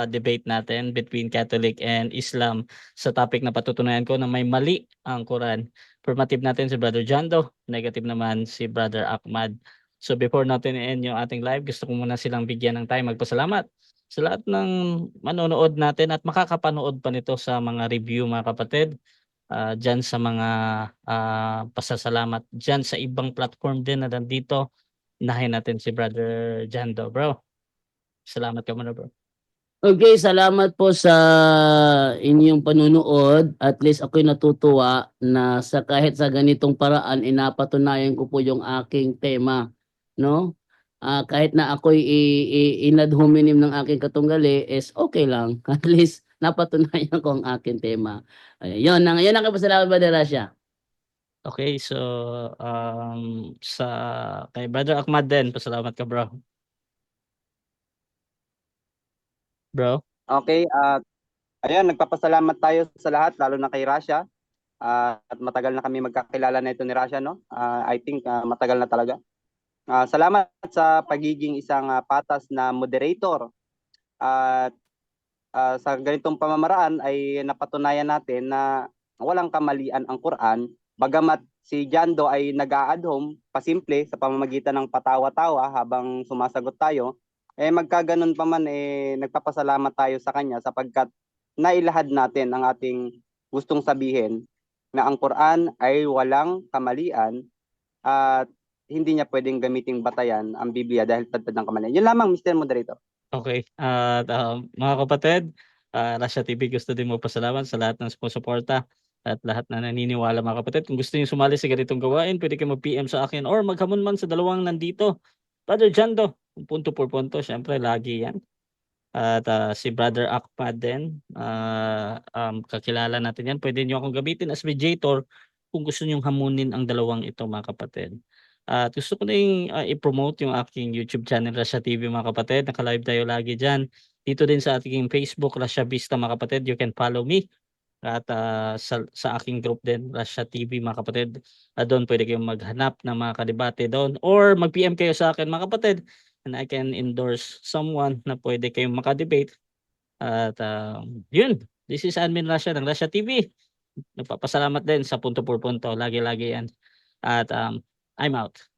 debate natin between Catholic and Islam sa topic na patutunayan ko na may mali ang Quran. Affirmative natin si Brother Jando, negative naman si Brother Ahmad. So before natin i-end yung ating live, gusto ko muna silang bigyan ng time magpasalamat sa lahat ng manonood natin at makakapanood pa nito sa mga review mga kapatid. Dyan sa mga pasasalamat dyan sa ibang platform din na nandito. Nahin natin si Brother Jando, bro. Salamat ka muna, bro. Okay, salamat po sa inyong panunood. At least ako'y natutuwa na kahit sa ganitong paraan, napatunayan ko po yung aking tema. No? Kahit na ako'y inad hominem ng aking katunggali, is okay lang. At least napatunayan ko ang aking tema. Yun ang kapasalamat, Brother Rasha. Okay, so kay Brother Ahmad din, pasalamat ka, bro. Bro? Okay, ayan, nagpapasalamat tayo sa lahat, lalo na kay Rasha. At matagal na kami magkakilala na ito ni Rasha, no? I think matagal na talaga. Salamat sa pagiging isang patas na moderator. At sa ganitong pamamaraan ay napatunayan natin na walang kamalian ang Quran. Bagamat si Jando ay nag-a-adhom pasimple sa pamamagitan ng patawa-tawa habang sumasagot tayo, magkaganon pa man nagpapasalamat tayo sa kanya sapagkat nailahad natin ang ating gustong sabihin na ang Quran ay walang kamalian at hindi niya pwedeng gamiting batayan ang Biblia dahil tadtad ng kamalian. Yun lamang, Mr. Moderator. Okay. Mga kapatid, Rasha TV gusto din mo pasalamat sa lahat ng sumusuporta at lahat na naniniwala mga kapatid. Kung gusto niyo sumali sa ganitong gawain, pwede kayo mag-PM sa akin or maghamon man sa dalawang nandito. Brother Jando, punto por punto, syempre lagi yan. At si Brother Akpad din, kakilala natin yan. Pwede niyo akong gamitin as mediator kung gusto niyong hamunin ang dalawang ito mga kapatid. At gusto ko na yung i-promote yung aking YouTube channel, Rasha TV mga kapatid. Naka-live tayo lagi dyan. Dito din sa ating Facebook, Rasha Vista mga kapatid. You can follow me. At sa aking group din, Rasha TV mga kapatid. Doon pwede kayong maghanap ng mga kadebate doon. Or mag-PM kayo sa akin mga kapatid. And I can endorse someone na pwede kayong makadebate. At yun, this is Admin Rasha ng Rasha TV. Nagpapasalamat din sa punto por punto. Lagi-lagi yan. At I'm out.